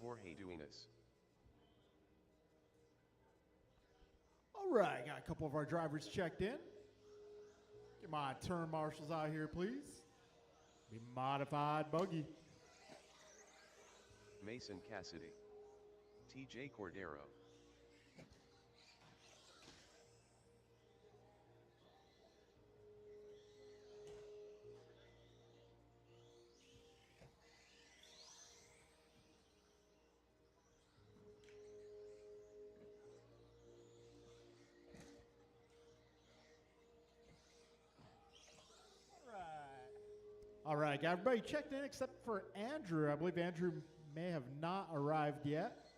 Jorge Duenas. All right, got a couple of our drivers checked in. Get my turn marshals out here, please. Be modified buggy. Mason Cassidy. TJ Cordero. All right, got everybody checked in except for Andrew. I believe Andrew may have not arrived yet.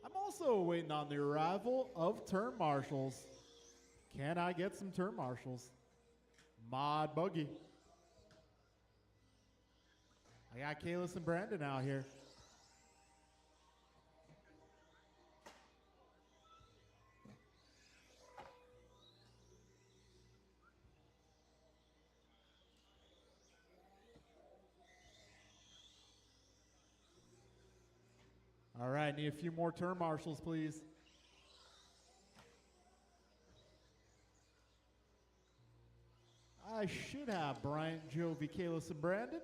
I'm also waiting on the arrival of turn marshals. Can I get some turn marshals? Mod buggy. I got Kalis and Brandon out here. All right, need a few more turn marshals, please. I should have Bryant, Jovi, Kalis, and Brandon.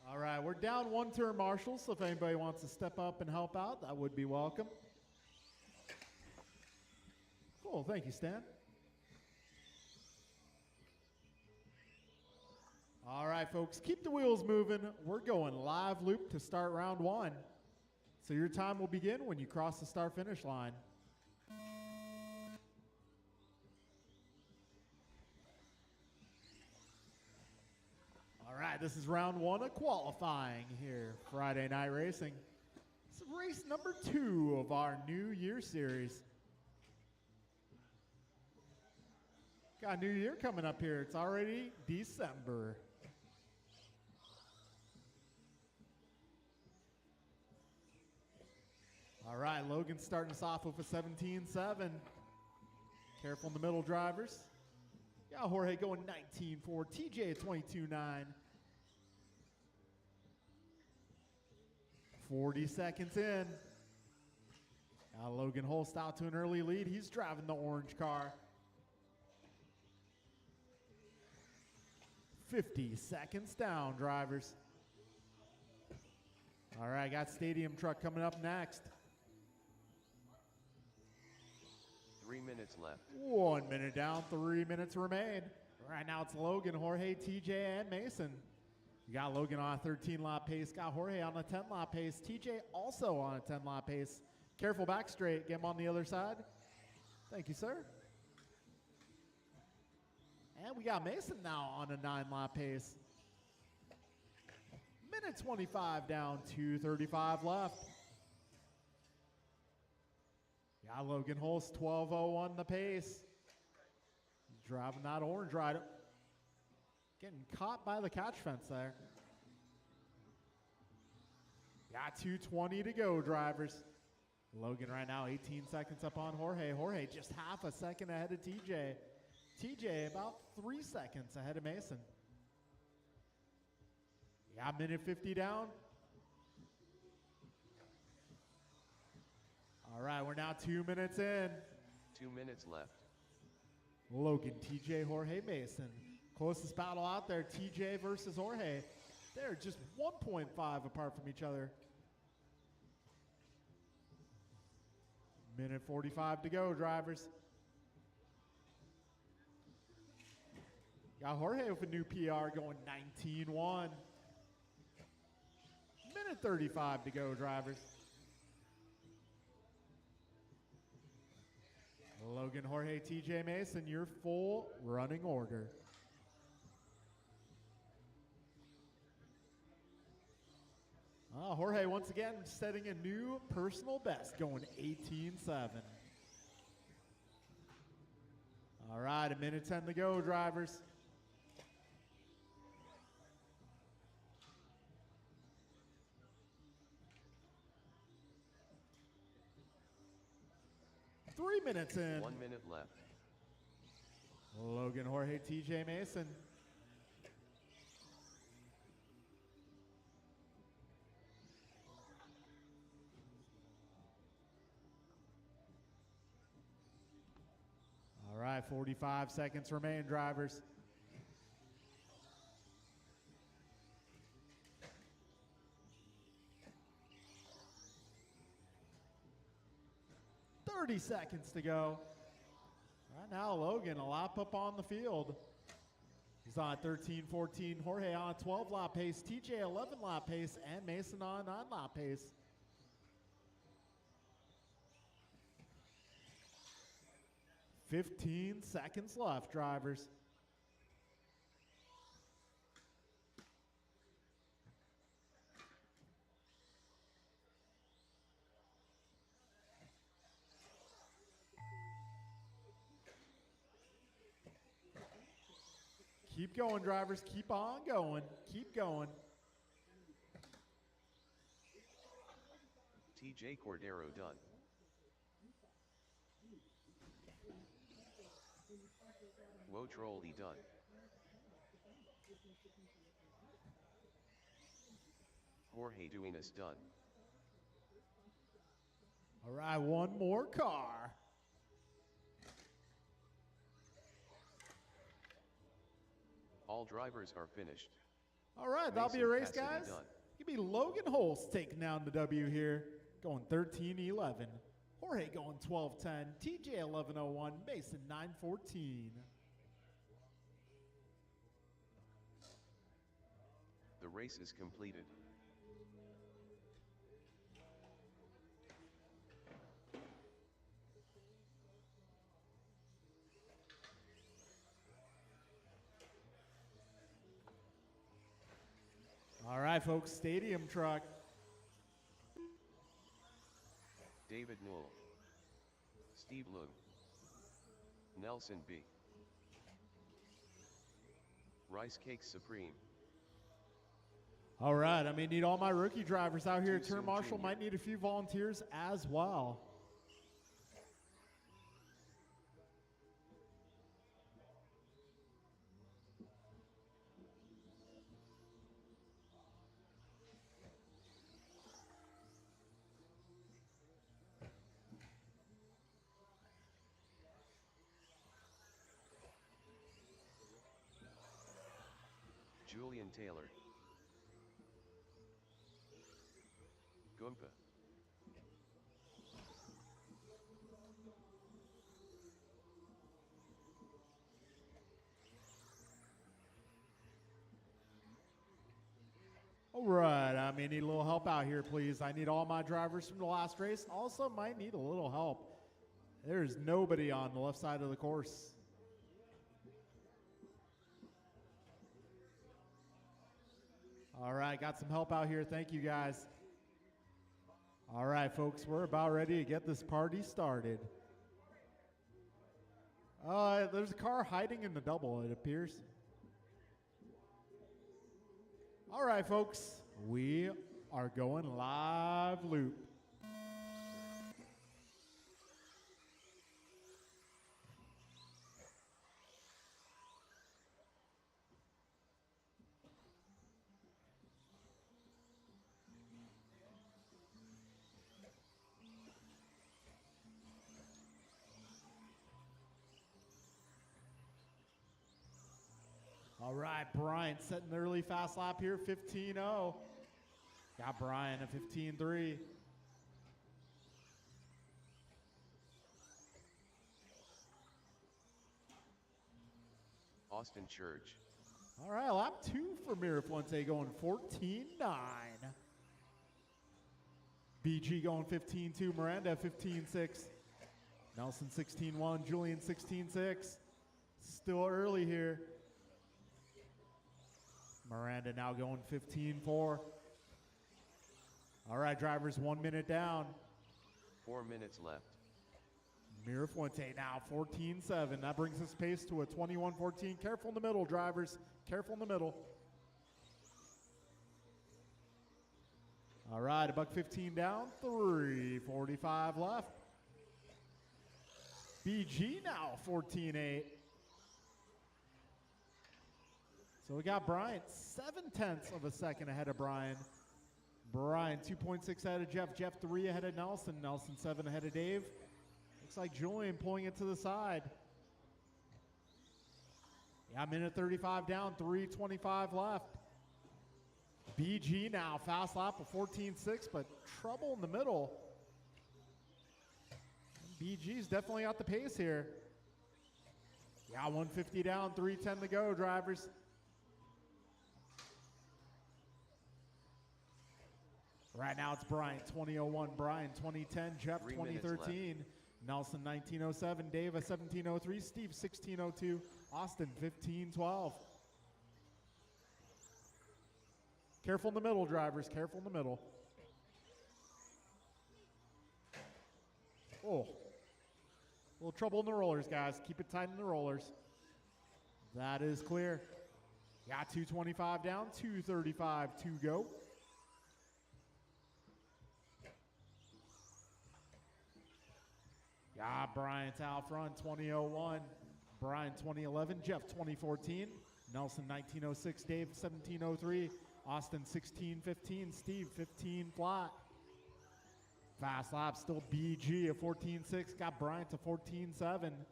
All right, we're down one turn marshal, so if anybody wants to step up and help out, that would be welcome. Cool, thank you, Stan. All right, folks, keep the wheels moving. We're going live loop to start round one. So your time will begin when you cross the start-finish line. All right, this is round one of qualifying here, Friday Night Racing. It's race number 2 of our New Year series. Got New Year coming up here. It's already December. All right, Logan starting us off with a 17.7. Careful in the middle, drivers. Yeah, Jorge going 19.4. TJ at 22.9. 40 seconds in. Now Logan Holst out to an early lead. He's driving the orange car. 50 seconds down, drivers. All right, got Stadium Truck coming up next. 3 minutes left. 1 minute down, 3 minutes remain. Right now it's Logan, Jorge, TJ, and Mason. You got Logan on a 13-lap pace, got Jorge on a 10-lap pace, TJ also on a 10-lap pace. Careful back straight, get him on the other side. Thank you, sir. And we got Mason now on a 9-lap pace. Minute 25 down, 2:35 left. Yeah, Logan Holst, 12:01 the pace. He's driving that orange rider. Getting caught by the catch fence there. Got 2:20 to go, drivers. Logan right now 18 seconds up on Jorge. Jorge just half a second ahead of TJ. TJ about 3 seconds ahead of Mason. Yeah, minute 50 down. All right, we're now 2 minutes in. 2 minutes left. Logan, TJ, Jorge, Mason. Closest battle out there, TJ versus Jorge. They're just 1.5 apart from each other. Minute 45 to go, drivers. Got Jorge with a new PR going 19.1. Minute 35 to go, drivers. Logan, Jorge, TJ, Mason, your full running order. Jorge once again setting a new personal best, going 18-7. All right, a minute 10 to go, drivers. Three minutes in. 1 minute left. Logan Jorge, TJ Mason. All right, 45 seconds remain, drivers. $30 seconds to go. Right now, Logan, a lap up on the field. He's on 13-14. Jorge on 12-lap pace. TJ 11-lap pace. And Mason on 9-lap pace. $15 seconds left, drivers. Keep going, drivers. Keep on going. Keep going. TJ Cordero done. Wotrolli done. Jorge Duenas done. All right, one more car. All drivers are finished. All right, that'll be a Mason race, Cassidy guys. done. Give me Logan Holst taking down the W here, going 13-11. Jorge going 12-10. TJ 11-01. Mason 9-14. The race is completed. All right, folks, stadium truck. David Newell. Steve Lung. Nelson B. Rice Cakes Supreme. All right, I may need all my rookie drivers out here. Too Turn soon, Marshall Junior. might need a few volunteers as well. Julian Taylor. Gumpa. All right, I may need a little help out here, please. I need all my drivers from the last race. Also might need a little help. There's nobody on the left side of the course. All right, got some help out here. Thank you, guys. All right, folks, we're about ready to get this party started. There's a car hiding in the double, it appears. All right, folks, we are going live loop. All right, Brian setting the early fast lap here, 15-0. Got Brian at 15-3. Austin Church. All right, lap 2 for Mirafuente going 14-9. BG going 15-2, Miranda 15-6. Nelson 16-1, Julian 16-6. Still early here. Miranda now going 15-4. All right, drivers, 1 minute down. 4 minutes left. Mirafuente now 14-7. That brings his pace to a 21-14. Careful in the middle, drivers. Careful in the middle. All right, a $1.15 down. 3:45 left. BG now 14-8. So we got Bryant 0.7 of a second ahead of Brian. Brian 2.6 ahead of Jeff. Jeff 3 ahead of Nelson. Nelson 7 ahead of Dave. Looks like Julian pulling it to the side. Yeah, minute 35 down, 3:25 left. BG now, fast lap of 14.6, but trouble in the middle. BG's definitely got the pace here. Yeah, 150 down, 3:10 to go, drivers. Right now it's Brian 20:01, Brian 20:10, Jeff 20:13, Nelson 19:07, Dave 17:03, Steve 16:02, Austin 15:12. Careful in the middle, drivers, careful in the middle. Oh, a little trouble in the rollers, guys. Keep it tight in the rollers. That is clear. Got 2:25 down, 2:35 to go. Yeah, Bryant's out front, 20:01. Brian 20:11, Jeff 20:14, Nelson 19:06, Dave 17:03, Austin 16:15, Steve 15 flat. Fast lap still BG at 14.6, got Bryant to 14.7.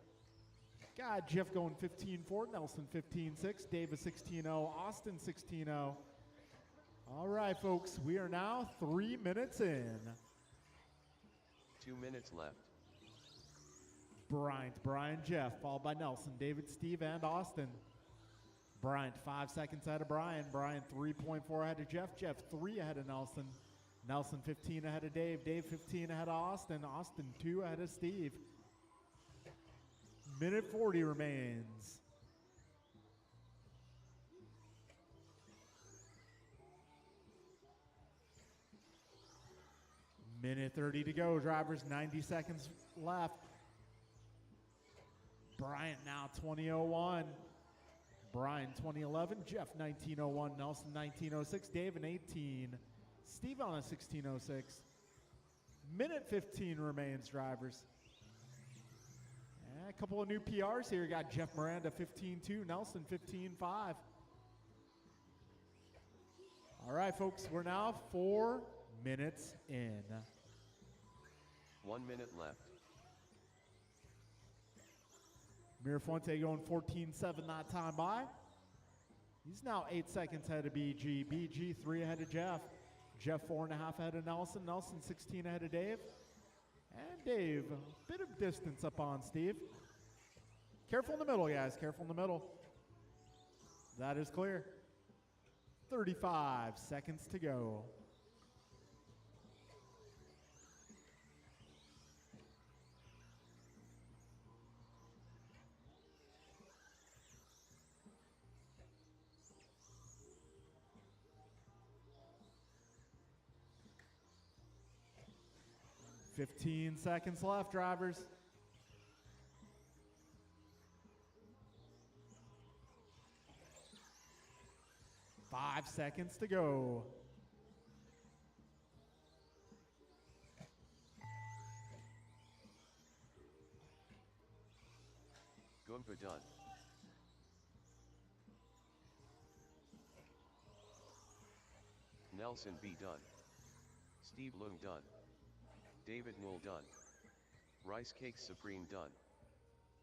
Got Jeff going 15.4, Nelson 15.6, David 16.0, Austin 16.0. All right, folks, we are now 3 minutes in. 2 minutes left. Bryant, Brian, Jeff, followed by Nelson, David, Steve, and Austin. Bryant 5 seconds ahead of Brian. Brian 3.4 ahead of Jeff. Jeff 3 ahead of Nelson. Nelson 15 ahead of Dave. Dave 15 ahead of Austin. Austin 2 ahead of Steve. Minute 40 remains. Minute 30 to go, drivers. 90 seconds left. Bryant now 20:01. Brian 20:11. Jeff 19:01. Nelson 19:06. Dave an 18. Steve on a 16:06. Minute 15 remains, drivers. And a couple of new PRs here. Got Jeff Miranda 15.2. Nelson 15.5. All right, folks, we're now 4 minutes in. 1 minute left. Mirafuente going 14.7 that time by. He's now 8 seconds ahead of BG. BG 3 ahead of Jeff. Jeff 4.5 ahead of Nelson. Nelson 16 ahead of Dave. And Dave, a bit of distance up on Steve. Careful in the middle, guys. Careful in the middle. That is clear. 35 seconds to go. $15 seconds left, drivers. $5 seconds to go. Goomba done. Nelson B done. Steve Loom done. David Newell done. Rice Cakes Supreme done.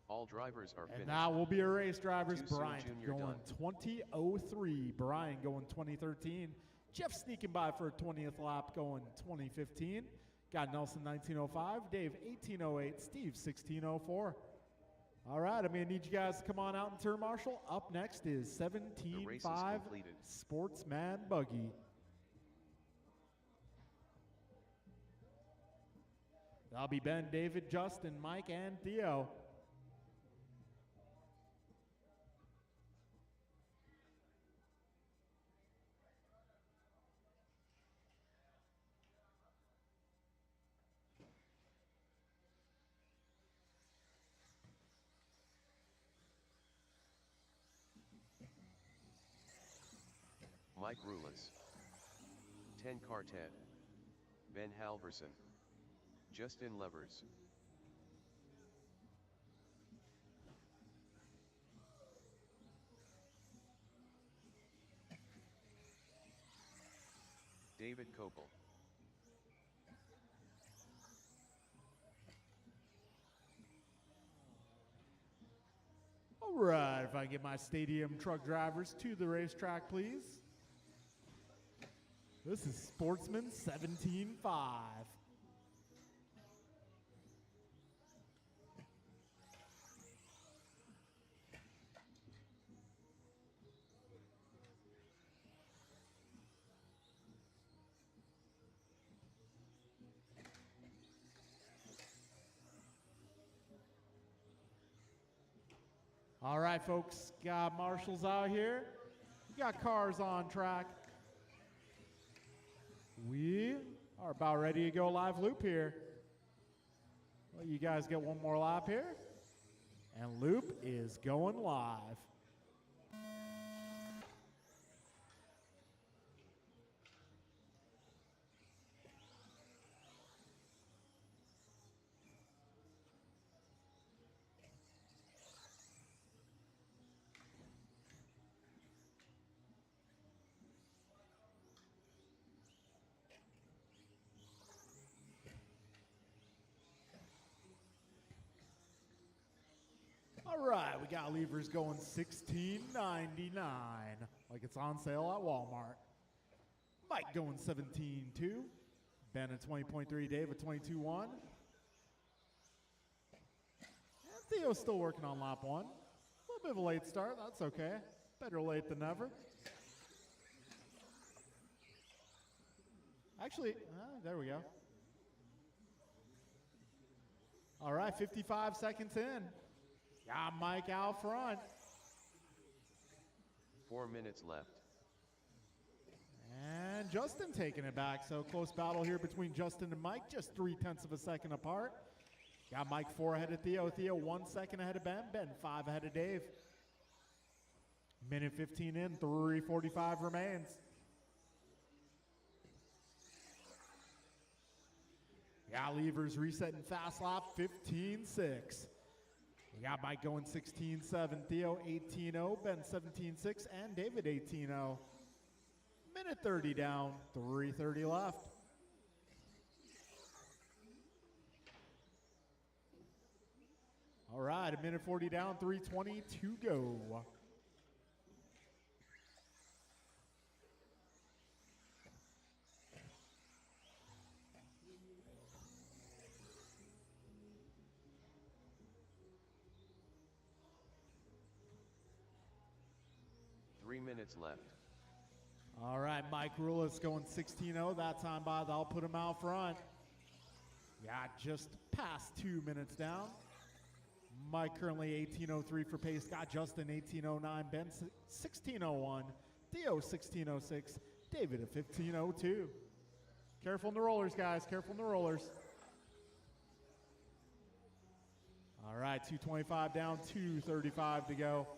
All drivers are finished. And that will be a race, drivers. Too soon, Brian Junior going 20:03. Brian going 20:13. Jeff sneaking by for a 20th lap going 20:15. Got Nelson 19:05. Dave 18:08. Steve 16:04. All right, I'm going to need you guys to come on out and turn marshal. Up next is 17.5 Sportsman Buggy. That'll be Ben, David, Justin, Mike, and Theo. Mike Rulis. 10 car 10. Ben Halverson. Justin Levers. David Kopel. All right, if I get my stadium truck drivers to the racetrack, please. This is Sportsman 17-5. All right, folks, got marshals out here. We got cars on track. We are about ready to go live loop here. Well, you guys get one more lap here. And loop is going live. All right, we got levers going $16.99, like it's on sale at Walmart. Mike going 17.2, Ben at 20.3, Dave at 22.1. And Theo's still working on lap 1. A little bit of a late start, that's okay. Better late than never. Actually, there we go. All right, 55 seconds in. Got Mike out front. 4 minutes left. And Justin taking it back. So close battle here between Justin and Mike, just 0.3 of a second apart. Got Mike 4 ahead of Theo. Theo 1 second ahead of Ben. Ben 5 ahead of Dave. Minute 15 in, 3:45 remains. Got levers resetting fast lap 15.6. We got Mike going 16.7, Theo 18.0, Ben 17.6, and David 18.0. Minute 30 down, 3:30 left. All right, a minute 40 down, 3:20 to go. Minutes left. All right, Mike Rulis going 16.0. That time by I'll put him out front. Got just past 2 minutes down. Mike currently 18.03 for pace. Got Justin 18.09. Ben 16.01. Theo 16.06. David at 15.02. Careful in the rollers, guys. Careful in the rollers. All right, 2:25 down, 2:35 to go.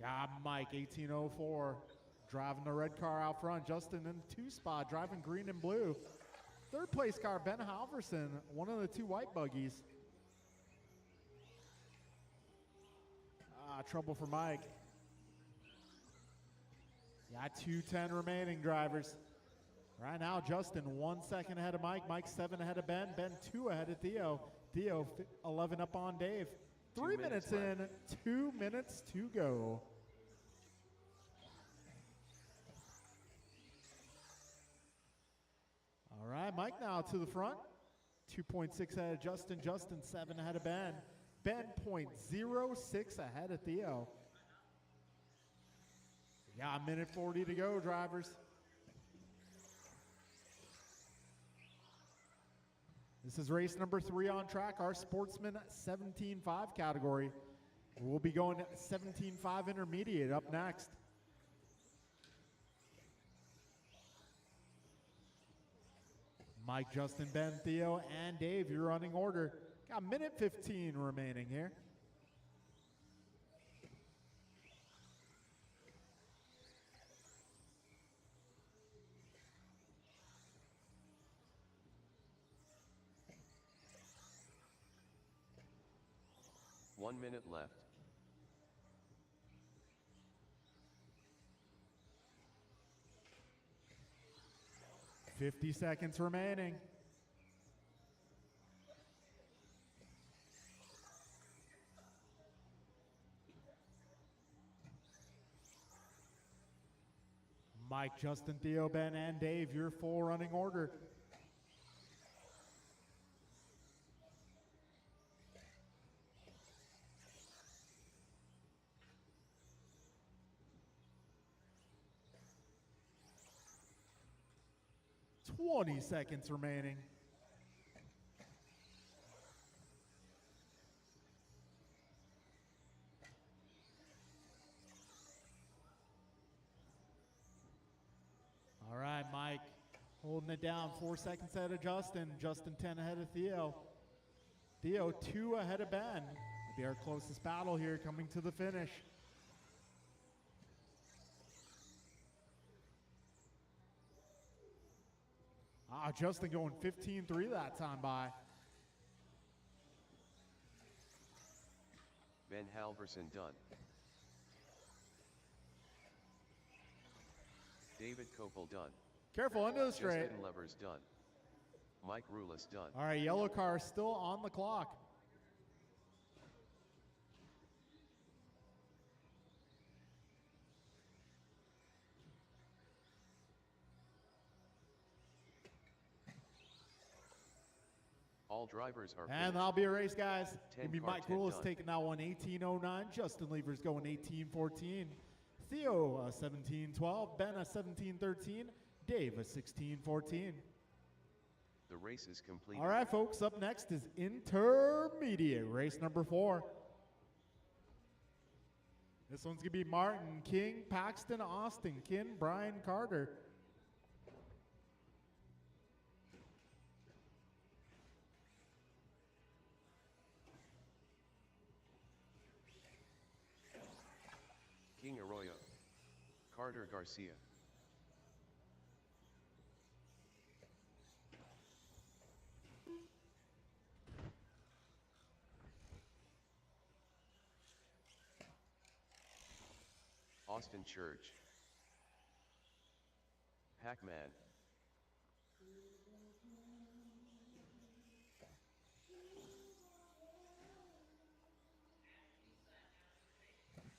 Got Mike, 18.04, driving the red car out front. Justin in the 2 spot, driving green and blue. 3rd place car, Ben Halverson, one of the 2 white buggies. Trouble for Mike. Got 2:10 remaining, drivers. Right now, Justin 1 second ahead of Mike. Mike 7 ahead of Ben. Ben 2 ahead of Theo. Theo 11 up on Dave. 3 minutes in, 2 minutes to go. All right, Mike now to the front. 2.6 ahead of Justin. Justin 7 ahead of Ben. Ben 0.06 ahead of Theo. We got a minute 40 to go, drivers. This is race number 3 on track, our Sportsman 17.5 category. We'll be going 17.5 intermediate up next. Mike, Justin, Ben, Theo, and Dave, your running order. Got a minute 15 remaining here. 1 minute left. 50 seconds remaining. Mike, Justin, Theo, Ben, and Dave, your full running order. Twenty seconds remaining. All right, Mike, holding it down. 4 seconds ahead of Justin. Justin 10 ahead of Theo. Theo 2 ahead of Ben. It'll be our closest battle here coming to the finish. Justin going 15-3 that time by. Ben Halverson done. David Kopel done. Careful, into the straight. Justin Levers done. Mike Rulis done. All right, yellow car still on the clock. All drivers are And finished. that'll be a race, guys. 10 Gonna be car, Mike 10 Rulis done. taking that one 18:09. Justin Levers going 18:14. Theo 17:12. Ben 17:13. Dave 16:14. The race is completed. All right, folks. Up next is intermediate race number 4. This one's gonna be Martin, King, Paxton, Austin, Kin, Brian, Carter. King Arroyo. Carter Garcia. Austin Church. Pac-Man.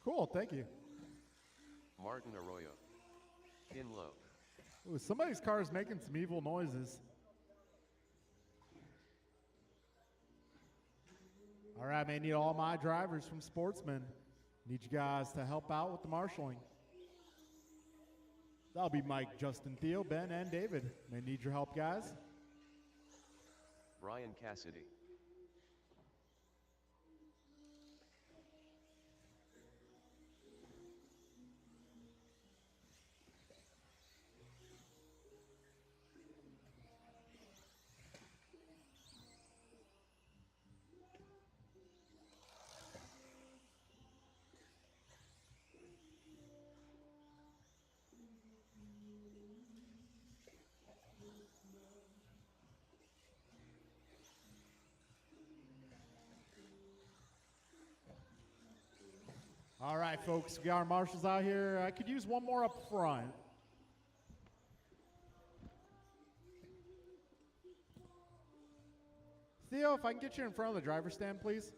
Cool, thank you. Martin Arroyo. Kinlo. Ooh, somebody's car is making some evil noises. All right, man, need all my drivers from Sportsman. Need you guys to help out with the marshaling. That'll be Mike, Justin, Theo, Ben, and David. May need your help, guys. Brian Cassidy. All right, folks, we got our marshals out here. I could use one more up front. Theo, if I can get you in front of the driver's stand, please.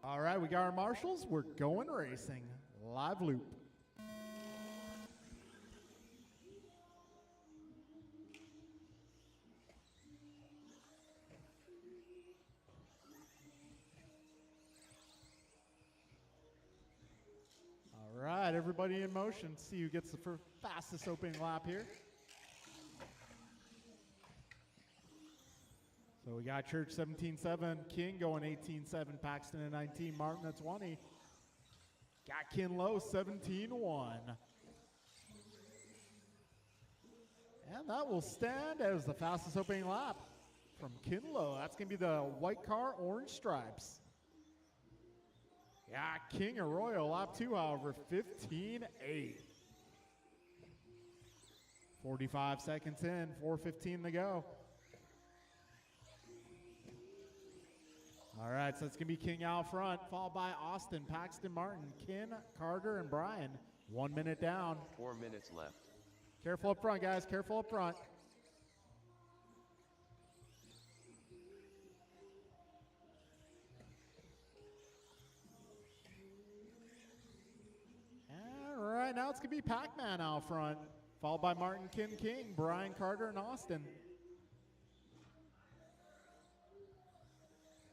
All right, we got our marshals. We're going racing. Live loop. All right, everybody in motion. See who gets the fastest opening lap here. So we got Church 17-7, King going 18-7, Paxton at 19, Martin at 20. Got Kinlo 17-1. And that will stand as the fastest opening lap from Kinlo. That's going to be the white car, orange stripes. Yeah, King Arroyo, lap 2, however, 15-8. 45 seconds in, 4:15 to go. All right, so it's going to be King out front, followed by Austin, Paxton, Martin, Ken, Carter, and Brian. 1 minute down. 4 minutes left. Careful up front, guys. Careful up front. All right, now it's going to be Pac-Man out front, followed by Martin, Ken, King, Brian, Carter, and Austin.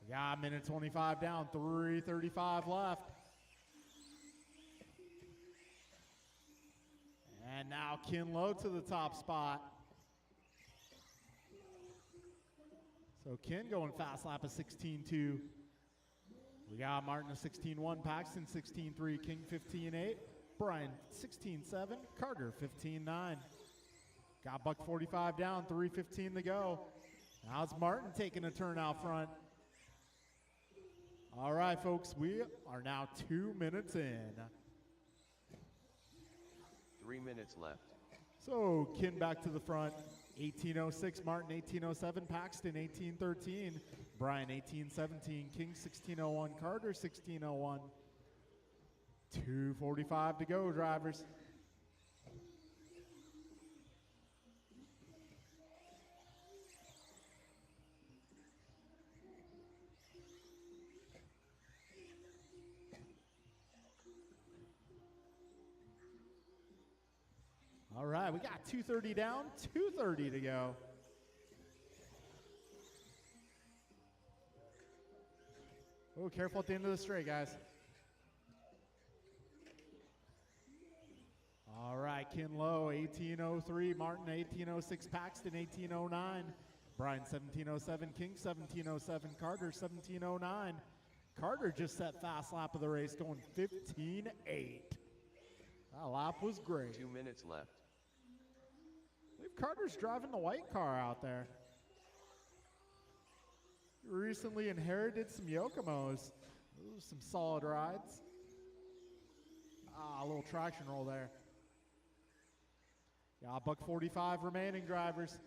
Yeah, minute 25 down, 3:35 left. And now Ken Lowe to the top spot. So Ken going fast lap of 16.2. We got Martin of 16.1, Paxton 16.3, King 15.8, Brian 16.7, Carter 15.9. Got buck 45 down, 3:15 to go. Now it's Martin taking a turn out front. All right, folks, we are now 2 minutes in. 3 minutes left. So Ken back to the front, 18.06, Martin 18.07, Paxton 18.13, Brian 18.17, King 16.01, Carter 16.01. 2:45 to go, drivers. All right, we got 2:30 down, 2:30 to go. Oh, careful at the end of the straight, guys. All right, Ken Lowe, 18.03, Martin 18.06, Paxton 18.09, Brian 17.07, King 17.07, Carter 17.09. Carter just set fast lap of the race, going 15.8. That lap was great. 2 minutes left. I believe Carter's driving the white car out there. He recently inherited some Yokomos. Those are some solid rides. A little traction roll there. Yeah, buck 45 remaining, drivers.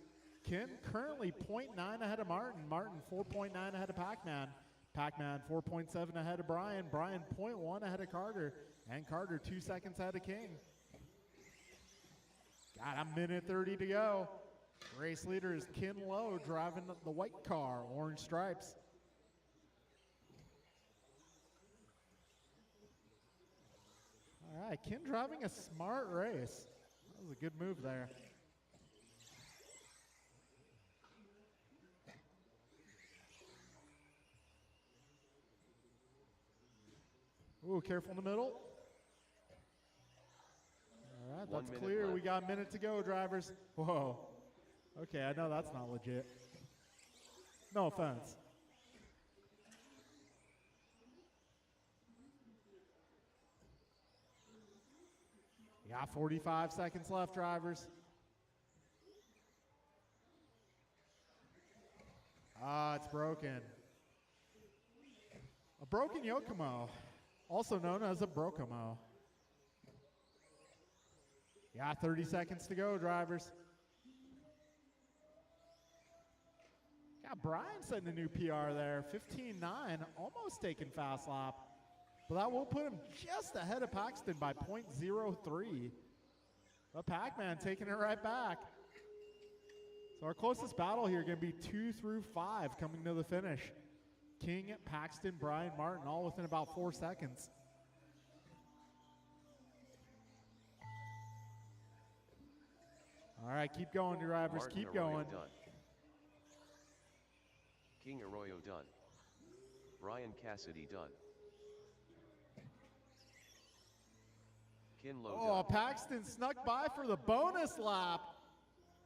Ken currently 0.9 ahead of Martin. Martin 4.9 ahead of Pac-Man. Pac-Man 4.7 ahead of Brian. Brian 0.1 ahead of Carter. And Carter 2 seconds ahead of King. Got a minute 30 to go. Race leader is Ken Lowe driving the white car, orange stripes. All right, Ken driving a smart race. That was a good move there. Ooh, careful in the middle. All right, that's clear. We got a minute to go, drivers. Whoa. Okay, I know that's not legit. No offense. We got 45 seconds left, drivers. It's broken. A broken Yokomo, also known as a Brokomo. Yeah, 30 seconds to go, drivers. Yeah, Brian setting a new PR there, 15.9, almost taking fast lap. But that will put him just ahead of Paxton by 0.03. But Pac-Man taking it right back. So our closest battle here going to be 2 through 5 coming to the finish. King, Paxton, Brian, Martin, all within about 4 seconds. All right, keep going, drivers. Martin Keep Arroyo going. Done. King Arroyo done. Brian Cassidy done. Ken Lowe Oh, done. Paxton snuck by for the bonus lap.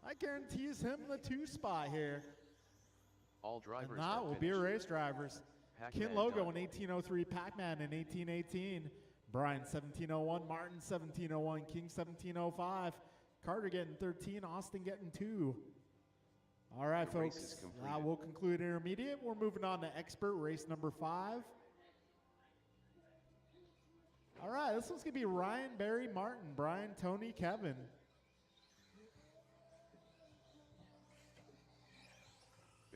I guarantees him the 2 spot here. All drivers And that are will be a finished. race, drivers. Pac-Man Ken Logo done. in 18.03, Pac-Man in 18.18, Brian 17.01, Martin 17.01, King 17.05, Carter getting 13, Austin getting 2. All right, The race folks, is completed. that will conclude intermediate. We're moving on to expert race number 5. All right, this one's going to be Ryan, Barry, Martin, Brian, Tony, Kevin.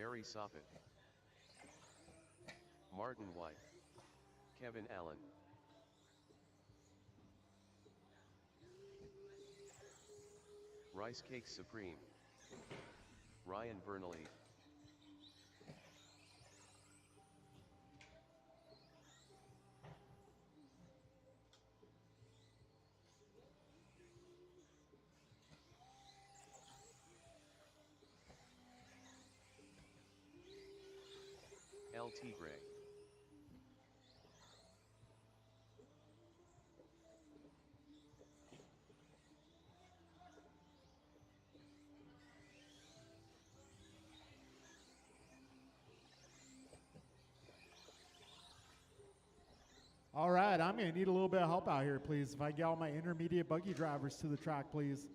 Barry Soppet, Martin White, Kevin Allen, Rice Cakes Supreme, Ryan Vernally, El Tigre, All right, I'm going to need a little bit of help out here, please. If I get all my intermediate buggy drivers to the track, please.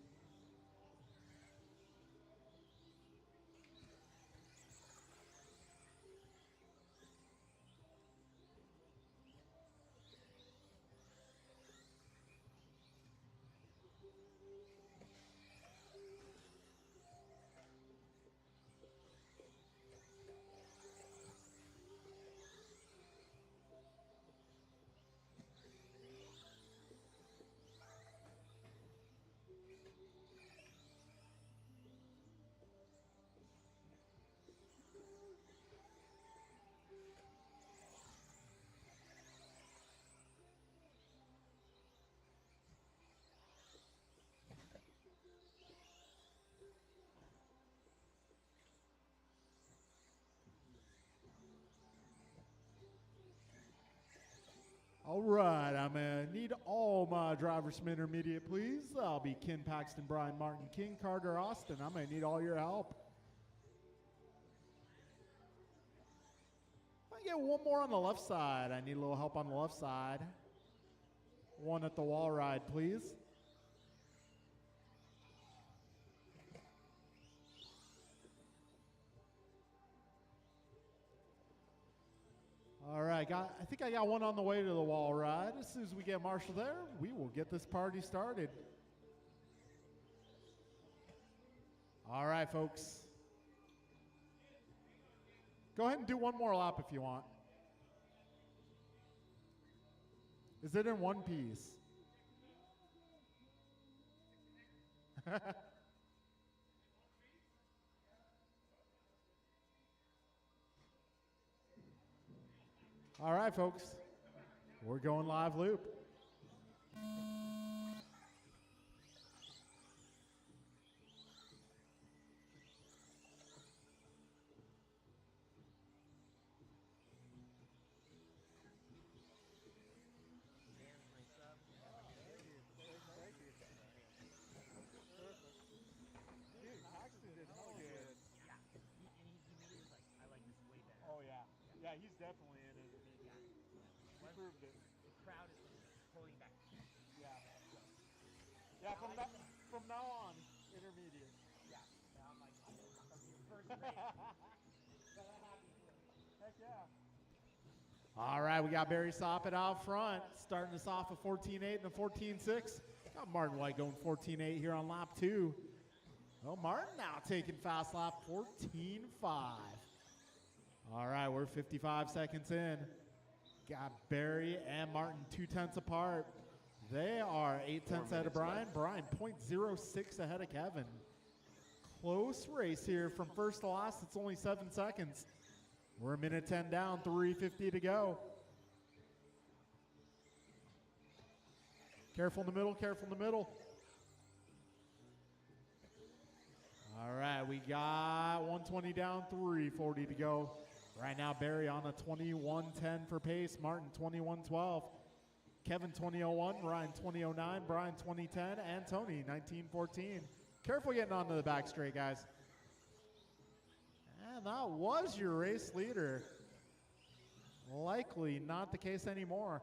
All right, I'm going to need all my drivers from intermediate, please. I'll be Ken Paxton, Brian Martin, King Carter, Austin. I'm going to need all your help. I get one more on the left side. I need a little help on the left side. One at the wall ride, please. All right, I think I got one on the way to the wall ride. As soon as we get Marshall there, we will get this party started. All right, folks. Go ahead and do one more lap if you want. Is it in one piece? All right, folks. We're going live loop. Yeah, he's definitely in it. He proved it. The crowd is pulling back. Yeah. Yeah, from now on, intermediate. Yeah. I'm like, from your first race. But I'm happy for it. Heck yeah. All right, we got Barry Soppet out front, starting us off at 14.8 and a 14.6. Got Martin White going 14.8 here on lap 2. Well, Martin now taking fast lap 14.5. All right, we're 55 seconds in. Got Barry and Martin 0.2 apart. They are 0.8 ahead of Brian. Brian 0.06 ahead of Kevin. Close race here from first to last. It's only 7 seconds. We're a minute 10 down, 3:50 to go. Careful in the middle, careful in the middle. All right, we got 120 down, 3:40 to go. Right now, Barry on a 21.10 for pace. Martin 21.12. Kevin 20.01. Ryan 20.09. Brian 20.10. And Tony 19.14. Careful getting onto the back straight, guys. And that was your race leader. Likely not the case anymore.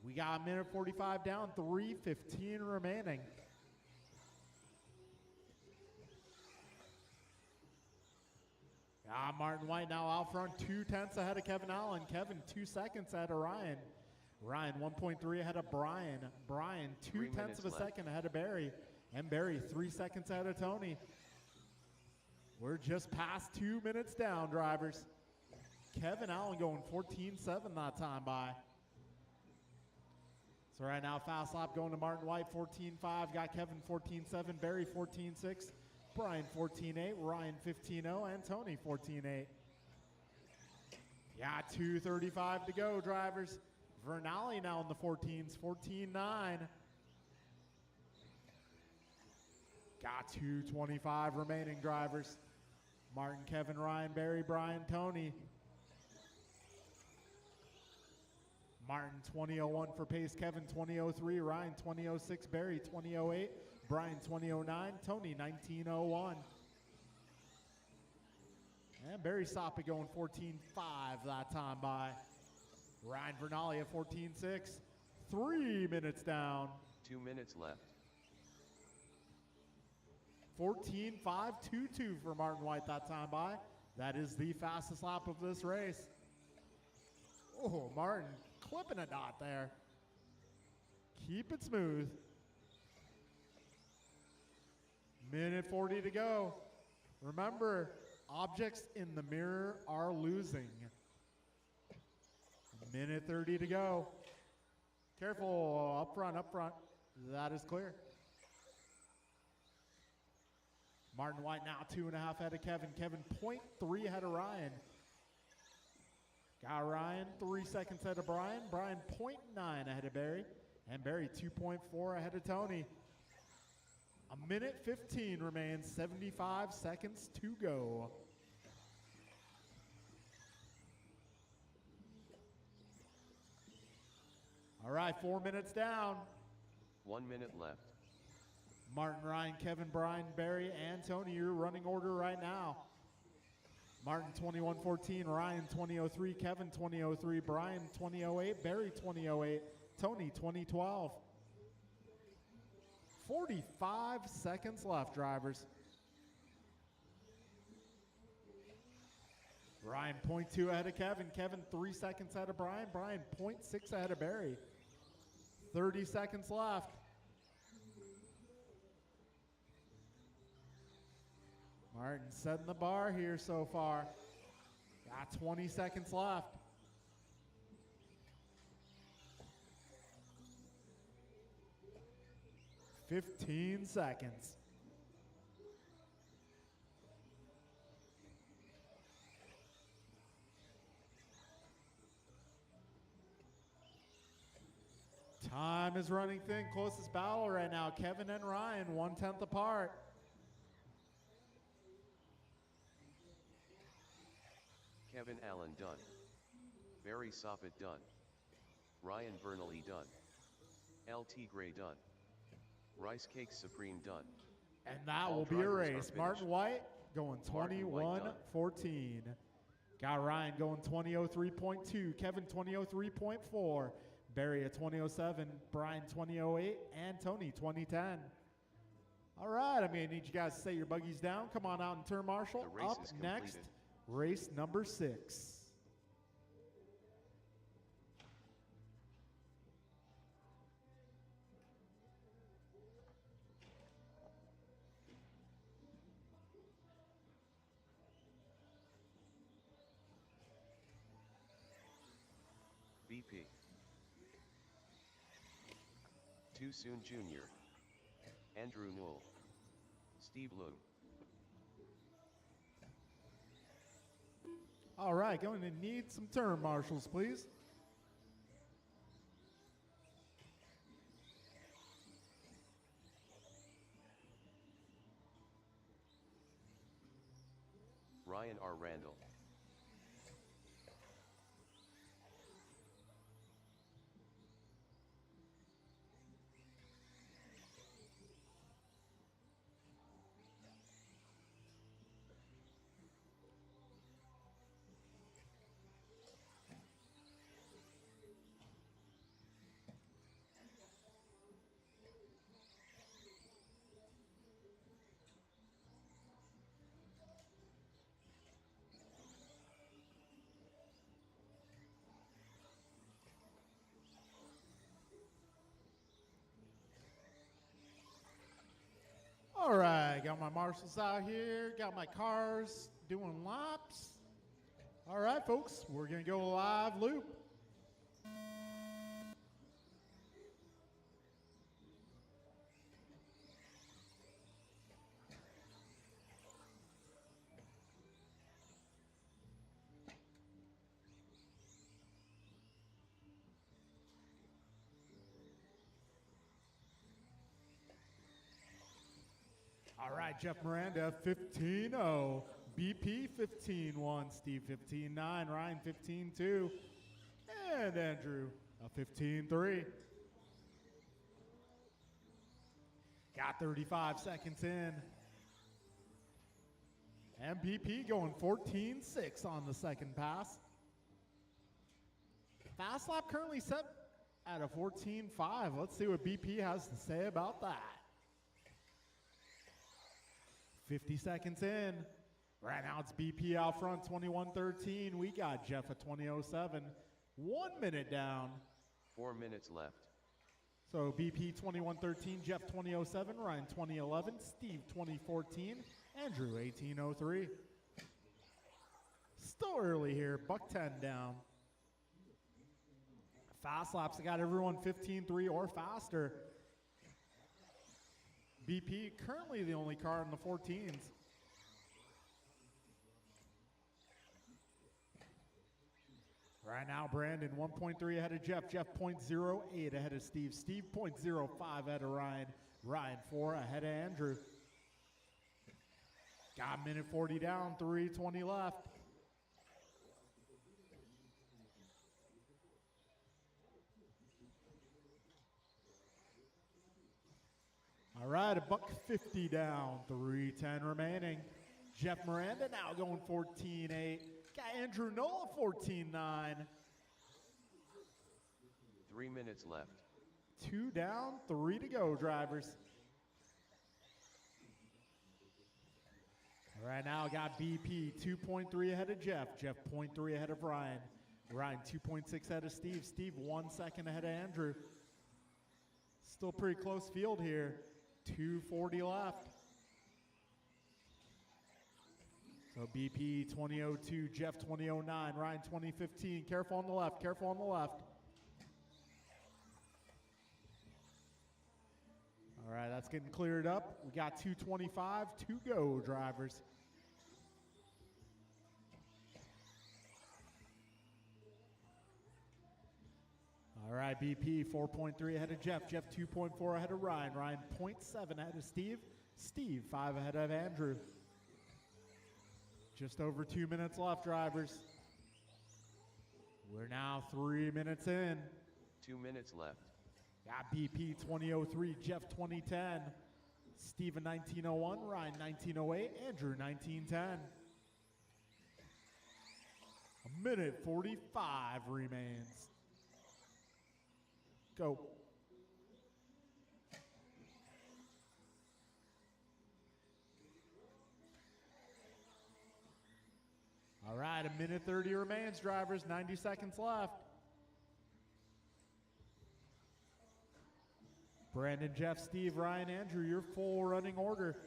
We got a minute 45 down, 3:15 remaining. Martin White now out front, 0.2 ahead of Kevin Allen. Kevin 2 seconds ahead of Ryan. Ryan 1.3 ahead of Brian. Brian 0.2 of a second ahead of Barry. And Barry 3 seconds ahead of Tony. We're just past 2 minutes down, drivers. Kevin Allen going 14-7 that time by. So right now, fast lap going to Martin White, 14-5. Got Kevin 14-7, Barry 14-6, Brian 14-8, Ryan 15-0, and Tony 14-8. Got 2:35 to go, drivers. Vernali now in the 14s, 14-9. Got 2:25 remaining, drivers. Martin, Kevin, Ryan, Barry, Brian, Tony. Martin 20:01 for pace, Kevin 20:03, Ryan 20:06, Barry 20:08, Brian 20:09, Tony 19:01. And Barry Soppy going 14-5 that time by. Ryan Vernali at 14-6. 3 minutes down. 2 minutes left. 14-5, 2-2 for Martin White that time by. That is the fastest lap of this race. Oh, Martin clipping a dot there. Keep it smooth. Minute 40 to go. Remember, objects in the mirror are losing. Minute 30 to go. Careful, up front, up front. That is clear. Martin White now 2.5 ahead of Kevin. Kevin 0.3 ahead of Ryan. Got Ryan 3 seconds ahead of Brian. Brian 0.9 ahead of Barry. And Barry 2.4 ahead of Tony. A minute 15 remains, 75 seconds to go. All right, 4 minutes down. 1 minute left. Martin, Ryan, Kevin, Brian, Barry, and Tony, your running order right now. Martin 21:14, Ryan 20:03, Kevin 20:03, Brian 20:08, Barry 20:08, Tony 20:12. 45 seconds left, drivers. Ryan 0.2 ahead of Kevin. Kevin 3 seconds ahead of Brian. Brian 0.6 ahead of Barry. 30 seconds left. Martin setting the bar here so far. Got 20 seconds left. $15 seconds. Time is running thin. Closest battle right now, Kevin and Ryan, 1/10 apart. Kevin Allen done. Barry Soppit done. Ryan Vernali done. LT Gray done. Rice Cakes Supreme done. And that All will be a drivers are race. finished. Martin White going Martin White done. 21:14. Got Ryan going 20:03.2. Kevin 20:03.4. Barry at 20:07. Brian 20:08. And Tony 20:10. All right, I mean, I need you guys to set your buggies down. Come on out and turn marshal. The race Up is next, completed. race number 6. BP. Too Soon Jr. Andrew Newell. Steve Loom. All right, going to need some turn marshals, please. Ryan R. Randall. got my marshals out here, got my cars doing laps. All right, folks, we're gonna go live loop. All right, Jeff Miranda, 15-0. BP 15-1, Steve 15-9, Ryan 15-2, and Andrew a 15-3. Got 35 seconds in. And BP going 14-6 on the second pass. Fast lap currently set at a 14-5. Let's see what BP has to say about that. 50 seconds in. Right now it's BP out front, 21-13. We got Jeff at 20:07. 1 minute down. 4 minutes left. So BP 21-13, Jeff 20:07, Ryan 20:11, Steve 20:14, Andrew 18:03. Still early here, buck 10 down. Fast laps, I got everyone 15:3 or faster. BP currently the only car in the 14s. Right now, Brandon 1.3 ahead of Jeff. Jeff 0.08 ahead of Steve. Steve 0.05 ahead of Ryan. Ryan 4 ahead of Andrew. Got a minute 40 down, 3:20 left. All right, a buck 50 down, 3:10 remaining. Jeff Miranda now going 14-8. Got Andrew Nola 14-9. 3 minutes left. 2 down, 3 to go, drivers. Right now, got BP 2.3 ahead of Jeff. Jeff 0.3 ahead of Ryan. Ryan 2.6 ahead of Steve. Steve 1 second ahead of Andrew. Still pretty close field here. 2:40 left. So BP 20:02, Jeff 20:09, Ryan 20:15. Careful on the left, careful on the left. All right, that's getting cleared up. We got 2:25 to go, drivers. All right, BP 4.3 ahead of Jeff. Jeff 2.4 ahead of Ryan. Ryan 0.7 ahead of Steve. Steve 5 ahead of Andrew. Just over 2 minutes left, drivers. We're now 3 minutes in. 2 minutes left. Got BP 20:03, Jeff 20:10, Steve 19:01, Ryan 19:08, Andrew 19:10. A minute 45 remains. Go. All right, a minute 30 remains, drivers. 90 seconds left. Brandon, Jeff, Steve, Ryan, Andrew, your full running order.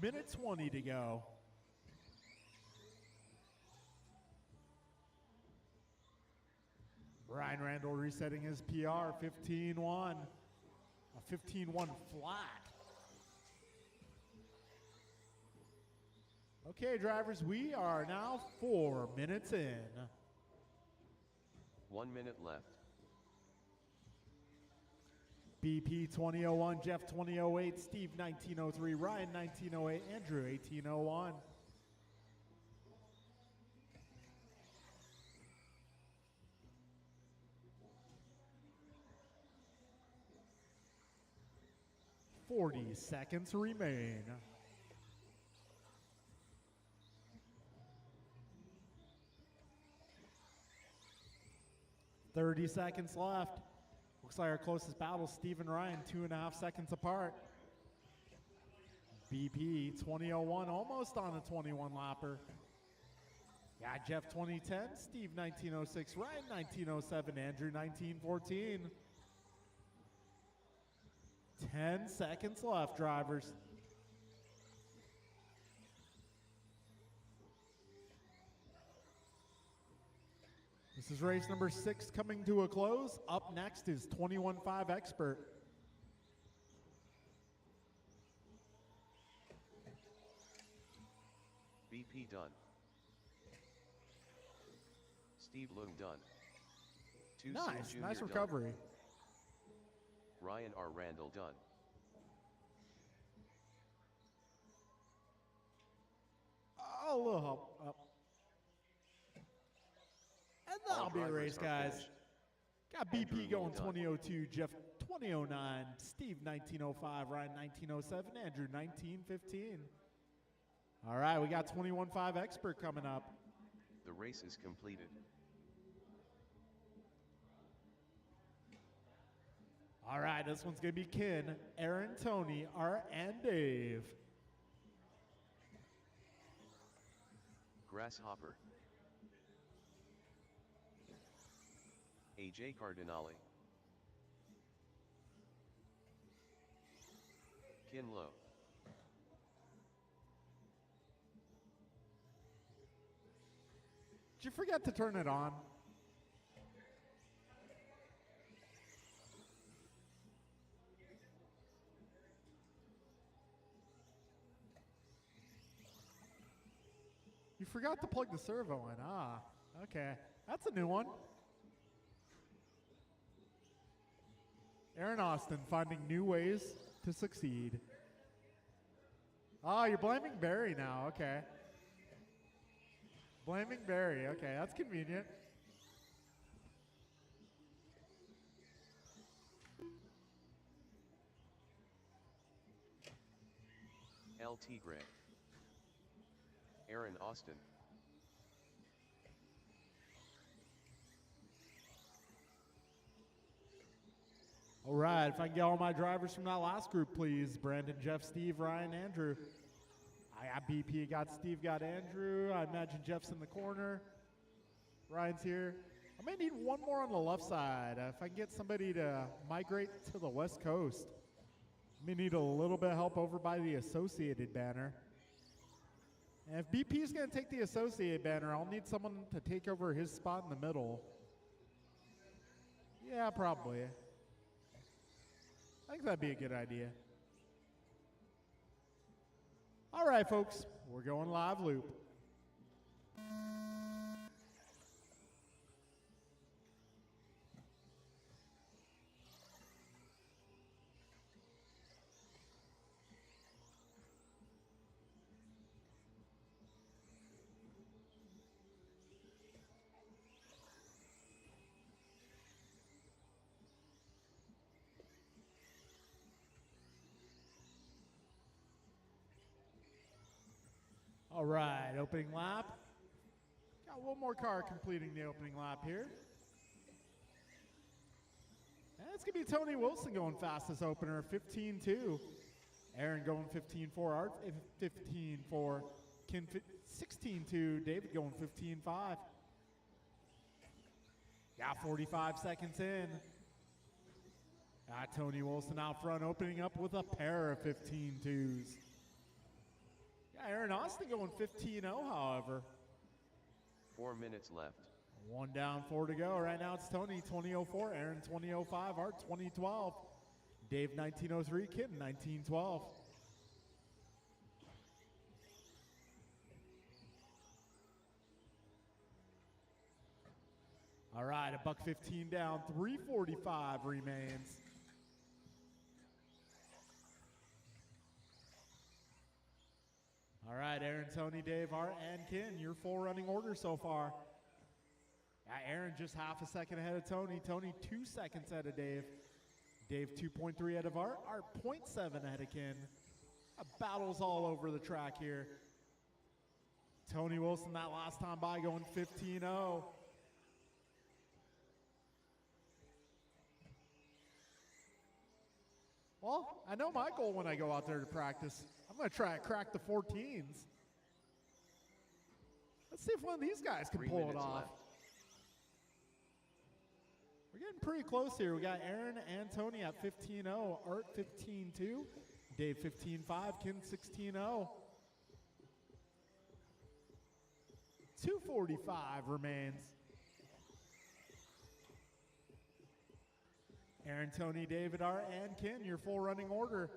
Minute 20 to go. Ryan Randall resetting his PR, 15-1. A 15-1 flat. Okay, drivers, we are now 4 minutes in. 1 minute left. BP 20:01, Jeff 20:08, Steve 19:03, Ryan 19:08, Andrew 18:01. $40 seconds remain. $30 seconds left. Looks like our closest battle, Steve and Ryan, 2.5 seconds apart. BP 20:01, almost on a 21 lapper. Yeah, Jeff 20:10, Steve 19:06, Ryan 19:07, Andrew 19:14. 10 seconds left, drivers. This is race number 6 coming to a close. Up next is 21.5 Expert. BP done. Steve Loom done. Two Nice, Sim nice Jr. recovery. Done. Ryan R. Randall done. Oh, a little help. Up. And that'll All be a drivers race, are guys. finished. Got Andrew BP going Loom done. 2002, Jeff 2009, Steve 1905, Ryan 1907, Andrew 1915. All right, we got 21.5 Expert coming up. The race is completed. All right, this one's going to be Ken, Aaron, Tony, Art, and Dave. Grasshopper. AJ Cardinale. Ken Lowe. Did you forget to turn it on? You forgot to plug the servo in. Ah, okay. That's a new one. Aaron Austin finding new ways to succeed. Oh, you're blaming Barry now. Okay. Blaming Barry. Okay, that's convenient. LT Gray. Aaron Austin. All right, if I can get all my drivers from that last group, please. Brandon, Jeff, Steve, Ryan, Andrew. I got BP, got Steve, got Andrew. I imagine Jeff's in the corner. Ryan's here. I may need one more on the left side. If I can get somebody to migrate to the West Coast. I may need a little bit of help over by the Associated banner. And if BP is going to take the Associated banner, I'll need someone to take over his spot in the middle. Yeah, probably. I think that'd be a good idea. All right, folks, we're going live loop. All right, opening lap. Got one more car completing the opening lap here. And it's going to be Tony Wilson going fastest opener, 15.2. Aaron going 15.4, Art 15.4, Ken 16.2, David going 15.5. Got 45 seconds in. Got Tony Wilson out front, opening up with a pair of 15.2s. Aaron Austin going 15-0, however. 4 minutes left. 1 down, 4 to go. Right now it's Tony 20.04, Aaron 20.05, Art 20.12, Dave 19.03, Kim 19.12. All right, a $1.15 down, 3:45 remains. All right, Aaron, Tony, Dave, Art, and Ken, your 4 running order so far. Aaron just half a second ahead of Tony. Tony 2 seconds ahead of Dave. Dave 2.3 ahead of Art. Art 0.7 ahead of Ken. Battles all over the track here. Tony Wilson that last time by going 15-0. Well, I know my goal when I go out there to practice. I'm going to try to crack the 14s. Let's see if one of these guys can 3 pull it minutes off. left. We're getting pretty close here. We got Aaron and Tony at 15-0, Art 15-2, Dave 15-5, Ken 16-0. 2:45 remains. Aaron, Tony, David, Art, and Ken, your full running order.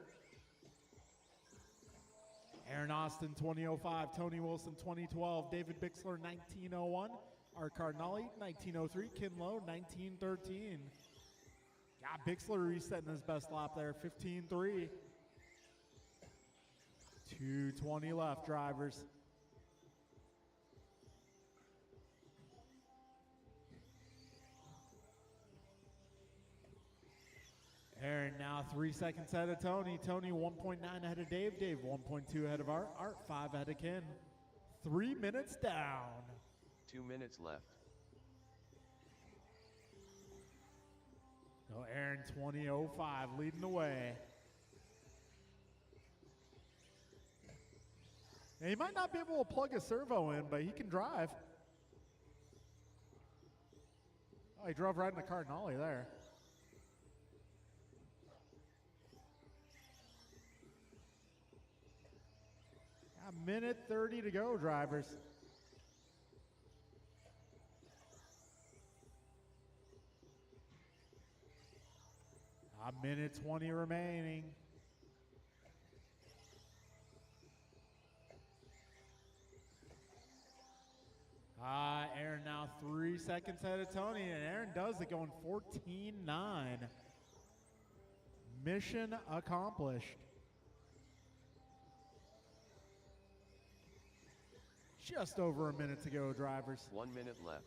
Aaron Austin 2005, Tony Wilson 2012, David Bixler 1901, Art Cardinale 1903, Ken Lowe 1913. Got Bixler resetting his best lap there, 15-3. 2:20 left, drivers. Aaron now 3 seconds ahead of Tony. Tony 1.9 ahead of Dave. Dave 1.2 ahead of Art. Art 5 ahead of Ken. 3 minutes down. 2 minutes left. So Aaron 20.05 leading the way. Now, he might not be able to plug a servo in, but he can drive. Oh, he drove right in the Cardinale there. A minute 30 to go, drivers. A minute 20 remaining. Aaron now 3 seconds ahead of Tony, and Aaron does it going 14.9. Mission accomplished. Just over a minute to go, drivers. 1 minute left.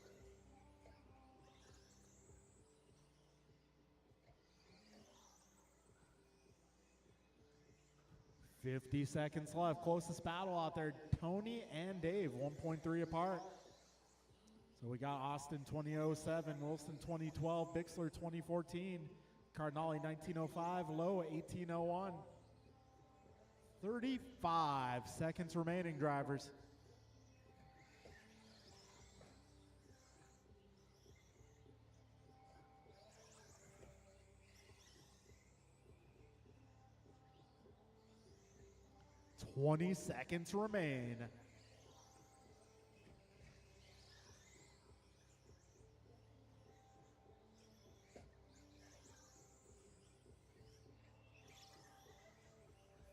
$50 seconds left. Closest battle out there, Tony and Dave, 1.3 apart. So we got Austin 2007, Wilson 2012, Bixler 2014, Cardinale 1905, Lowe 1801. 35 seconds remaining, drivers. Twenty seconds remain.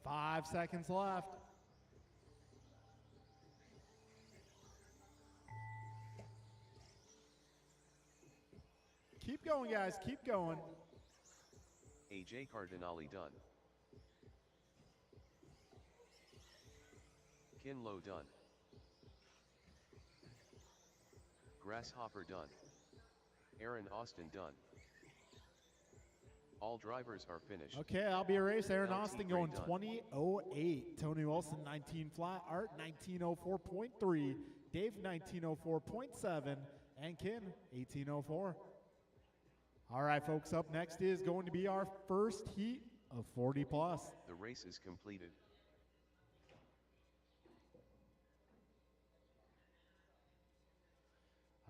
Five seconds left. Keep going, guys. Keep going. AJ Cardinale done. Ken Lowe done. Grasshopper done. Aaron Austin done. All drivers are finished. Okay, I'll be a race. Aaron LT Austin Gray going done. 20.08. Tony Wilson 19 flat. Art 19.04.3. Dave 19.04.7. And Ken 18.04. All right, folks, up next is going to be our first heat of 40 plus. The race is completed.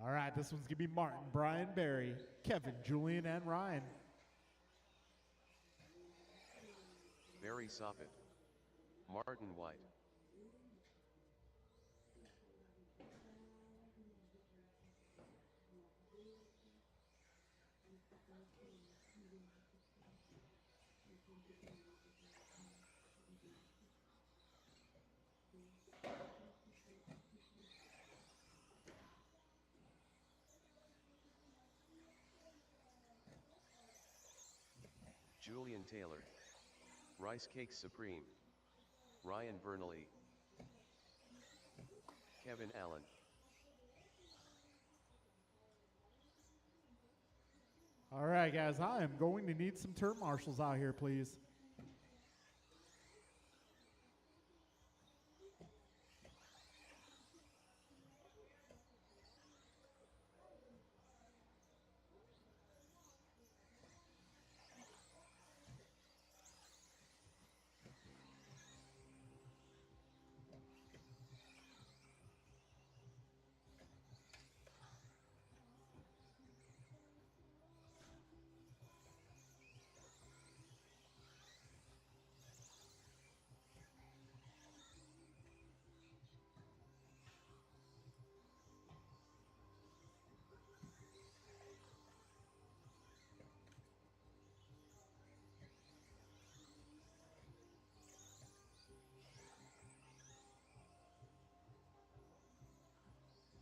All right, this one's going to be Martin, Brian, Barry, Kevin, Julian, and Ryan. Barry Soffit. Martin White. Julian Taylor. Rice Cakes Supreme. Ryan Bernally. Kevin Allen. All right, guys, I am going to need some turn marshals out here, please.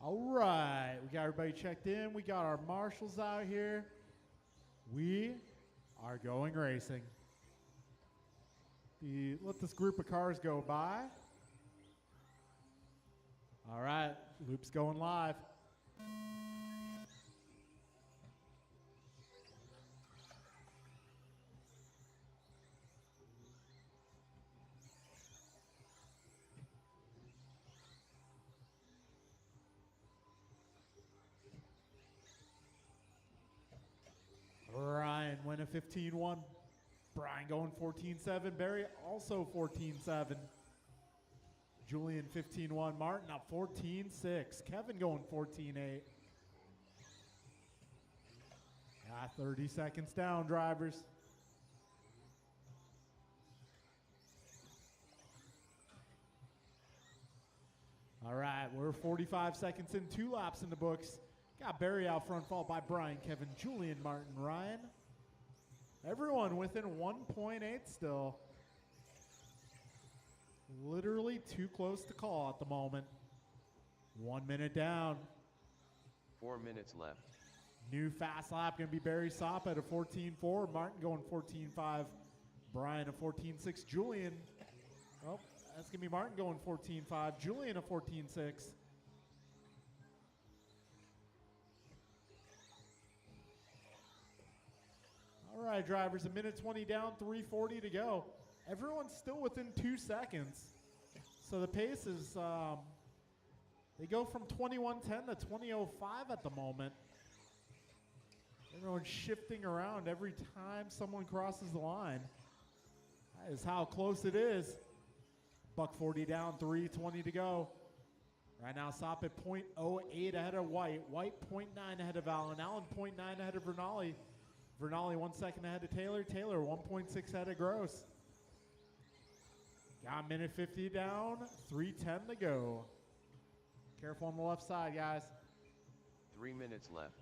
All right, we got everybody checked in. We got our marshals out here. We are going racing. Let this group of cars go by. All right, loop's going live. Ryan went a 15-1. Brian going 14-7. Barry also 14-7. Julian 15-1. Martin up 14-6. Kevin going 14-8. 30 seconds down, drivers. All right, we're 45 seconds in, 2 laps in the books. Got Barry out front, followed by Brian, Kevin, Julian, Martin, Ryan. Everyone within 1.8 still. Literally too close to call at the moment. 1 minute down. 4 minutes left. New fast lap going to be Barry Sopp at a 14.4. Martin going 14.5. Brian a 14.6. Julian, oh, that's going to be Martin going 14.5. Julian a 14.6. All right, drivers, 1:20 down, 3:40 to go. Everyone's still within 2 seconds. So the pace is, they go from 21:10 to 20:05 at the moment. Everyone's shifting around every time someone crosses the line. That is how close it is. Buck 40 down, 3:20 to go. Right now, Sopp at 0.08 ahead of White. White 0.9 ahead of Allen. Allen 0.9 ahead of Vernali. Vernali 1 second ahead of Taylor. Taylor 1.6 ahead of Gross. Got 1:50 down, 3:10 to go. Careful on the left side, guys. 3 minutes left.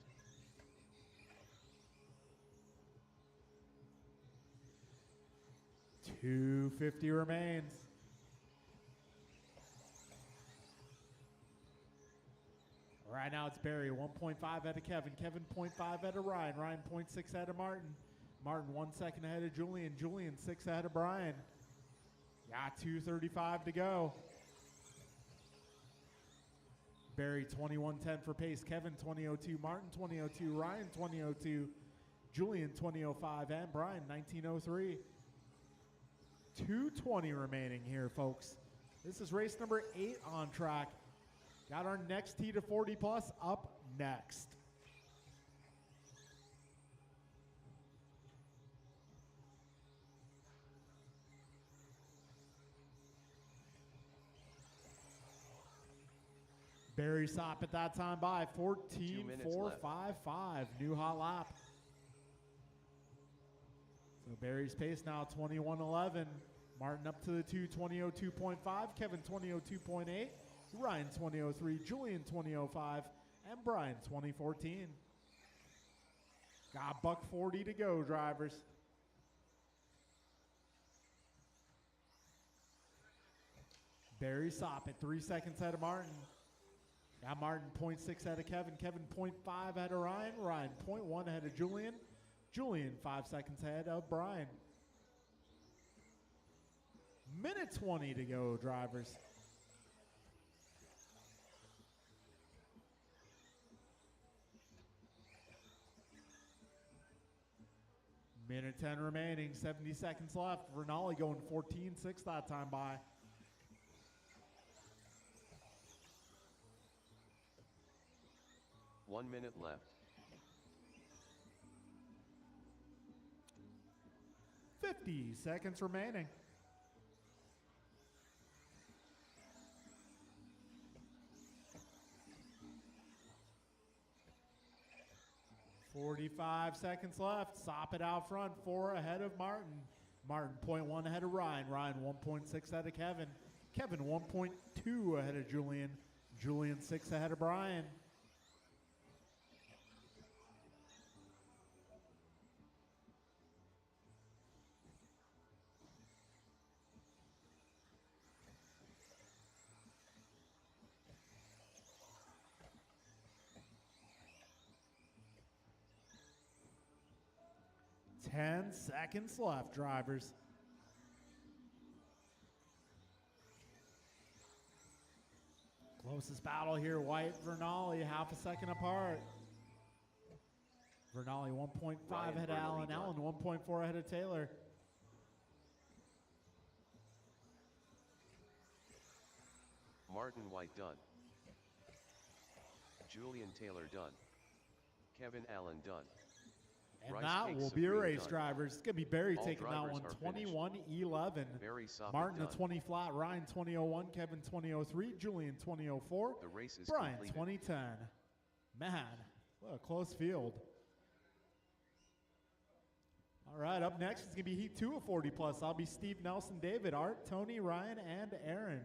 $2.50 remains. Right now it's Barry, 1.5 ahead of Kevin. Kevin 0.5 ahead of Ryan. Ryan 0.6 ahead of Martin. Martin 1 second ahead of Julian. Julian 6 ahead of Brian. Got 2:35 to go. Barry 21:10 for pace. Kevin 20:02. Martin 20:02. Ryan 20:02. Julian 20:05 and Brian 19:03. 2:20 remaining here, folks. This is race number 8 on track. Got our next T to 40 plus up next. Barry Sopp at that time by 14.455. New hot lap. So Barry's pace now 21:11. Martin up to the 20:02.5. Kevin 20:02.8. Ryan 20:03. Julian 20:05. And Brian 20:14. Got buck 40 to go, drivers. Barry Sopp at 3 seconds ahead of Martin. Got Martin 0.6 ahead of Kevin. Kevin 0.5 ahead of Ryan. Ryan 0.1 ahead of Julian. Julian 5 seconds ahead of Brian. 1:20 to go, drivers. Minute 10 remaining, 70 seconds left. Vernali going 14.6 that time by. One minute left. 50 seconds remaining. .45 seconds left. Sopp it out front. 4 ahead of Martin. Martin 0.1 ahead of Ryan. Ryan 1.6 ahead of Kevin. Kevin 1.2 ahead of Julian. Julian 6 ahead of Brian. 10 seconds left, drivers. Closest battle here, White, Vernali, half a second apart. Vernali 1.5 Ryan ahead of Vernali Allen. done. Allen 1.4 ahead of Taylor. Martin White done. Julian Taylor done. Kevin Allen done. And Rice that Cakes will be a Supreme race, done. drivers. It's going to be Barry All taking that drivers one, are finished. 21-11. Very soft Martin, done. a 20 flat. Ryan, 2001. Kevin, 2003. Julian, 2004. The race is Brian, completed. 2010. Man, what a close field. All right, up next is going to be Heat 2 of 40 plus. I'll be Steve, Nelson, David, Art, Tony, Ryan, and Aaron.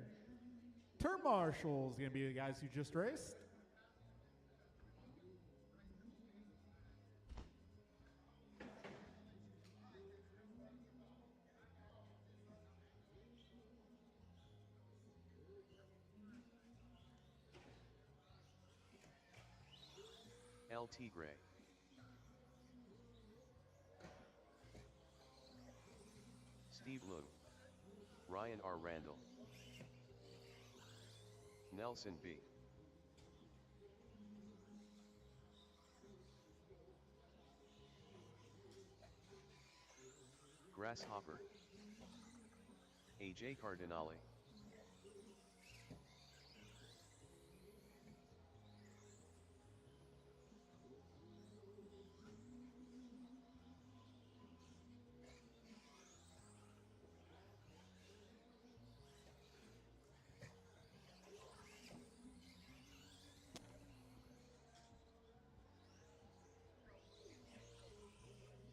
Turn marshals going to be the guys who just raced. El Tigre. Steve Lung. Ryan R. Randall. Nelson B. Grasshopper. AJ Cardinale.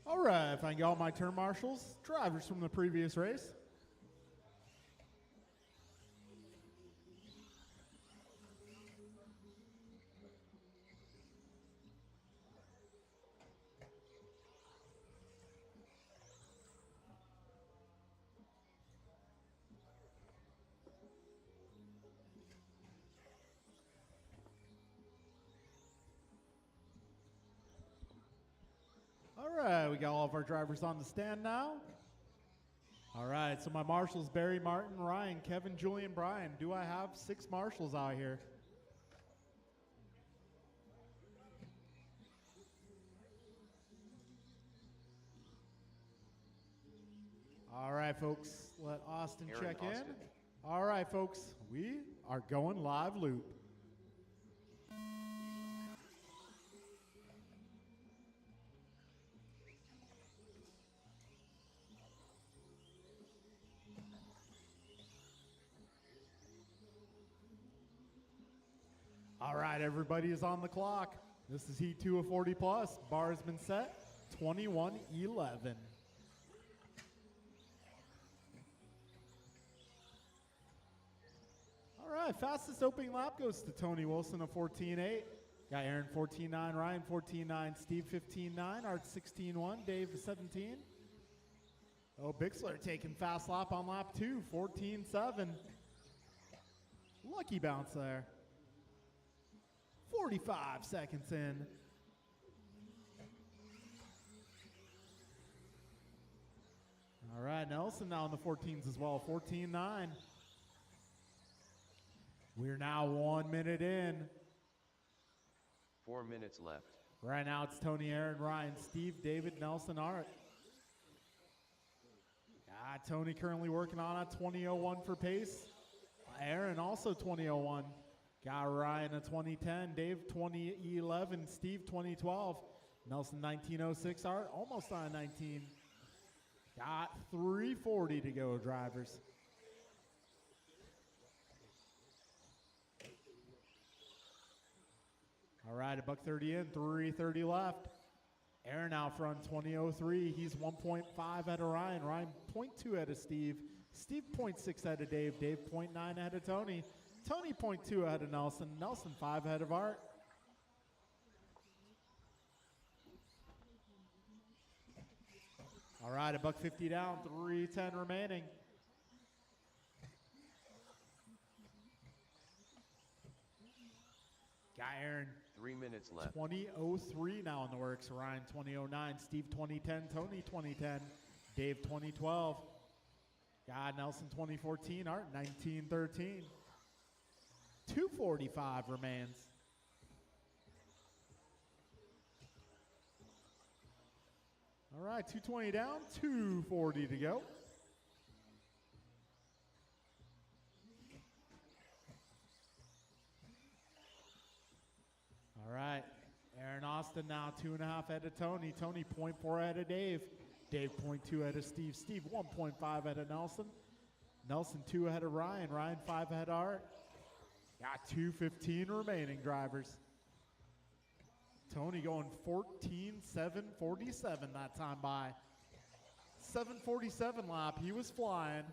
All right, if I can get all my turn marshals, drivers from the previous race. All right, we got all of our drivers on the stand now. All right, so my marshals, Barry, Martin, Ryan, Kevin, Julian, Brian. Do I have 6 marshals out here? All right, folks, let Austin Aaron check in. Austin. All right, folks, we are going live loop. All right, everybody is on the clock. This is Heat 2 of 40 plus. Bar has been set, 21-11. All right, fastest opening lap goes to Tony Wilson of 14.8. Got Aaron 14.9, Ryan 14.9, Steve 15.9, Art 16.1, Dave 17. Oh, Bixler taking fast lap on lap 2, 14.7. Lucky bounce there. 45 seconds in. All right, Nelson now in the 14s as well, 14.9. We're now 1 minute in. 4 minutes left. Right now it's Tony, Aaron, Ryan, Steve, David, Nelson, Art. Tony currently working on a 20.01 for pace. Aaron also 20.01. Got Ryan a 2010, Dave 2011, Steve 2012, Nelson 1906, Art almost on 19. Got 3:40 to go, drivers. All right, $1:30 in, 3:30 left. Aaron out front, 20.03. He's 1.5 ahead of Ryan. Ryan 0.2 ahead of Steve. Steve 0.6 ahead of Dave. Dave 0.9 ahead of Tony. Tony 0.2 ahead of Nelson. Nelson 5 ahead of Art. All right, $1:50 down, 3:10 remaining. Got Aaron 3 minutes left. 2003 now in the works. Ryan 2009, Steve 2010, Tony 2010, Dave 2012. God Nelson 2014, Art 1913. 2:45 remains. All right, 2:20 down, 2:40 to go. All right, Aaron Austin now 2.5 ahead of Tony. Tony 0.4 ahead of Dave. Dave 0.2 ahead of Steve. Steve 1.5 ahead of Nelson. Nelson 2 ahead of Ryan. Ryan 5 ahead of Art. Got 2:15 remaining, drivers. Tony going 14:7:47 that time by. 7:47 lap, he was flying.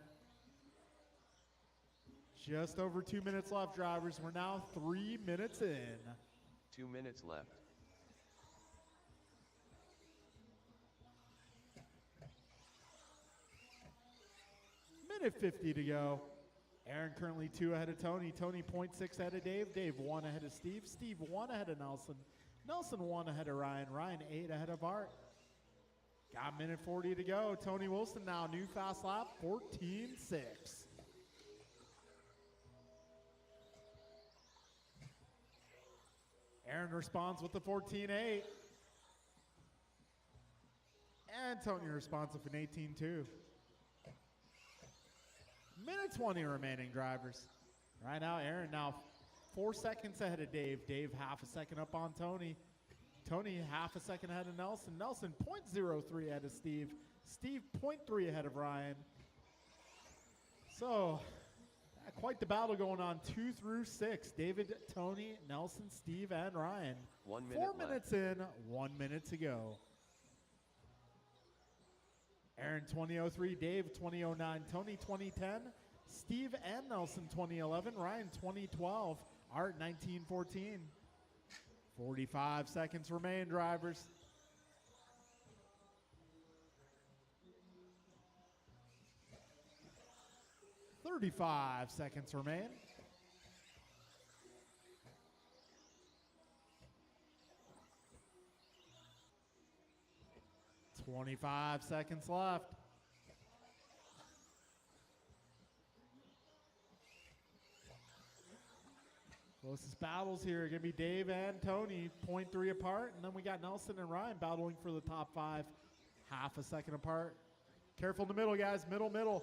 Just over 2 minutes left, drivers. We're now 3 minutes in. 2 minutes left. Minute 50 to go. Aaron currently 2 ahead of Tony. Tony 0.6 ahead of Dave. Dave 1 ahead of Steve. Steve 1 ahead of Nelson. Nelson 1 ahead of Ryan. Ryan 8 ahead of Art. Got minute 40 to go. Tony Wilson now new fast lap 14:6. Aaron responds with the 14:8. And Tony responds with an 18:2. Minute 20 remaining, drivers. Right now, Aaron now 4 seconds ahead of Dave. Dave half a second up on Tony. Tony half a second ahead of Nelson. Nelson 0.03 ahead of Steve. Steve 0.3 ahead of Ryan. So, quite the battle going on 2 through 6. David, Tony, Nelson, Steve, and Ryan. 1 minute 4 left. minutes in, 1 minute to go. Aaron 2003, Dave 2009, Tony 2010, Steve and Nelson 2011, Ryan 2012, Art 1914. 45 seconds remain, drivers. $35 seconds remain. $25 seconds left. Closest battles here are going to be Dave and Tony, 0.3 apart. And then we got Nelson and Ryan battling for the top 5, half a second apart. Careful in the middle, guys. Middle, middle.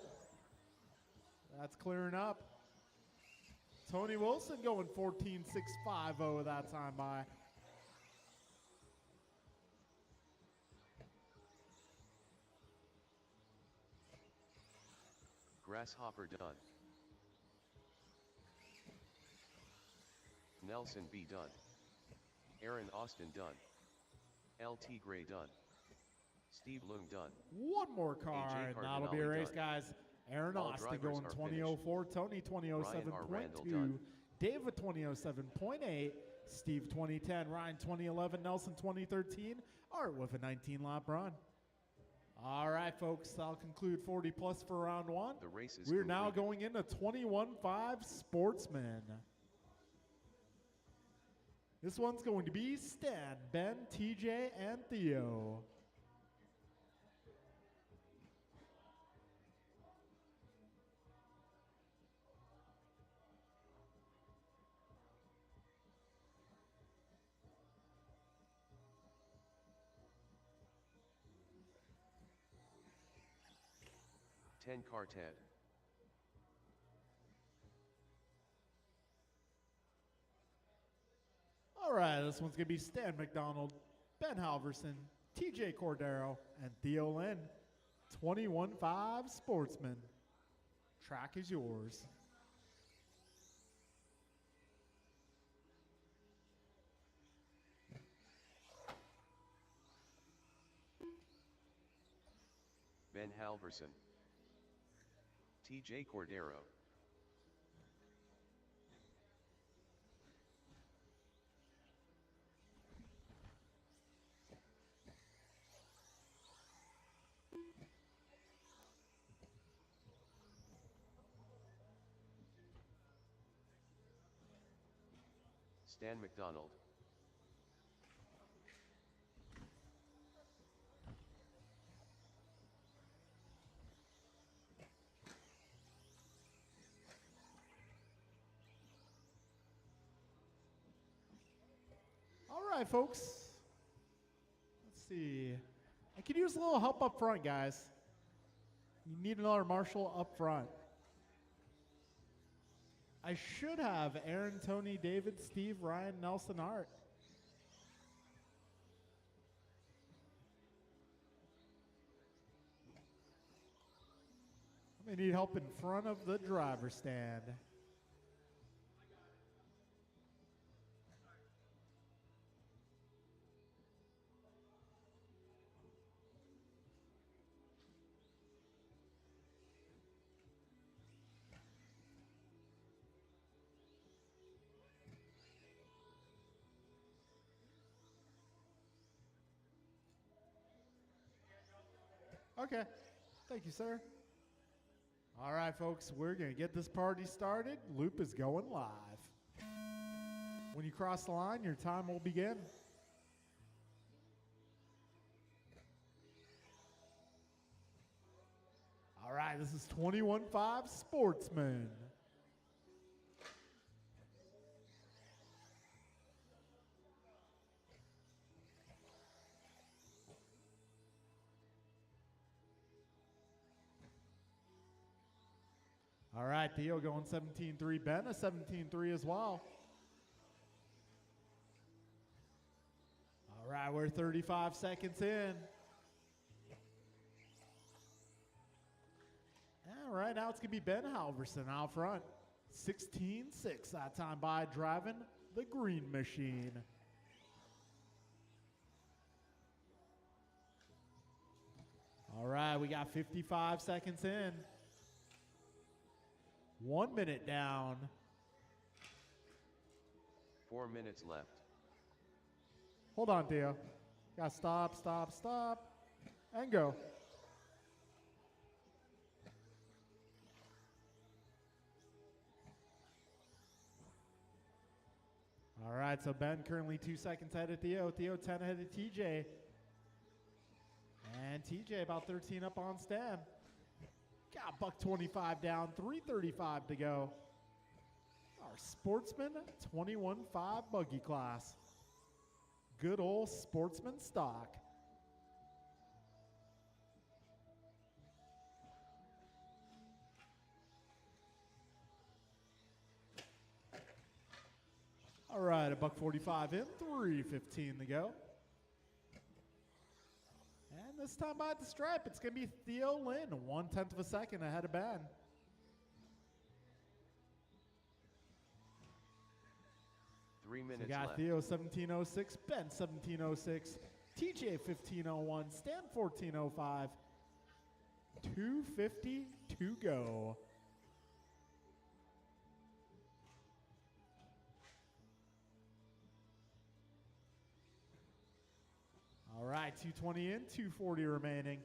That's clearing up. Tony Wilson going 14:650 that time by. Grasshopper done. Nelson B done. Aaron Austin done. LT Gray done. Steve Lung done. One more car, AJ and that'll be a Cardinale race, done. guys. Aaron All Austin drivers going are 20:04, Tony Ryan R. Randall 20:07.2, done. Dave with 20:07.8, Steve 2010, Ryan 2011, Nelson 2013, Art with a 19-lap run. All right, folks, that'll conclude 40 plus for round 1. The race is We're now completed. going into 21.5 Sportsman. This one's going to be Stan, Ben, TJ, and Theo. Ten car Ted. All right, this one's going to be Stan McDonald, Ben Halverson, TJ Cordero, and Theo Lynn. 21.5 Sportsman. Track is yours. Ben Halverson. TJ Cordero. Stan McDonald. right, folks. Let's see. I could use a little help up front, guys. You need another marshal up front. I should have Aaron, Tony, David, Steve, Ryan, Nelson, Art. I need help in front of the driver's stand. Okay. Thank you, sir. All right, folks, we're going to get this party started. Loop is going live. When you cross the line, your time will begin. All right, this is 21-5 Sportsman. All right, Theo going 17-3. Ben a 17-3 as well. All right, we're 35 seconds in. All right, now it's going to be Ben Halverson out front. 16-6 that time by driving the green machine. All right, we got 55 seconds in. 1 minute down. 4 minutes left. Hold on, Theo. Got stop, stop, stop, and go. All right, so Ben currently 2 seconds ahead of Theo. Theo 10 ahead of TJ. And TJ about 13 up on Stan. Got buck 25 down, 3:35 to go. Our Sportsman 21-5 buggy class. Good old Sportsman stock. All right, a buck 45 in, 3:15 to go. And this time by the stripe, it's going to be Theo Lynn, 1/10 of a second ahead of Ben. Three minutes We got left. Theo 17:06, Ben 17:06, TJ 15:01, Stan 14:05, 2:50 to go. All right, 2:20 in, 2:40 remaining.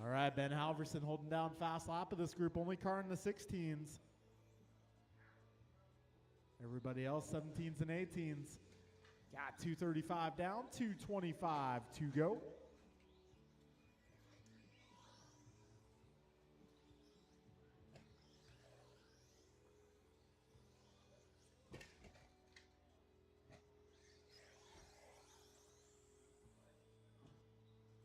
All right, Ben Halverson holding down fast lap of this group, only car in the 16s. Everybody else 17s and 18s. Got 2:35 down, 2:25 to go.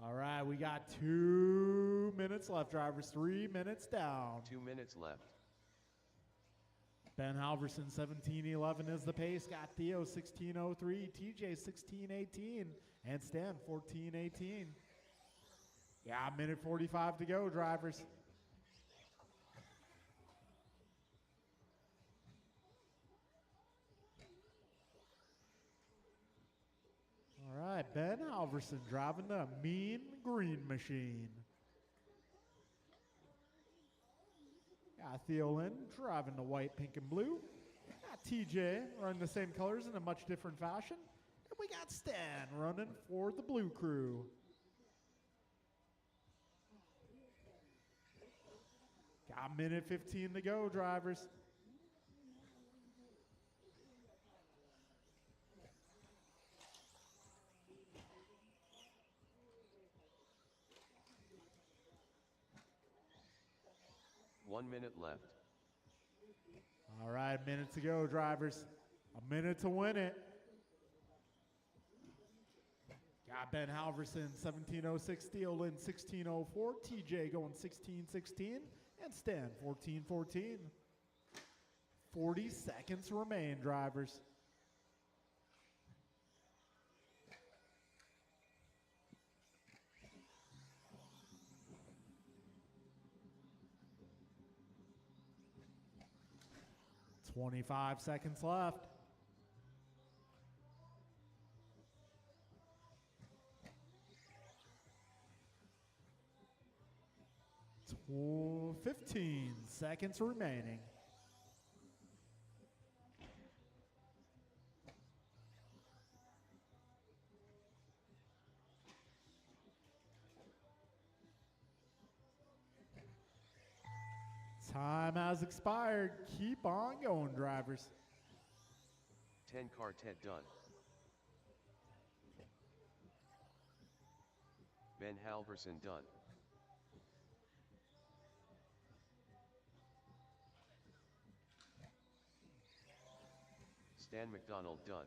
All right, we got 2 minutes left, drivers. 3 minutes down. 2 minutes left. Ben Halverson, 17:11 is the pace. Got Theo, 16:03. TJ, 16:18. And Stan, 14:18. Yeah, minute 45 to go, drivers. All right, Ben Halverson driving the mean green machine. Got Theo Lynn driving the white, pink, and blue. Got TJ running the same colors in a much different fashion. And we got Stan running for the blue crew. Got minute 15 to go, drivers. One minute left. All right, a minute to go, drivers. A minute to win it. Got Ben Halverson, 17:06, Theo Lynn, 16:04, TJ going 16:16, and Stan, 14:14. 40 seconds remain, drivers. $25 seconds left. Tw 15 seconds remaining. Time has expired. Keep on going, drivers. 10 quartet done. Ben Halverson done. Stan McDonald done.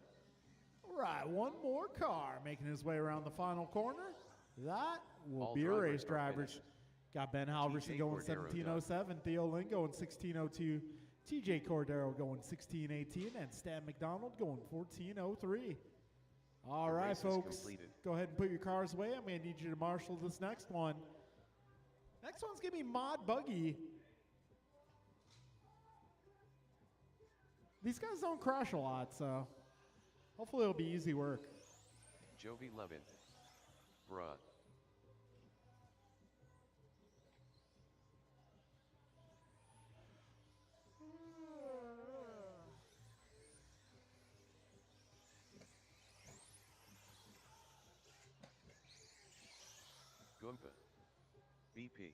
All right, one more car making his way around the final corner. That will All be a drivers race, are drivers. finished. Got Ben Halverson TJ going Cordero 17:07, Theo Lynn going 16:02, TJ Cordero going 16:18, and Stan McDonald going 14:03. All The right, race is folks, completed. go ahead and put your cars away. I'm going to need you to marshal this next one. Next one's going to be Mod Buggy. These guys don't crash a lot, so hopefully it'll be easy work. Jovi Levin. Bruh. Goomba. BP.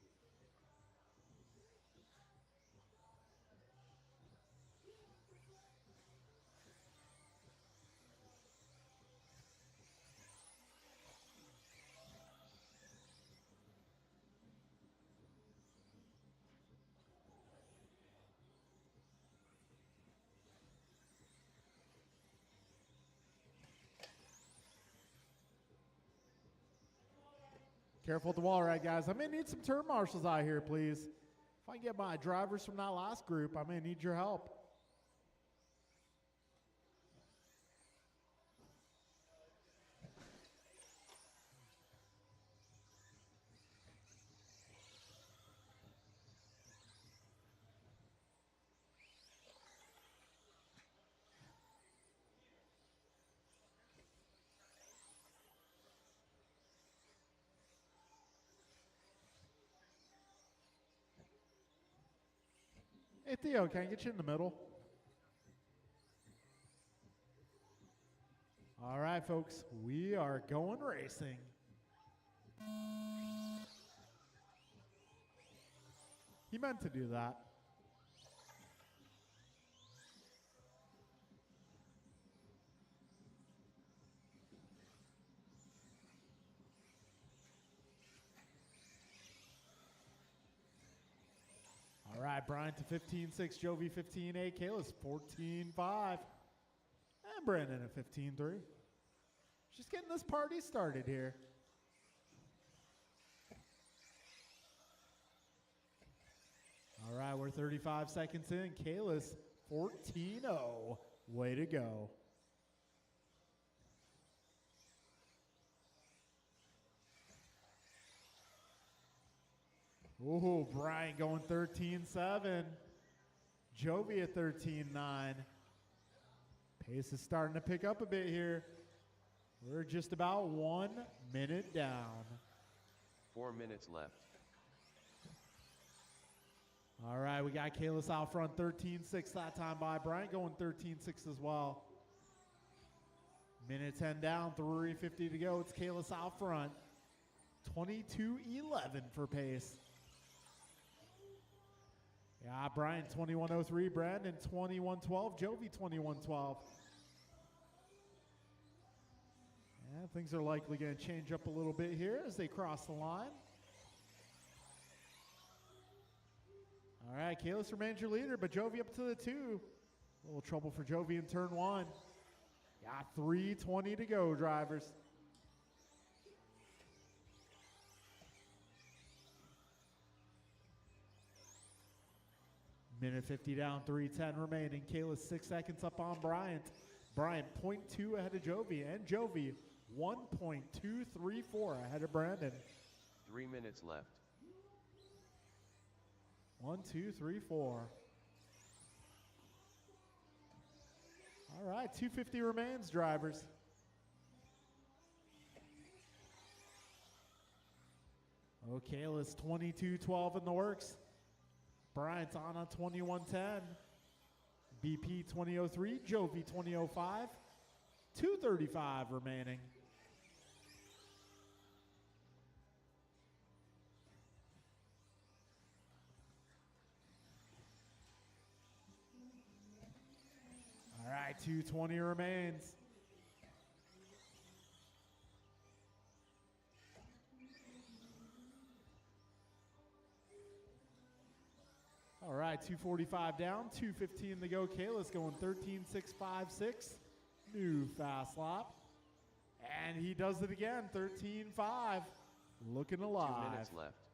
Careful with the wall ride, guys. I may need some turn marshals out here, please. If I can get my drivers from that last group, I may need your help. Hey, Theo, can I get you in the middle? All right, folks, we are going racing. He meant to do that. All right, Brian to 15.6, Jovi 15.8, Kalis 14.5, and Brandon at 15.3. Just getting this party started here. All right, we're 35 seconds in. Kalis 14.0. Way to go. Ooh, Brian going 13.7. Jovi at 13.9. Pace is starting to pick up a bit here. We're just about 1 minute down. 4 minutes left. All right, we got Kalis out front, 13.6 that time by. Brian going 13.6 as well. Minute 10 down, 3:50 to go. It's Kalis out front. 22.11 for pace. Yeah, Brian 21.03, Brandon 21.12, Jovi 21.12. Yeah, things are likely going to change up a little bit here as they cross the line. All right, right, Kalis remains your leader, but Jovi up to the 2. A little trouble for Jovi in turn 1. Got 3:20 to go, drivers. Minute 50 down, 3:10 remaining. Kalis 6 seconds up on Bryant. Bryant 0.2 ahead of Jovi, and Jovi 1.234 ahead of Brandon. 3 minutes left. 1, 2, 3, 4. All right, 250 remains, drivers. Oh, Kalis 22:12 in the works. Bryant's on a 21:10. BP 20:03, Jovi 20:05. 2:35 remaining. All right, 2:20 remains. All right, 2:45 down, 2:15 to go. Kalis going 13.656. New fast lap. And he does it again, 13.5. Looking alive. 2 minutes left.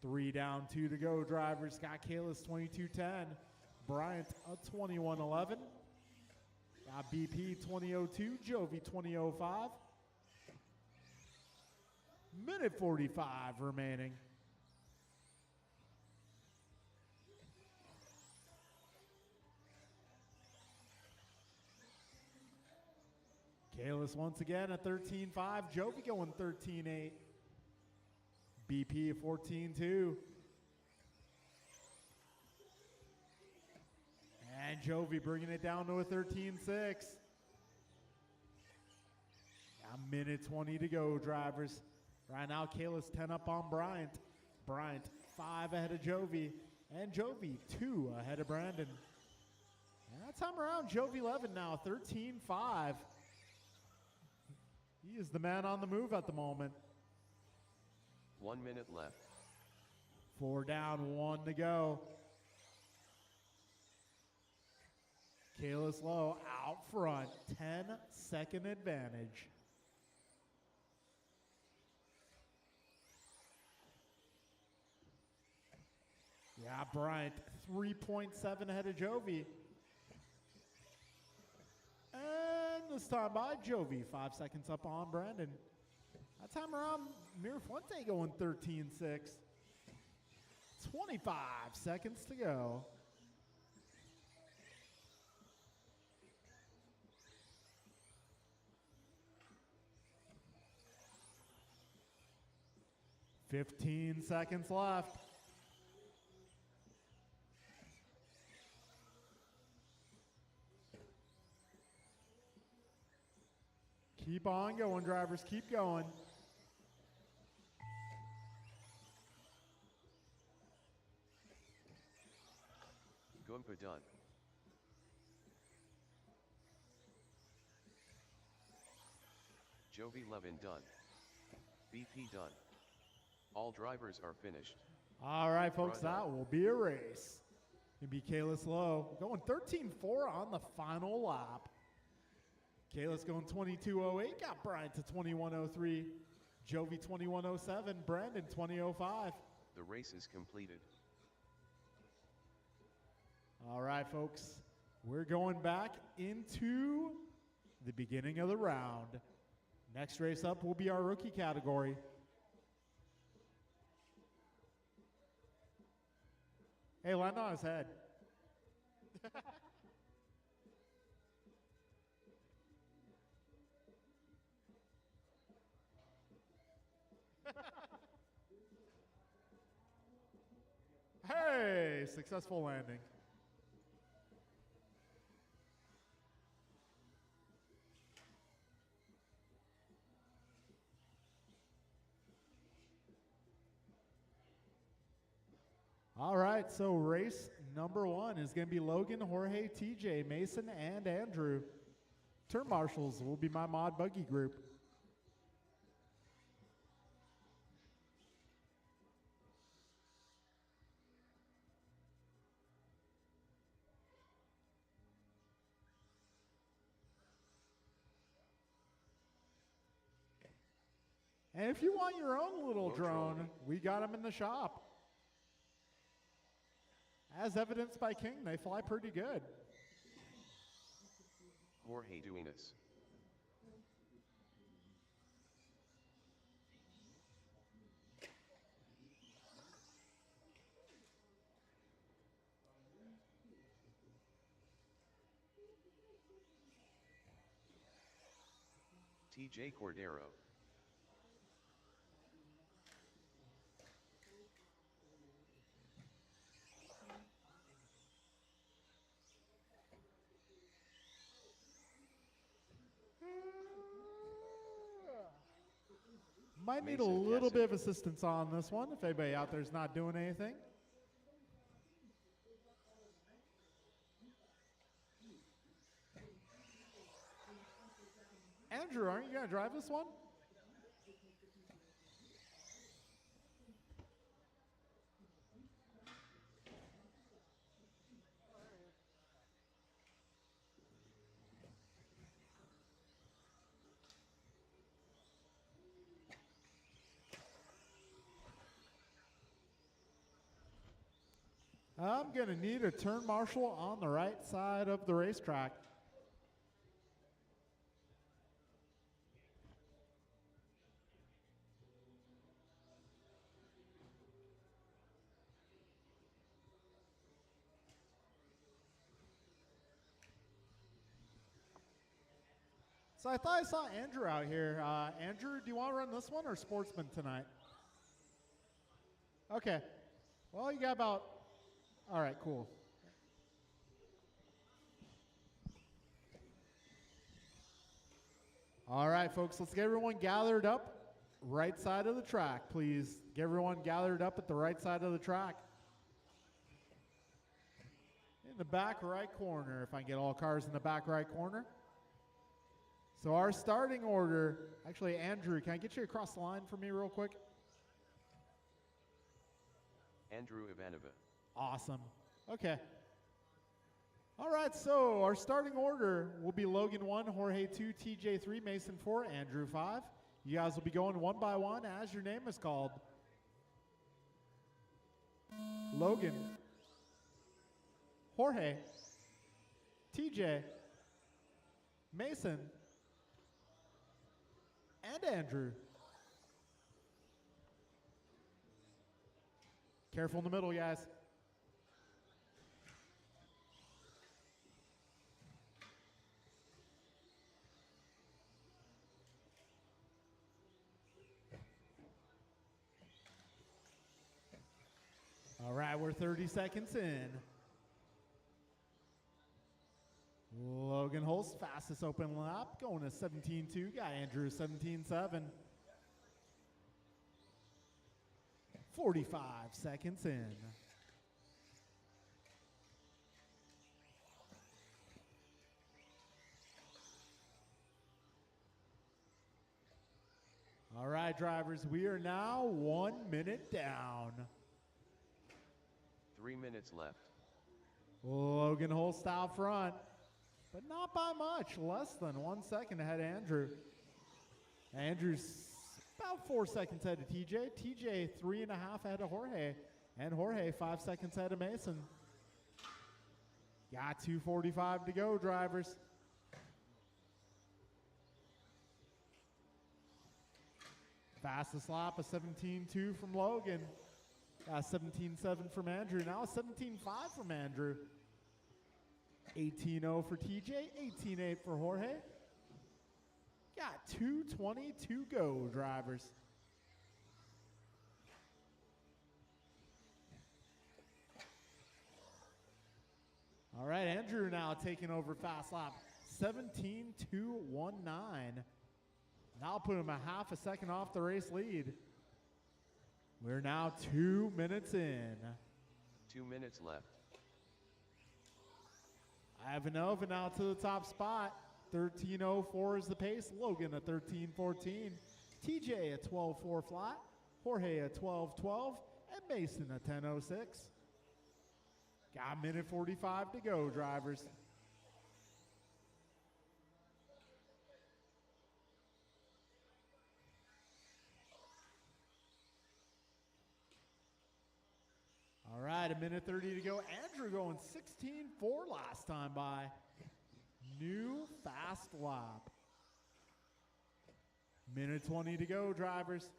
3 down, 2 to go. Drivers got Kalis 22:10. Bryant a 21:11. Got BP 20:02. Jovi 20:05. Minute 45 remaining. Kalis once again at 13.5. Jovi going 13.8. BP at 14.2. And Jovi bringing it down to a 13.6. A minute 20 to go, drivers. Right now, Kalis 10 up on Bryant. Bryant 5 ahead of Jovi. And Jovi 2 ahead of Brandon. And that time around, Jovi 11 now, 13.5. He is the man on the move at the moment. 1 minute left. 4 down, 1 to go. Kalis Low out front, 10-second advantage. Yeah, Bryant 3.7 ahead of Jovi. And this time by Jovi, 5 seconds up on Brandon. That time around, Mirafuente going 13.6. 25 seconds to go. $15 seconds left. Keep on going, drivers. Keep going. Goompa done. Jovi Levin done. BP done. All drivers are finished. All right, folks, Run that up. will be a race. It'll be Kalis Low going 13.4 on the final lap. Kalis going 22.08, got Bryant to 21.03. Jovi 21.07, Brandon 20.05. The race is completed. All right, folks, we're going back into the beginning of the round. Next race up will be our rookie category. Hey, land on his head. Hey, successful landing. All right, so race number 1 is going to be Logan, Jorge, TJ, Mason, and Andrew. Turn marshals will be my mod buggy group. And if you want your own little Low drone, drone. we got them in the shop. As evidenced by King, they fly pretty good. Jorge Duenas. TJ Cordero. Might need a Mason little Cassidy. bit of assistance on this one if anybody out there's not doing anything. Andrew, aren't you going to drive this one? I'm going to need a turn marshal on the right side of the racetrack. So I thought I saw Andrew out here. Andrew, do you want to run this one or Sportsman tonight? Okay. Well, you got about... All right, cool. All right, folks, let's get everyone gathered up right side of the track, please. Get everyone gathered up at the right side of the track. In the back right corner, if I can get all cars in the back right corner. So our starting order, actually, Andrew, can I get you across the line for me real quick? Andrew Ivanova. Awesome. Okay. All right, so our starting order will be Logan 1, Jorge 2, TJ 3, Mason 4, Andrew 5. You guys will be going one by one as your name is called. Logan, Jorge, TJ, Mason, and Andrew. Careful in the middle, guys. All right, we're 30 seconds in. Logan Holst, fastest open lap, going to 17.2. Got Andrew 17.7. 45 seconds in. All right, drivers, we are now 1 minute down. 3 minutes left. Logan Holst out front, but not by much, less than 1 second ahead of Andrew. Andrew's about 4 seconds ahead of TJ. TJ 3.5 ahead of Jorge, and Jorge 5 seconds ahead of Mason. Got 2:45 to go, drivers. Fastest lap, a 17.2 from Logan. Got 17.7 from Andrew. Now a 17.5 from Andrew. 18.0 for TJ, 18.8 for Jorge. Got 2:20 to go, drivers. All right, Andrew now taking over fast lap. 17.219. Now put him a half a second off the race lead. We're now 2 minutes in. 2 minutes left. Ivanova now to the top spot. 13.04 is the pace. Logan at 13.14. TJ at 12.4 flat. Jorge at 12.12. And Mason at 10.06. Got a minute 45 to go, drivers. right, a minute 30 to go. Andrew going 16.4 last time by. New fast lap. Minute 20 to go, drivers.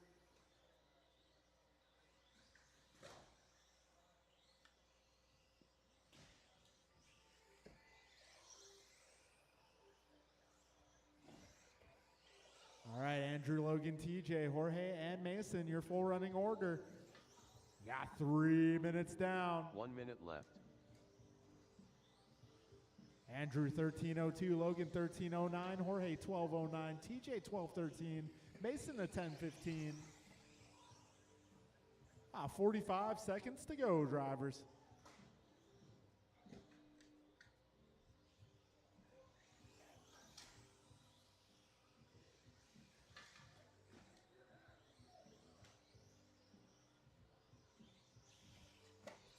All right, Andrew, Logan, TJ, Jorge, and Mason, your full running order. Got 3 minutes down. 1 minute left. Andrew 13:02, Logan 13:09, Jorge 12:09, TJ 12:13, Mason a 10:15. 45 seconds to go, drivers.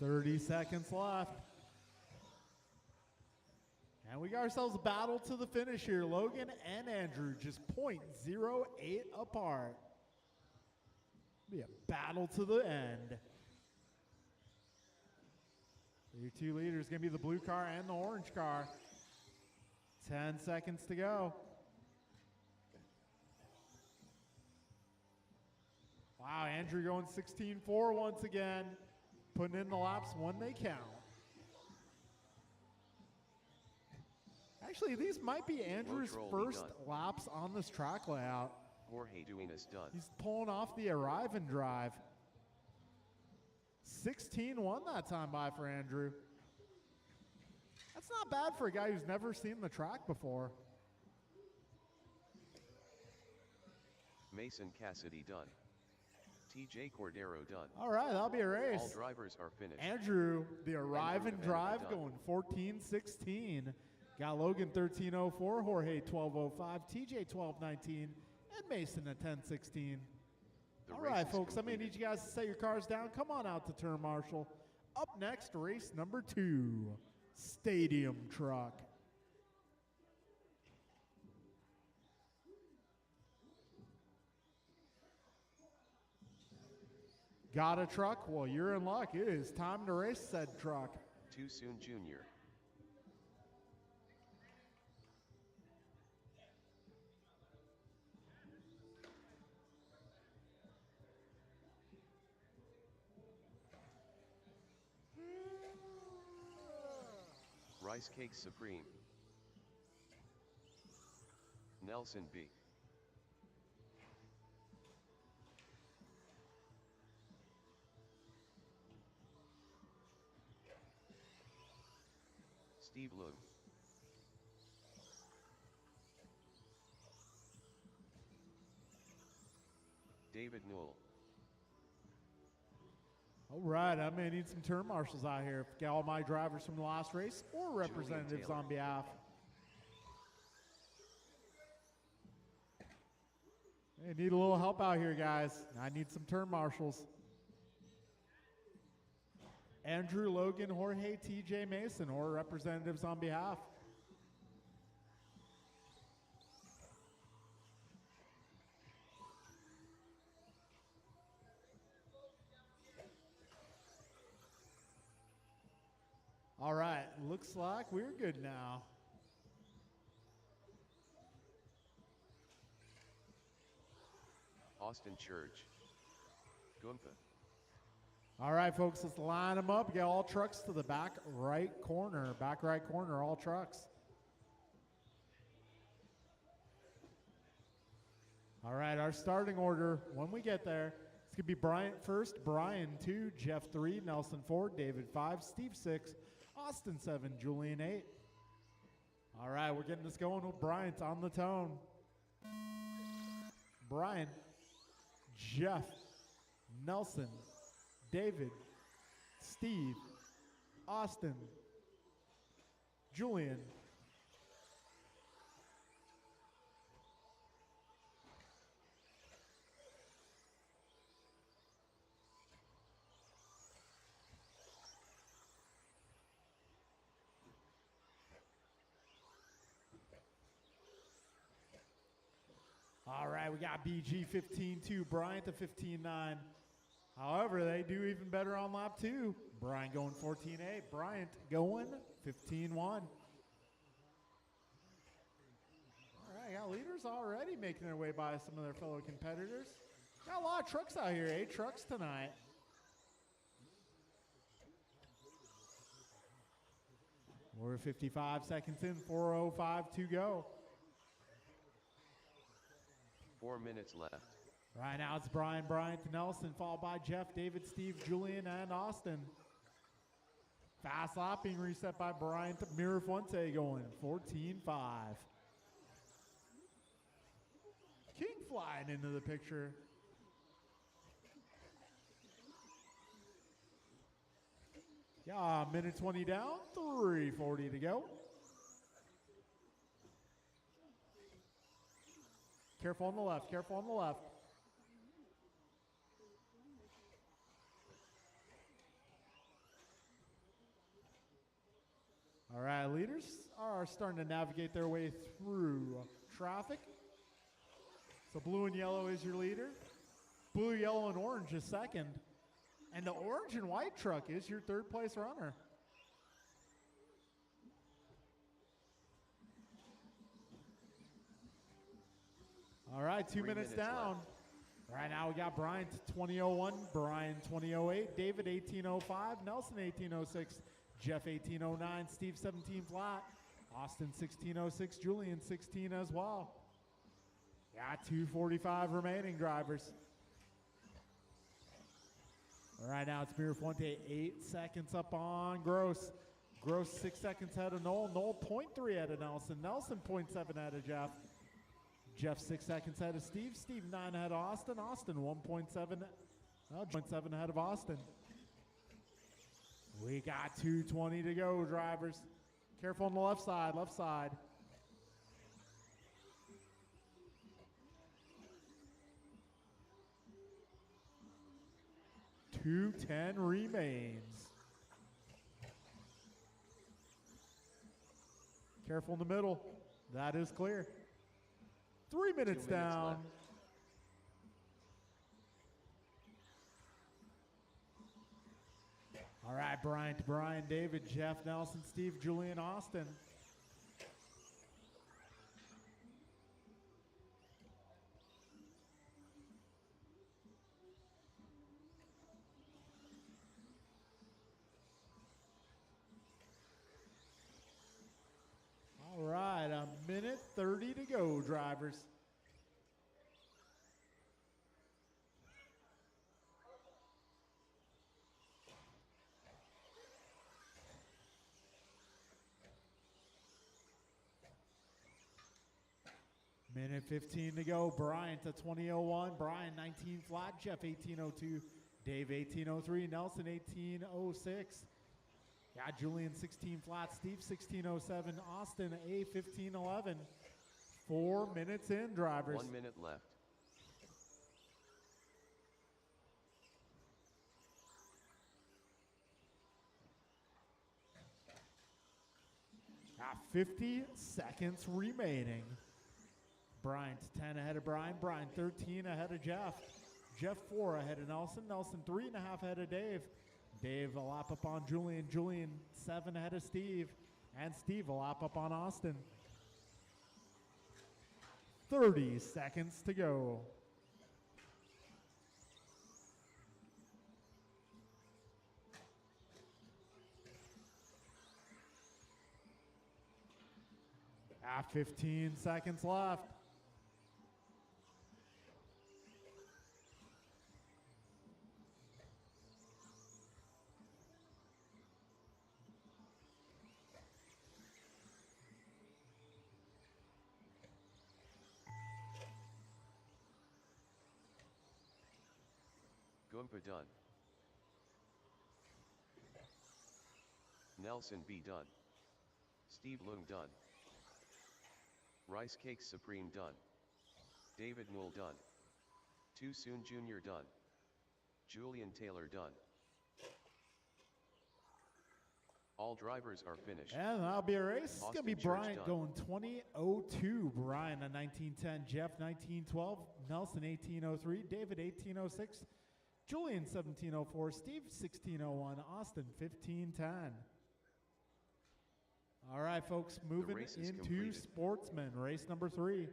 .30 seconds left. And we got ourselves a battle to the finish here. Logan and Andrew just .08 apart. Be a battle to the end. Your two leaders going to be the blue car and the orange car. 10 seconds to go. Wow, Andrew going 16.4 once again. Putting in the laps when they count. Actually, these might be Andrew's first laps on this track layout. Jorge doing us done. He's pulling off the arrive and drive. 16.1 that time by for Andrew. That's not bad for a guy who's never seen the track before. Mason Cassidy done. TJ Cordero done. All right, that'll be a race. All drivers are finished. Andrew, the arrive and drive, done. going 14.16. Got Logan 13.04, Jorge 12.05, TJ 12.19, and Mason at 10.16. The All race right, is folks, I'm going to completed. need you guys to set your cars down. Come on out to turn marshal. Up next, race number 2, Stadium Truck. Got a truck? Well, you're in luck. It is time to race said truck. Too soon, Junior. Rice Cake Supreme. Nelson B. Steve Loom. David Newell. All right, I'm going to need some turn marshals out here. Get all my drivers from the last race or representatives Taylor. on behalf. Hey, need a little help out here, guys. I need some turn marshals. Andrew, Logan, Jorge, TJ, Mason, or representatives on behalf. All right, looks like we're good now. Austin Church. Gunther. All right, folks, let's line them up. Get all trucks to the back right corner. Back right corner, all trucks. All right, our starting order, when we get there, it's going to be Bryant first, Brian 2, Jeff 3, Nelson 4, David 5, Steve 6, Austin 7, Julian 8. All right, we're getting this going with Bryant on the tone. Brian, Jeff, Nelson, David, Steve, Austin, Julian. All right, we got BG 15-2, Bryant to 15-9, However, they do even better on lap 2. Bryant going 14.8. Bryant going 15.1. All right, got leaders already making their way by some of their fellow competitors. Got a lot of trucks out here, 8 trucks tonight. We're 55 seconds in, 4:05 to go. 4 minutes left. Right now it's Brian Bryant Nelson, followed by Jeff, David, Steve, Julian, and Austin. Fast lapping reset by Bryant Mirafuente going 14.5. King flying into the picture. Yeah, minute 20 down, 3:40 to go. Careful on the left, careful on the left. All right, leaders are starting to navigate their way through traffic. So blue and yellow is your leader. Blue, yellow, and orange is second. And the orange and white truck is your third place runner. All right, 2 minutes down. Left. Right now we got Bryant 20:01, Brian 20:08, David 18:05, Nelson 18:06, Jeff 18:09, Steve 17 flat, Austin 16:06, Julian 16 as well. Got 2:45 remaining drivers. Right now it's Mirafuente 8 seconds up on Gross. Gross 6 seconds ahead of Noel. Noel 0.3 ahead of Nelson. Nelson 0.7 ahead of Jeff. Jeff 6 seconds ahead of Steve. Steve 9 ahead of Austin. Austin 1.7 ahead of Austin. We got 2:20 to go, drivers. Careful on the left side, left side. .210 remains. Careful in the middle. That is clear. 3 minutes 2 minutes down. left. All right, Brian, David, Jeff, Nelson, Steve, Julian, Austin. All right, a minute 30 to go, drivers. Minute 15 to go. Bryant to 20:01. Brian 19 flat. Jeff 18:02. Dave 18:03. Nelson 18:06. Yeah, Julian 16 flat. Steve 16:07. Austin A 15:11. 4 minutes in, drivers. 1 minute left. Ah, 50 seconds remaining. Bryant 10 ahead of Brian. Brian 13 ahead of Jeff. Jeff 4 ahead of Nelson. Nelson 3.5 ahead of Dave. Dave a lap up on Julian. Julian 7 ahead of Steve. And Steve a lap up on Austin. 30 seconds to go. Ah, 15 seconds left. Goomba done. Nelson B done. Steve Lung done. Rice Cakes Supreme done. David Newell done. Too Soon Jr. done. Julian Taylor done. All drivers are finished. And that'll be a race. It's going to be Austin Church Bryant done. going 20:02. Brian a 19:10. Jeff 19:12. Nelson 18:03. David 18:06. Julian 1704, Steve 1601, Austin 1510. All right, folks, moving race is into completed. sportsman, race number 3.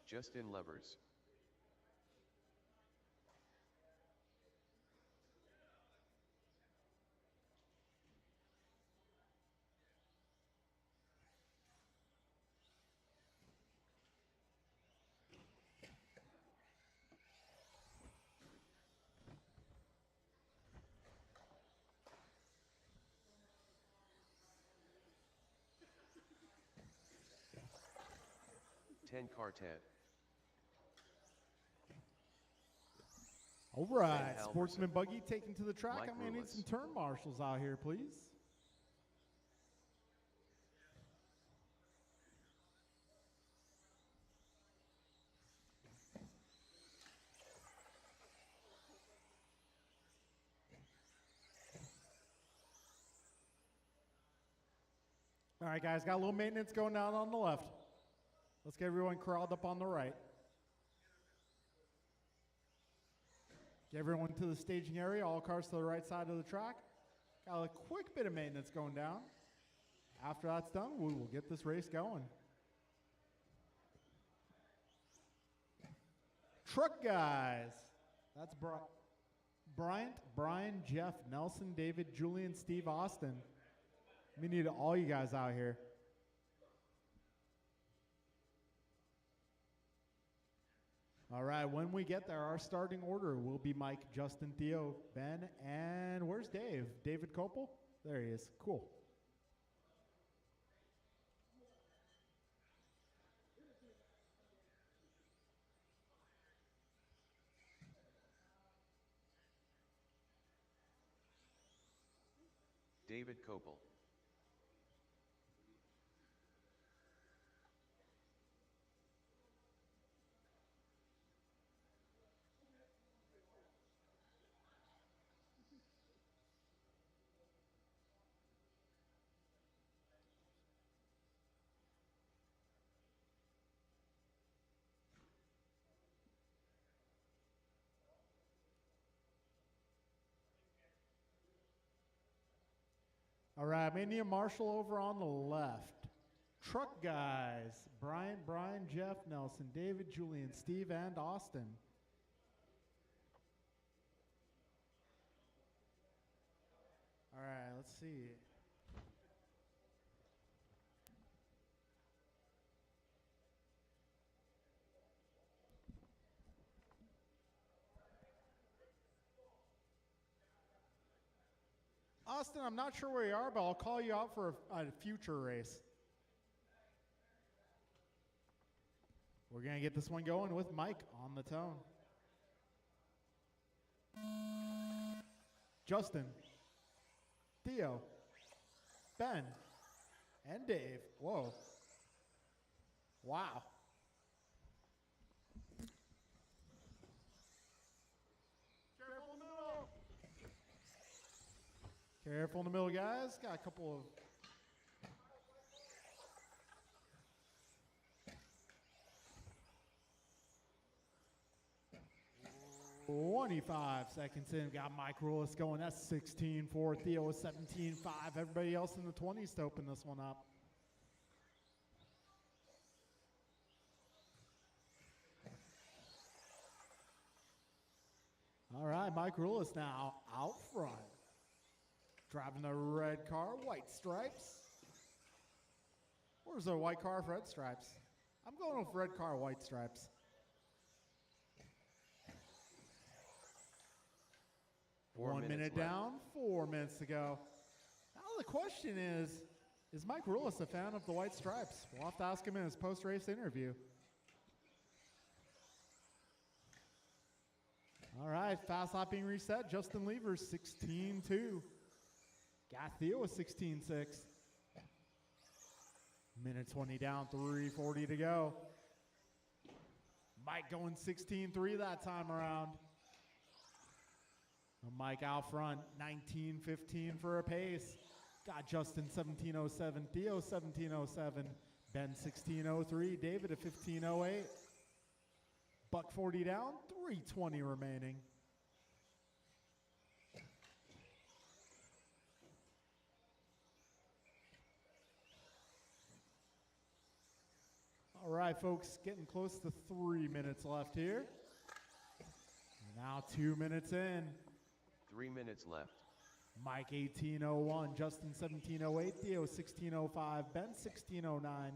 Justin Levers. Ten Cartet. All right, Halverson. sportsman buggy taken to the track. Mike I'm going to need Rulis. some turn marshals out here, please. All right, guys, got a little maintenance going down on the left. Let's get everyone corralled up on the right. Get everyone to the staging area, all cars to the right side of the track. Got a quick bit of maintenance going down. After that's done, we will get this race going. Truck guys. That's Bryant, Brian, Jeff, Nelson, David, Julian, Steve, Austin. We need all you guys out here. All right, when we get there, our starting order will be Mike, Justin, Theo, Ben, and where's Dave? David Kopel? There he is. Cool. David Kopel. All right, may need a marshal over on the left. Truck guys, Brian, Jeff, Nelson, David, Julian, Steve, and Austin. All right, let's see. Austin, I'm not sure where you are, but I'll call you out for a future race. We're going to get this one going with Mike on the tone. Justin, Theo, Ben, and Dave. Whoa. Wow. Careful in the middle, guys. Got a couple of 25 seconds in. Got Mike Rulis going. That's 16-4. Theo is 17-5. Everybody else in the 20s to open this one up. All right, Mike Rulis now out front. Driving the red car, white stripes. Where's the white car, red stripes? I'm going with red car, white stripes. One minute down, 4 minutes to go. Now the question is Mike Rulis a fan of the white stripes? We'll have to ask him in his post-race interview. All right, fast lap being reset. Justin Levers, 16-2. Got Theo with 16-6. Minute 20 down, 3:40 to go. Mike going 16-3 that time around. Mike out front, 19-15 for a pace. Got Justin 1707, Theo 1707, Ben 1603, David at 1508. Buck 40 down, 320 remaining. All right, folks, getting close to 3 minutes left here. Now 2 minutes in. 3 minutes left. Mike 1801, Justin 1708, Theo 1605, Ben 1609,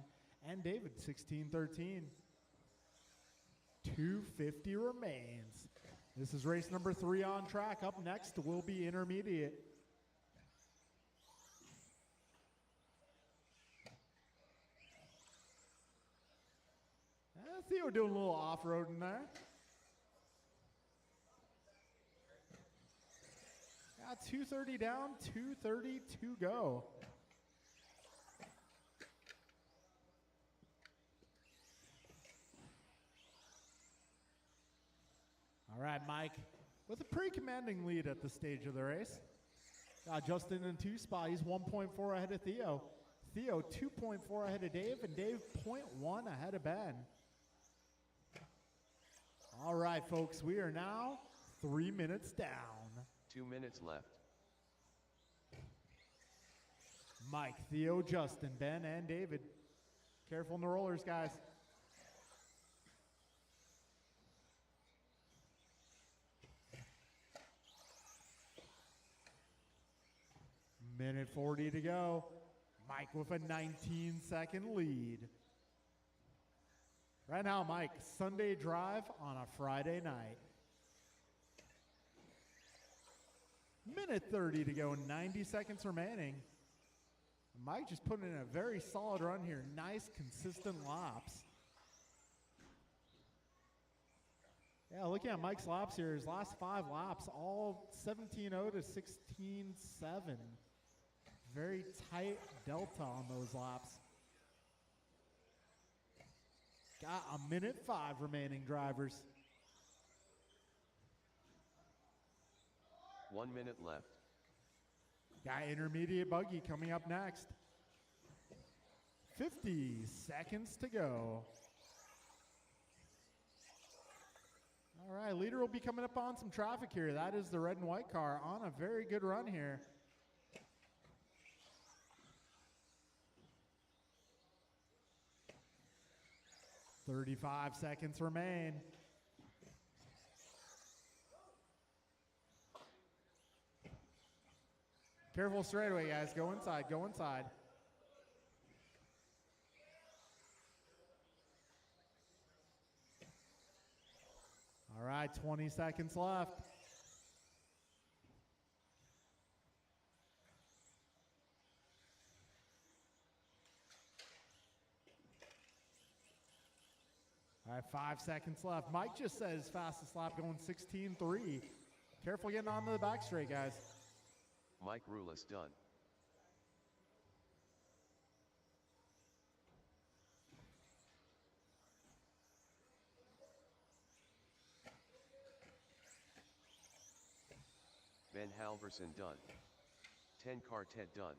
and David 1613. 250 remains. This is race number 3 on track. Up next will be intermediate. Theo doing a little off-roading there. Got 230 down, 230 to go. All right, Mike, with a pretty commanding lead at this stage of the race. Got Justin in 2 spot. He's 1.4 ahead of Theo. Theo 2.4 ahead of Dave, and Dave 0.1 ahead of Ben. All right, folks, we are now 3 minutes down. 2 minutes left. Mike, Theo, Justin, Ben, and David. Careful in the rollers, guys. Minute 40 to go. Mike with a 19-second lead. Right now, Mike, Sunday drive on a Friday night. Minute 30 to go, 90 seconds remaining. Mike just putting in a very solid run here. Nice, consistent laps. Yeah, looking at Mike's laps here, his last 5 laps, all 17.0 to 16.7. Very tight delta on those laps. Got a minute 5 remaining, drivers. 1 minute left. Got intermediate buggy coming up next. 50 seconds to go. All right, leader will be coming up on some traffic here. That is the red and white car on a very good run here. "35 seconds remain. Careful straightaway, guys. Go inside, go inside. All right, 20 seconds left. All right, 5 seconds left. Mike just says fastest lap going 16.3. Careful getting onto the back straight, guys. Mike Rulis done. Ben Halverson done. 10 Quartet done.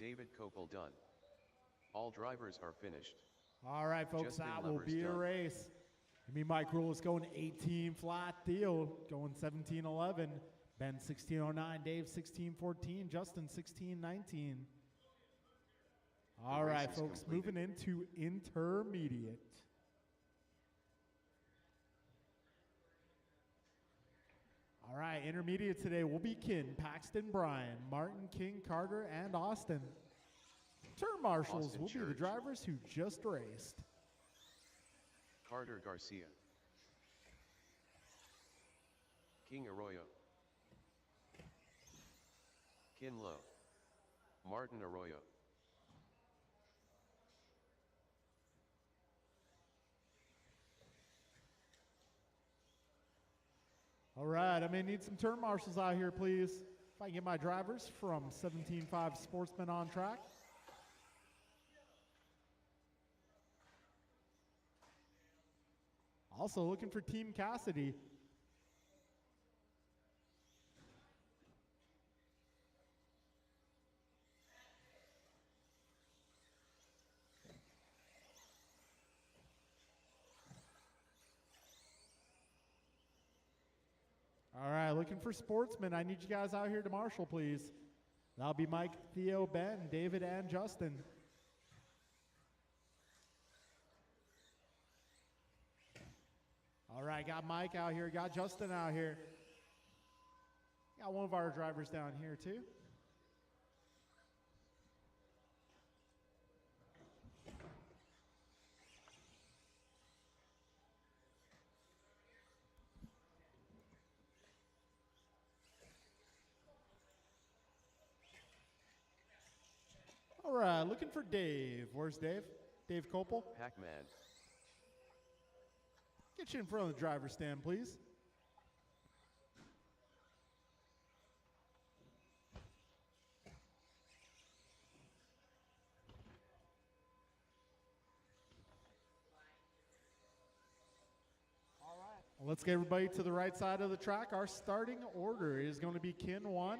David Kopel done. All drivers are finished. All right, folks, Justin that will Levers be a done. race. I mean, Mike Rulis going 18 flat. Theo going 17.11. Ben 16.09. Dave 16.14. Justin 16.19. All The race right, is folks, completed. moving into intermediate. All right, intermediate today will be Kin, Paxton, Bryan, Martin, King, Carter, and Austin. Turn marshals Austin will be the Church. drivers who just raced. Carter Garcia. King Arroyo. Kin Lowe. Martin Arroyo. All right, I may need some turn marshals out here, please. If I can get my drivers from 17.5 Sportsman on track. Also looking for Team Cassidy. looking for sportsmen. I need you guys out here to marshal, please. That'll be Mike, Theo, Ben, David, and Justin. All right, got Mike out here, got Justin out here. Got one of our drivers down here too. All right, looking for Dave. Where's Dave? Dave Copel. Pac-Man. Get you in front of the driver's stand, please. All right. Let's get everybody to the right side of the track. Our starting order is going to be Kin 1,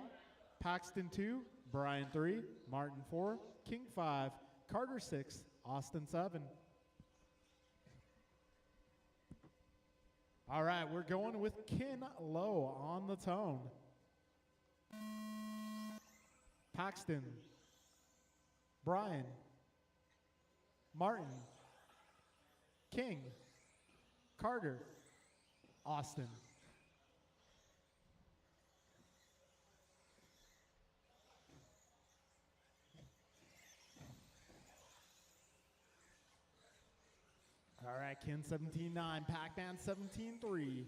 Paxton 2, Brian 3, Martin 4, King 5, Carter 6, Austin 7. All right, we're going with Kin Low on the tone. Paxton, Brian, Martin, King, Carter, Austin. All right, Kin 17-9, Pac-Man 17-3.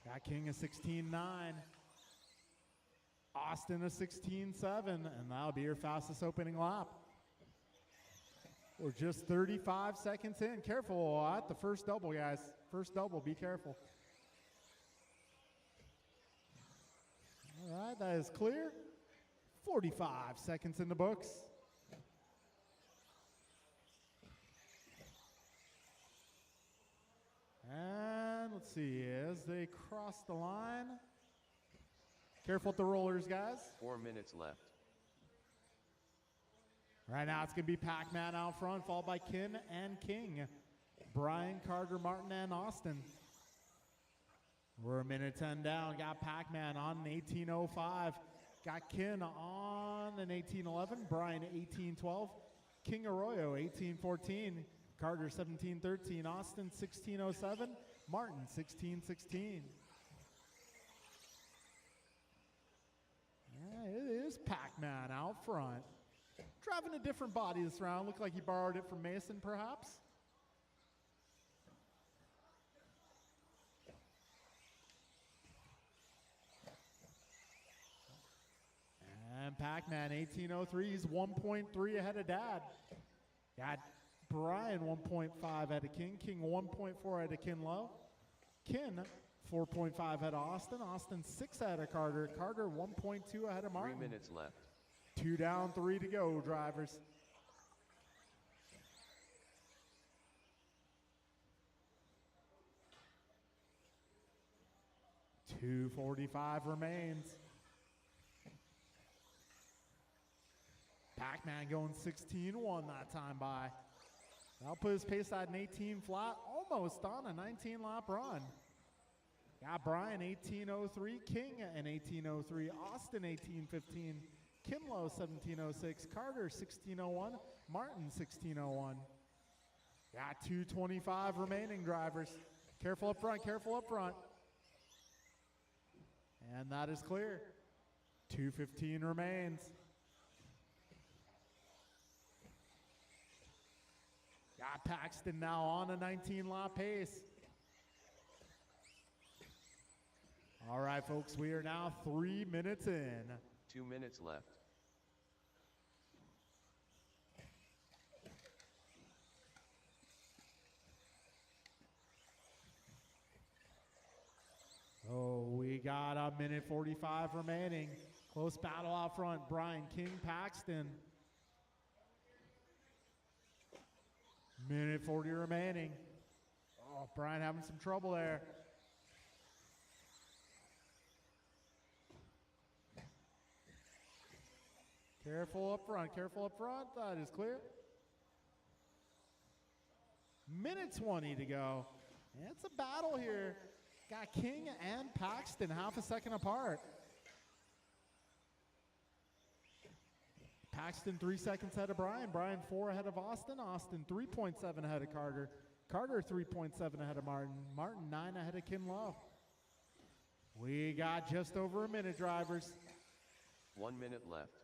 Got King a 16-9. Austin a 16-7, and that'll be your fastest opening lap. We're just 35 seconds in. Careful at the first double, guys. First double, be careful. All right, that is clear. 45 seconds in the books. And let's see, as they cross the line. Careful with the rollers, guys. 4 minutes left. Right now it's going to be Pac-Man out front, followed by Kin and King. Brian, Carter, Martin, and Austin. We're a minute 10 down. Got Pac-Man on an 18.05. Got Kin on an 18.11. Brian 18.12. King Arroyo 18.14. Carter 17.13. Austin 16.07. Martin 16.16. Yeah, it is Pac-Man out front. Driving a different body this round. Looked like he borrowed it from Mason, perhaps. And Pac-Man 18.03. He's 1.3 ahead of Dad. Got Brian 1.5 ahead of King. King 1.4 ahead of Kin Low. Kin 4.5 ahead of Austin. Austin 6 ahead of Carter. Carter 1.2 ahead of Martin. 3 minutes left. 2 down, 3 to go, drivers. .245 remains. Pac-Man going 16-1 that time by. That'll put his pace at an 18 flat, almost on a 19 lap run. Got Brian 18.03, King an 18.03, Austin 18.15, Kinlow 17.06, Carter 16.01, Martin 16.01. Got 2:25 remaining, drivers. Careful up front, careful up front. And that is clear. 2:15 remains. Got Paxton now on a 19 lap pace. All right, folks, we are now 3 minutes in. 2 minutes left. Oh, we got a minute 45 remaining. Close battle out front. Brian, King, Paxton. Minute 40 remaining. Oh, Brian having some trouble there. Careful up front, careful up front. That is clear. Minute 20 to go. And it's a battle here. Got King and Paxton half a second apart. Paxton 3 seconds ahead of Brian. Brian 4 ahead of Austin. Austin 3.7 ahead of Carter. Carter 3.7 ahead of Martin. Martin 9 ahead of Kinlow. We got just over a minute, drivers. 1 minute left.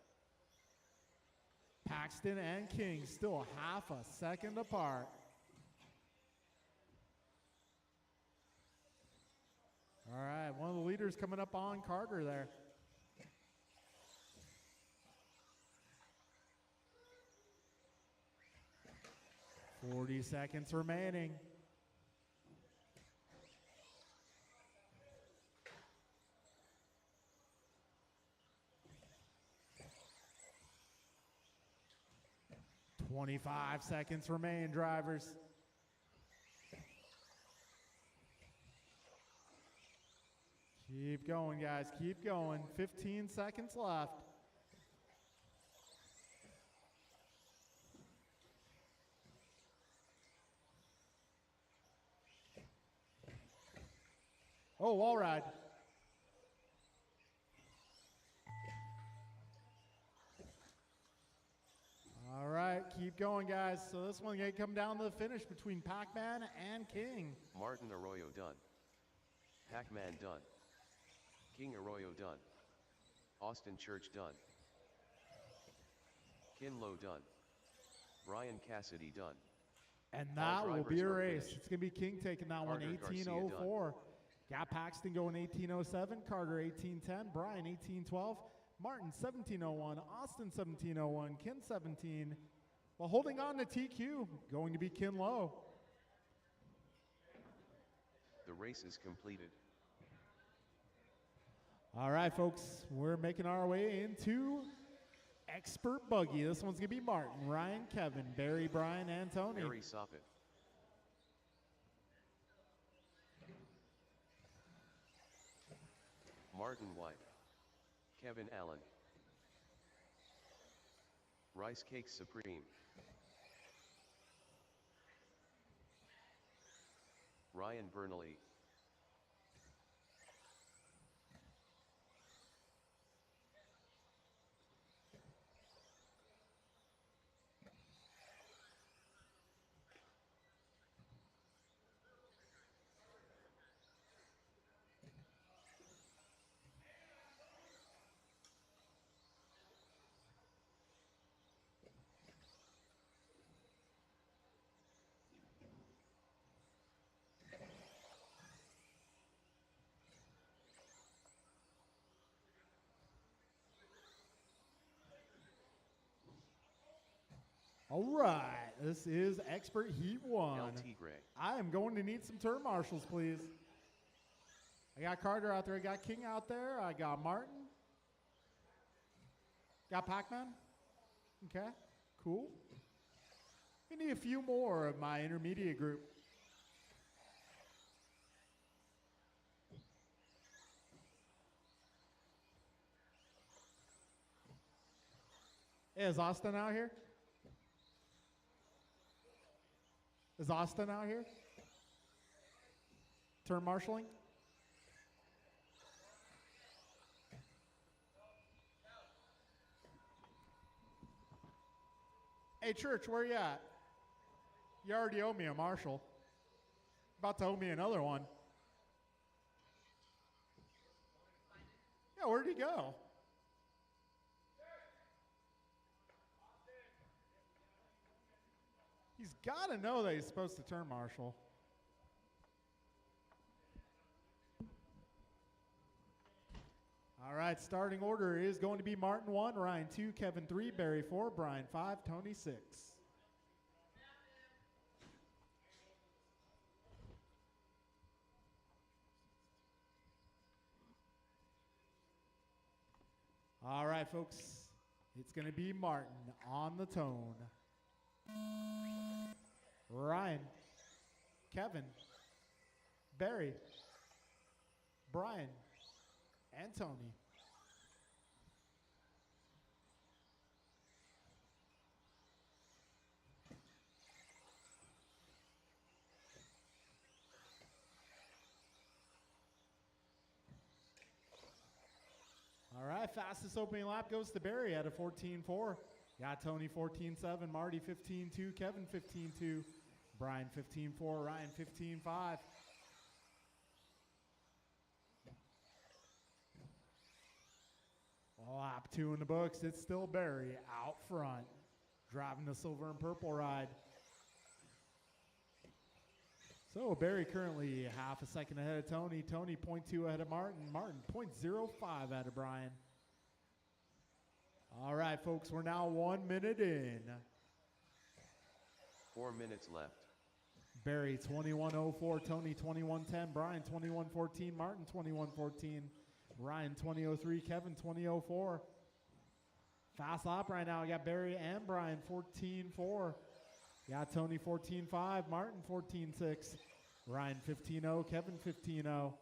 Paxton and King still half a second apart. All right, one of the leaders coming up on Carter there. Forty seconds remaining. "25 seconds remain, drivers. Keep going, guys. Keep going. 15 seconds left. Oh, wall ride. All right, keep going, guys. So this one gonna come down to the finish between Pac-Man and King. Martin Arroyo done. Pac-Man done. King Arroyo done. Austin Church done. Kinlow done. Brian Cassidy done. And All that will be a drivers are race. finished. It's going to be King taking that one, Carter Garcia 18:04. Got Paxton going 18:07. Carter 18:10. Brian 18:12. Martin 17:01. Austin 17:01. Kin 17. Well, holding on to TQ, going to be Kinlow. The race is completed. All right, folks, we're making our way into Expert Buggy. This one's going to be Martin, Ryan, Kevin, Barry, Brian, and Tony. Barry Soppet. Martin White. Kevin Allen. Rice Cakes Supreme. Ryan Bernally. All right, this is Expert Heat 1. LT Gray. I am going to need some turn marshals, please. I got Carter out there. I got King out there. I got Martin. Got Pac-Man. Okay, cool. We need a few more of my intermediate group. Hey, is Austin out here? Is Austin out here? Turn marshaling? Hey, Church, where you at? You already owe me a marshal. About to owe me another one. Yeah, where'd he go? He's got to know that he's supposed to turn marshal. All right, starting order is going to be Martin 1, Ryan 2, Kevin 3, Barry 4, Brian 5, Tony 6. All right, folks, it's going to be Martin on the tone. Ryan, Kevin, Barry, Brian, and Tony. All right, fastest opening lap goes to Barry at a 14.4. Got Tony 14.7, Marty 15.2, Kevin 15.2, Brian 15.4, Ryan 15.5. Lap 2 in the books. It's still Barry out front, driving the silver and purple ride. So Barry currently half a second ahead of Tony. Tony 0.2 ahead of Martin. Martin 0.05 ahead of Brian. All right, folks, we're now 1 minute in. 4 minutes left. Barry 21.04, Tony 21.10, Brian 21.14, Martin 21.14, Ryan 20.03, Kevin 20.04. Fast lap right now. I got Barry and Brian 14.4. Got Tony 14.5, Martin 14.6, Ryan 15.0, Kevin 15.0.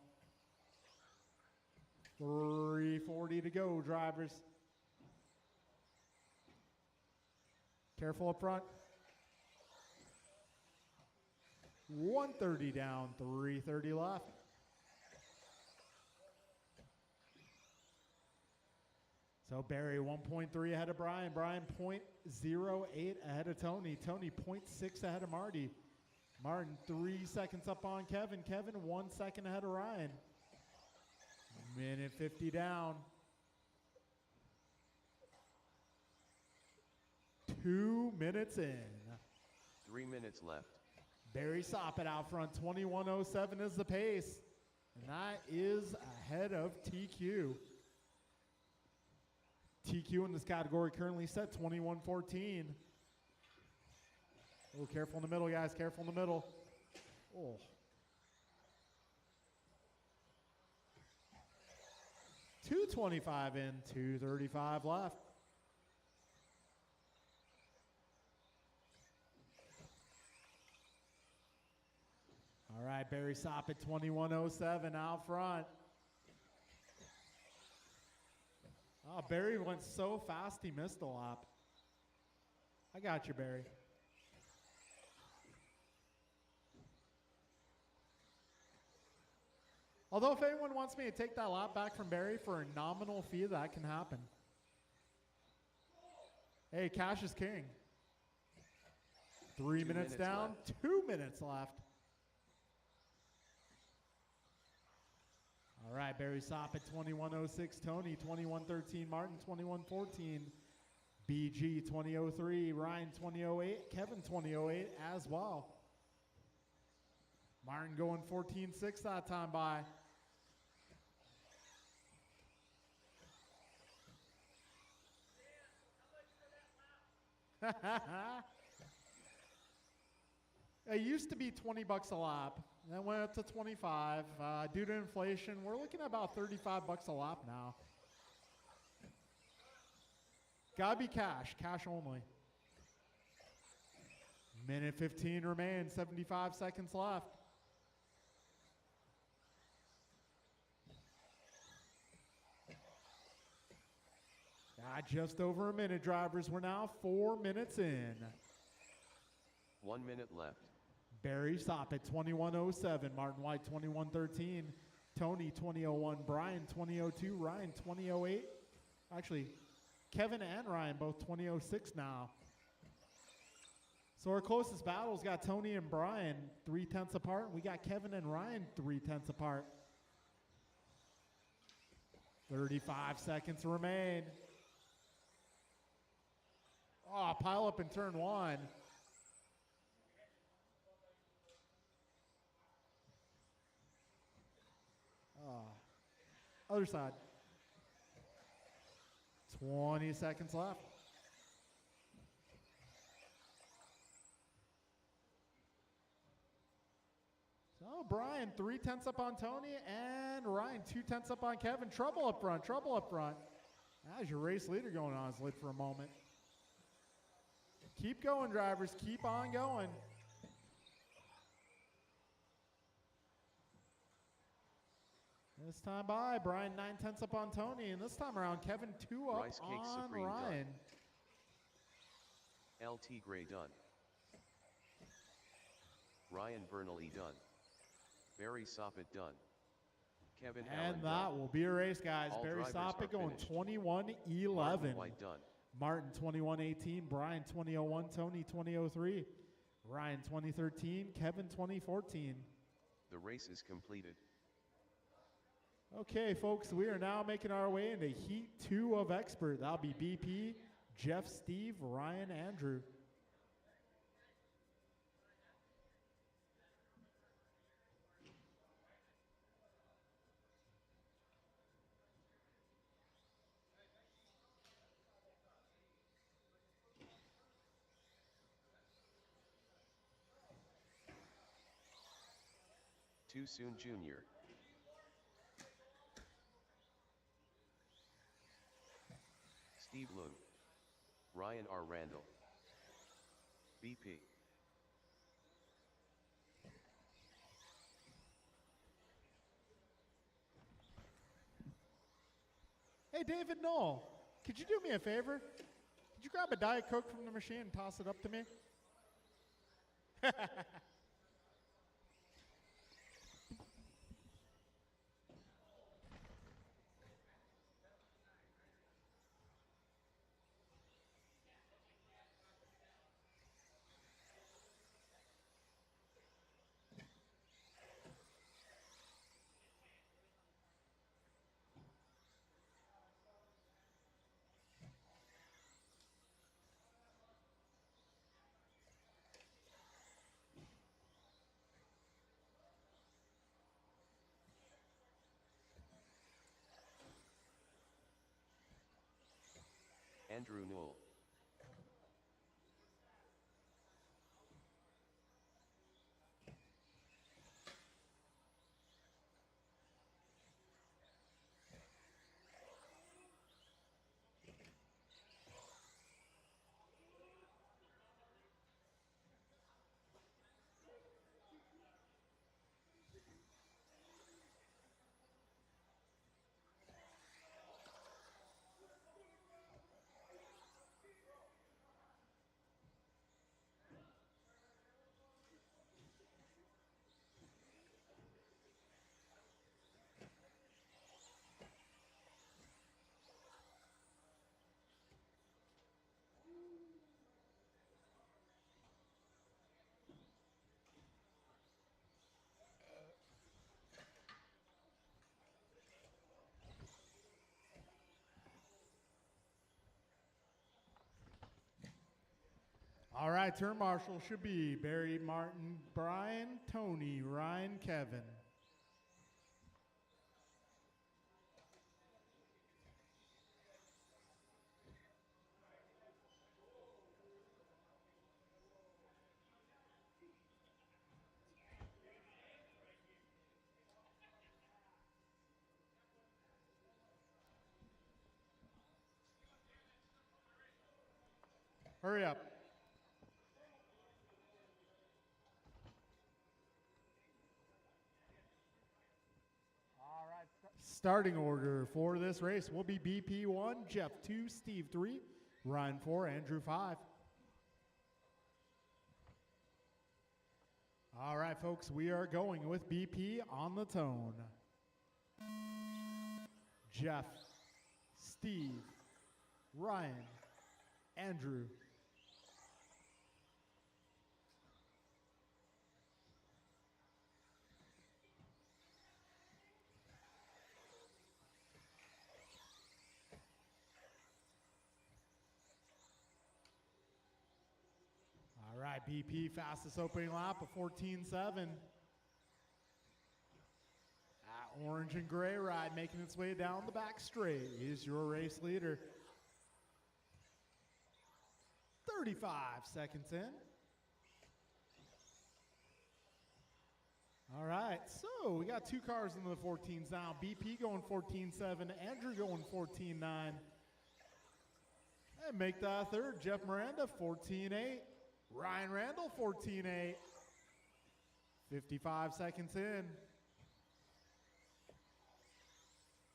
3:40 to go, drivers. Careful up front. 130 down, 330 left. So Barry 1.3 ahead of Brian. Brian 0.08 ahead of Tony. Tony 0.6 ahead of Marty. Martin 3 seconds up on Kevin. Kevin 1 second ahead of Ryan. Minute 50 down. 2 minutes in. 3 minutes left. Barry Soppet out front, 21.07 is the pace. And that is ahead of TQ. TQ in this category currently set 21.14. Oh, careful in the middle, guys, careful in the middle. Oh. $2.25 in, $2.35 left. All right, Barry Soppet 21.07 out front. Oh, Barry went so fast he missed a lap. I got you, Barry. Although if anyone wants me to take that lap back from Barry for a nominal fee, that can happen. Hey, cash is king. 3 minutes down, left. 2 minutes left. All right, Barry Soppet 21.06, Tony 21.13, Martin 21.14, BG 20.03, Ryan 20.08, Kevin 20.08 as well. Martin going 14.6 that time by. It used to be $20 a lap. Then went up to 25. Due to inflation, we're looking at about $35 a lap now. Gotta be cash only. Minute 15 remains, 75 seconds left. Just over a minute, drivers. We're now 4 minutes in. 1 minute left. Barry Soppet 21.07, Martin White 21.13, Tony 20.01, Brian 20.02, Ryan 20.08. Actually, Kevin and Ryan both 20.06 now. So our closest battles got Tony and Brian 0.3 apart, and we got Kevin and Ryan 0.3 apart. 35 seconds remain. Oh, pile up in turn one. Other side. 20 seconds left. So Brian 0.3 up on Tony and Ryan 0.2 up on Kevin. Trouble up front, trouble up front. As your race leader going on his lid for a moment. Keep going, drivers, keep on going. This time by, Brian 0.9 up on Tony, and this time around, Kevin 2 up Rice Cake on Supreme Ryan. Done. LT Gray done. Ryan Bernally done. Barry Soppet done. Kevin Allen And done. that will be a race, guys. All Barry drivers are Sopic going finished. 21-11. Martin White done. Martin 21-18, Brian 2001, Tony 2003, Ryan 2013, Kevin 2014. The race is completed. Okay, folks, we are now making our way into Heat 2 of Expert. That'll be BP, Jeff, Steve, Ryan, Andrew. Too soon Junior. Steve Lung. Ryan R. Randall. BP. Hey, David Knoll, could you do me a favor? Could you grab a Diet Coke from the machine and toss it up to me? Andrew Newell. All right, turn marshal should be Barry, Martin, Brian, Tony, Ryan, Kevin. Hurry up. All right. Starting order for this race will be BP 1, Jeff 2, Steve 3, Ryan 4, Andrew 5. All right, folks, we are going with BP on the tone. Jeff, Steve, Ryan, Andrew. All right, BP, fastest opening lap of 14.7. That orange and gray ride making its way down the back straight is your race leader. 35 seconds in. All right, so we got two cars in the 14s now. BP going 14.7, Andrew going 14.9. And make that third, Jeff Miranda 14.8. Ryan Randall, 14.8. 55 seconds in.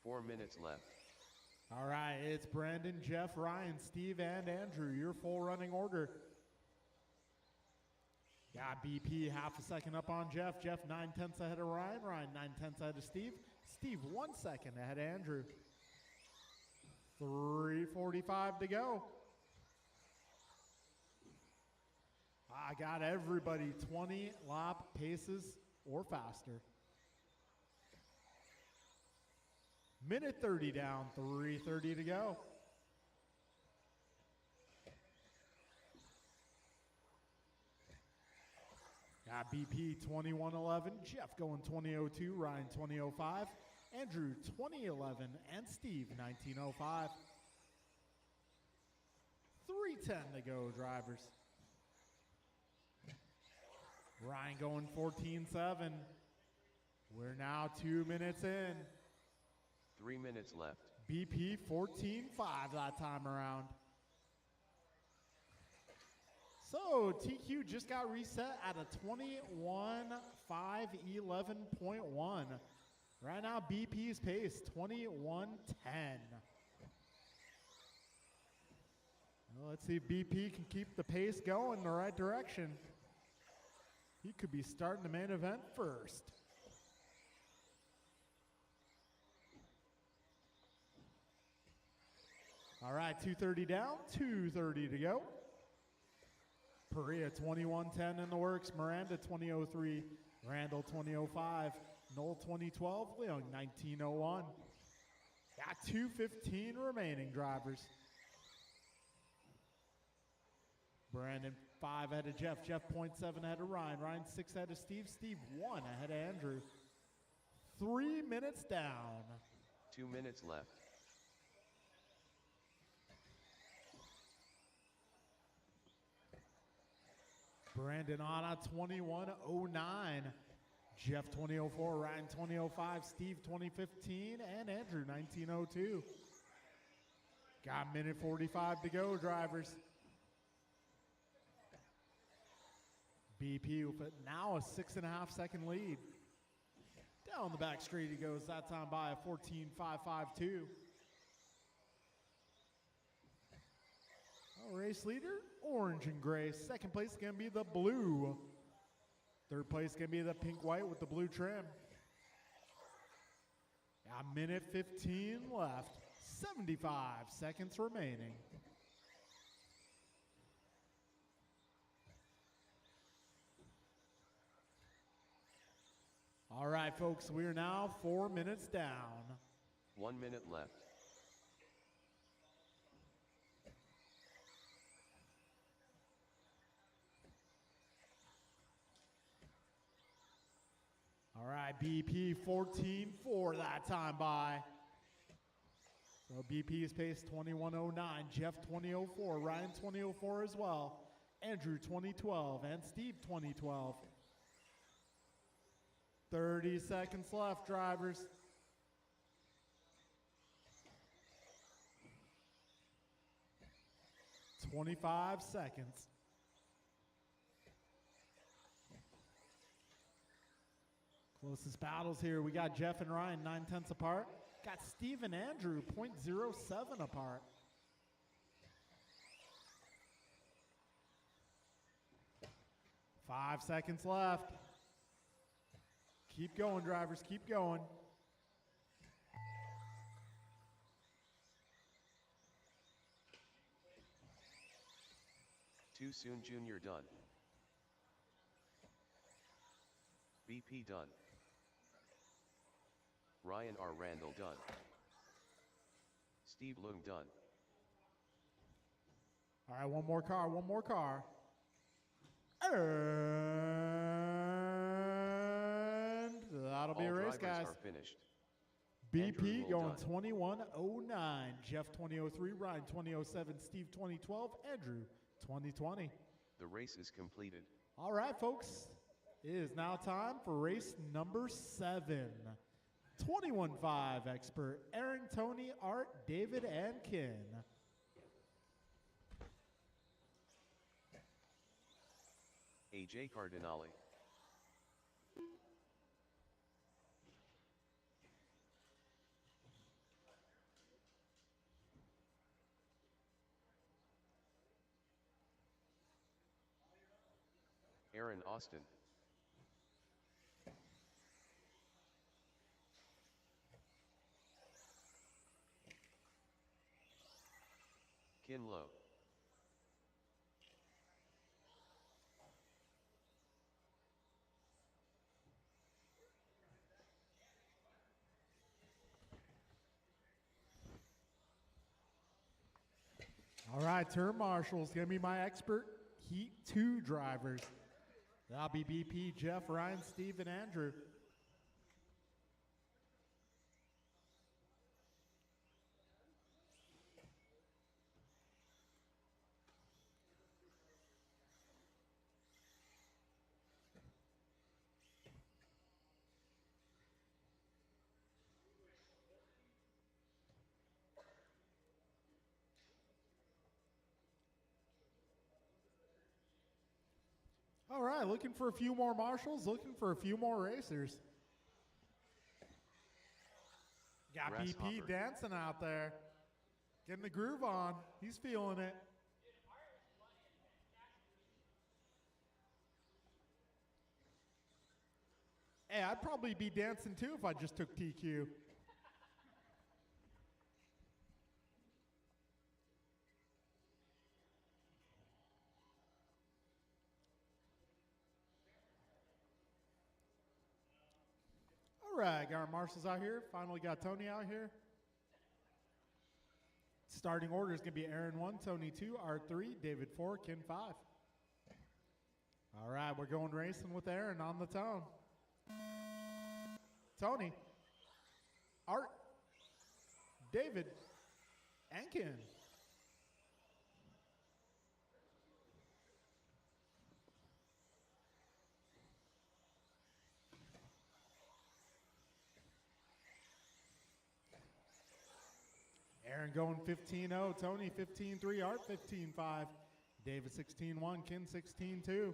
4 minutes left. All right, it's Brandon, Jeff, Ryan, Steve, and Andrew, your full running order. Got BP half a second up on Jeff. Jeff 9/10 ahead of Ryan. Ryan 9/10 ahead of Steve. Steve 1 second ahead of Andrew. 3:45 to go. I got everybody 20 lap paces or faster. Minute 30 down, 3:30 to go. Got BP 21:11, Jeff going 20:02, Ryan 20:05, Andrew 20:11, and Steve 19:05. 3:10 to go, drivers. Ryan going 14:7. We're now 2 minutes in. 3 minutes left. BP 14:5 that time around. So TQ just got reset at a 21:5:11.1. Right now BP's pace 21:10. Well, let's see if BP can keep the pace going in the right direction. He could be starting the main event first. All right, 2:30 down, 2:30 to go. Perea 21:10 in the works, Miranda 20:03, Randall 20:05, Noel 20:12, Leung 19:01. Got 2:15 remaining, drivers. Brandon 5 ahead of Jeff, Jeff 0.7 ahead of Ryan, Ryan 6 ahead of Steve, Steve 1 ahead of Andrew. 3 minutes down. 2 minutes left. Brandon Anna 21:09, Jeff 20:04, Ryan 20:05, Steve 20:15, and Andrew 19:02. Got minute 45 to go, drivers. BP with now a 6.5 second lead. Down the back straight he goes, that time by a 14:5.52. Race leader, orange and gray. Second place is going to be the blue. Third place is going to be the pink-white with the blue trim. A minute 15 left. 75 seconds remaining. All right, folks, we are now 4 minutes down. 1 minute left. All right, BP 14:4 that time by. So BP's pace 21:09, Jeff 20:04, Ryan 20:04 as well, Andrew 20:12, and Steve 20:12. 30 seconds left, drivers. $25 seconds. Closest battles here. We got Jeff and Ryan 9/10 apart. Got Steve and Andrew 0.07 apart. Five seconds left. Keep going, drivers. Keep going. Too soon, Junior done. BP done. Ryan R. Randall done. Steve Leung done. All right, one more car, one more car. And that'll be a race, guys. Are finished. BP going done. 21:09, Jeff 20:03, Ryan 20:07, Steve 20:12, Andrew 20:20. The race is completed. All right, folks. It is now time for race number 7. 21.5 expert Aaron, Tony, Art, David, and Ken. AJ Cardinale. Aaron Austin. All right, turn marshals going to be my expert Heat 2 drivers. That'll be BP, Jeff, Ryan, Steve, and Andrew. All right, looking for a few more marshals, looking for a few more racers. Got BP dancing out there, getting the groove on. He's feeling it. Hey, I'd probably be dancing too if I just took TQ. All right, got our marshals out here. Finally got Tony out here. Starting order is going to be Aaron 1, Tony 2, Art 3, David 4, Ken 5. All right, we're going racing with Aaron on the tone. Tony, Art, David, and Ken. Aaron going 15-0, Tony 15-3, Art 15-5, David 16-1, Ken 16-2.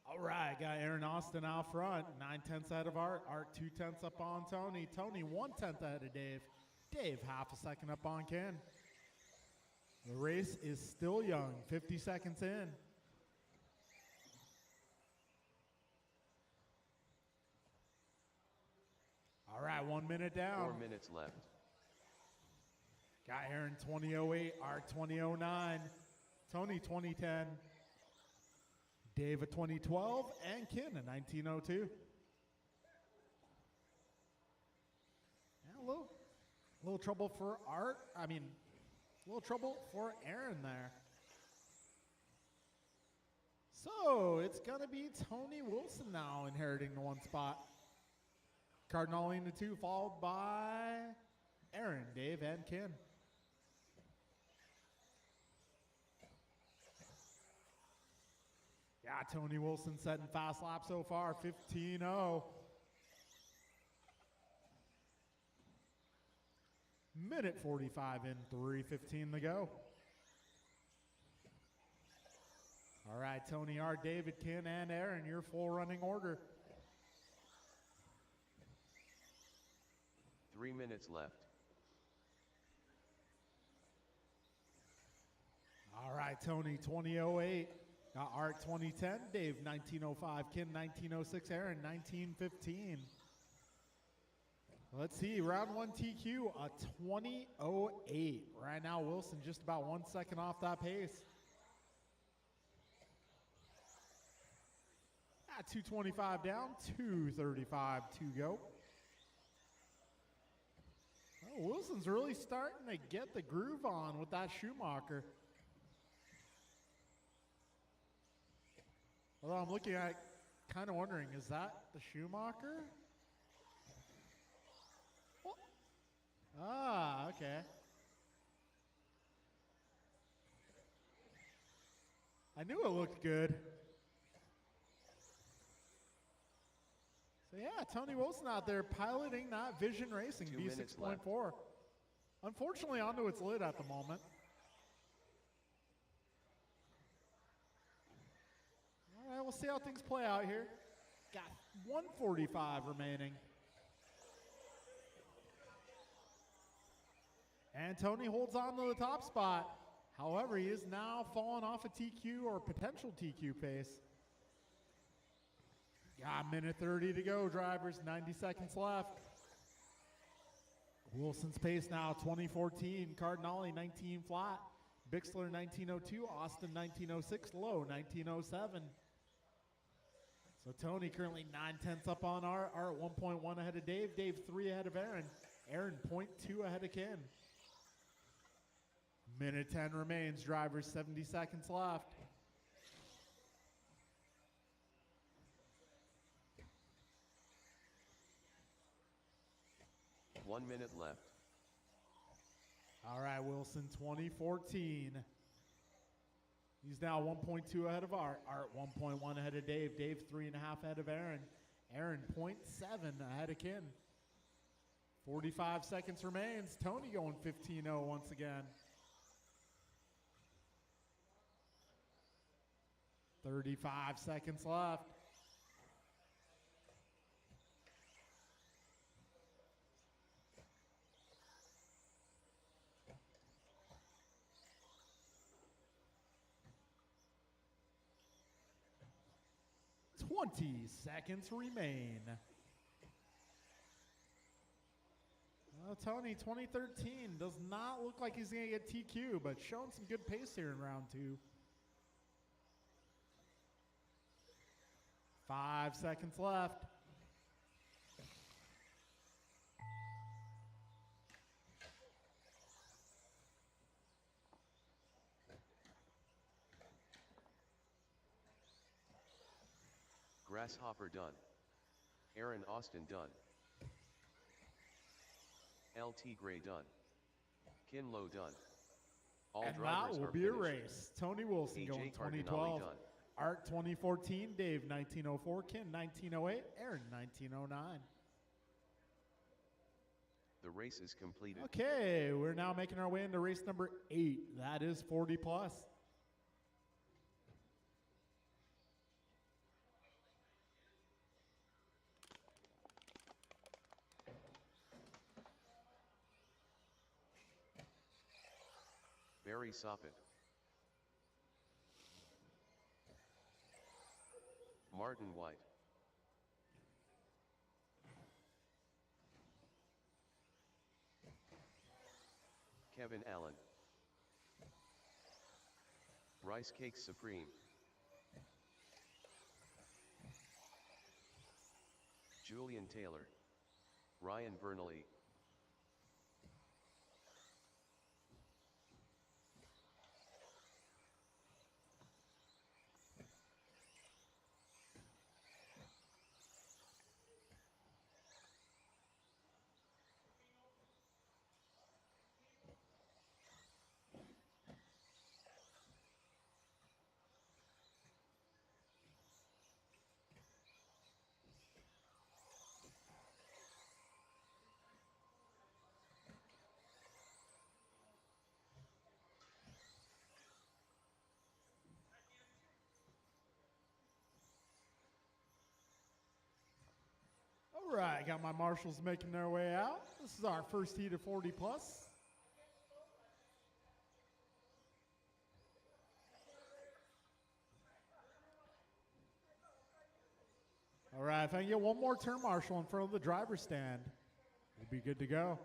All right, got Aaron Austin out front, 9/10 ahead of Art, Art 2/10 up on Tony, Tony 1/10 ahead of Dave, Dave half a second up on Ken. The race is still young, 50 seconds in. All right, 1 minute down. 4 minutes left. Got Aaron 20:08, Art 20:09, Tony 20:10, Dave at 20:12, and Ken at 19:02. Yeah, a little trouble for Art. A little trouble for Aaron there. So it's going to be Tony Wilson now inheriting the 1 spot. Cardinale in the 2, followed by Aaron, Dave, and Ken. Yeah, Tony Wilson setting fast lap so far, 15-0. Minute 45 in, 3:15 to go. All right, Tony R., David, Ken, and Aaron, your full running order. 3 minutes left. All right, Tony 20:08, got Art 20:10, Dave 19:05, Ken 19:06, Aaron 19:15. Let's see, round 1 TQ, a 20:08. Right now, Wilson just about 1 second off that pace. At 2:25 down, 2:35 to go. Oh, Wilson's really starting to get the groove on with that Schumacher. Although I'm looking at, kind of wondering, is that the Schumacher? Ah, okay. I knew it looked good. So yeah, Tony Wilson out there piloting that Vision Racing 2 minutes V6.4. Unfortunately onto its lid at the moment. All right, we'll see how things play out here. Got 1:45 remaining. And Tony holds on to the top spot. However, he is now falling off a TQ or potential TQ pace. Got a minute 30 to go, drivers. 90 seconds left. Wilson's pace now 20:14. Cardinale 19 flat. Bixler 1902, Austin 1906, Lowe 1907. So Tony currently 9/10 up on Art. Art 1.1 ahead of Dave. Dave 3 ahead of Aaron. Aaron 0.2 ahead of Ken. Minute 10 remains. Drivers 70 seconds left. One minute left. All right, Wilson 2014. He's now 1.2 ahead of Art. Art 1.1 ahead of Dave. Dave 3.5 ahead of Aaron. Aaron 0.7 ahead of Ken. 45 seconds remains. Tony going 15-0 once again. 35 seconds left. Twenty seconds remain. Well, Tony, 2013 does not look like he's going to get TQ, but showing some good pace here in round 2. 5 seconds left. Grasshopper done. Aaron Austin done. LT Gray done. Kinlow done. All And that drivers will are be a finished. race. Tony Wilson AJ going Cardinale 2012. done. Art 2014. Dave 1904. Ken 1908. Aaron 1909. The race is completed. Okay, we're now making our way into race number 8. That is 40 plus. Barry Soppet. Martin White. Kevin Allen. Rice Cakes Supreme. Julian Taylor. Ryan Bernally. All right, got my marshals making their way out. This is our first heat of 40 plus. All right, if I can get one more turn marshal in front of the driver's stand, we'll be good to go.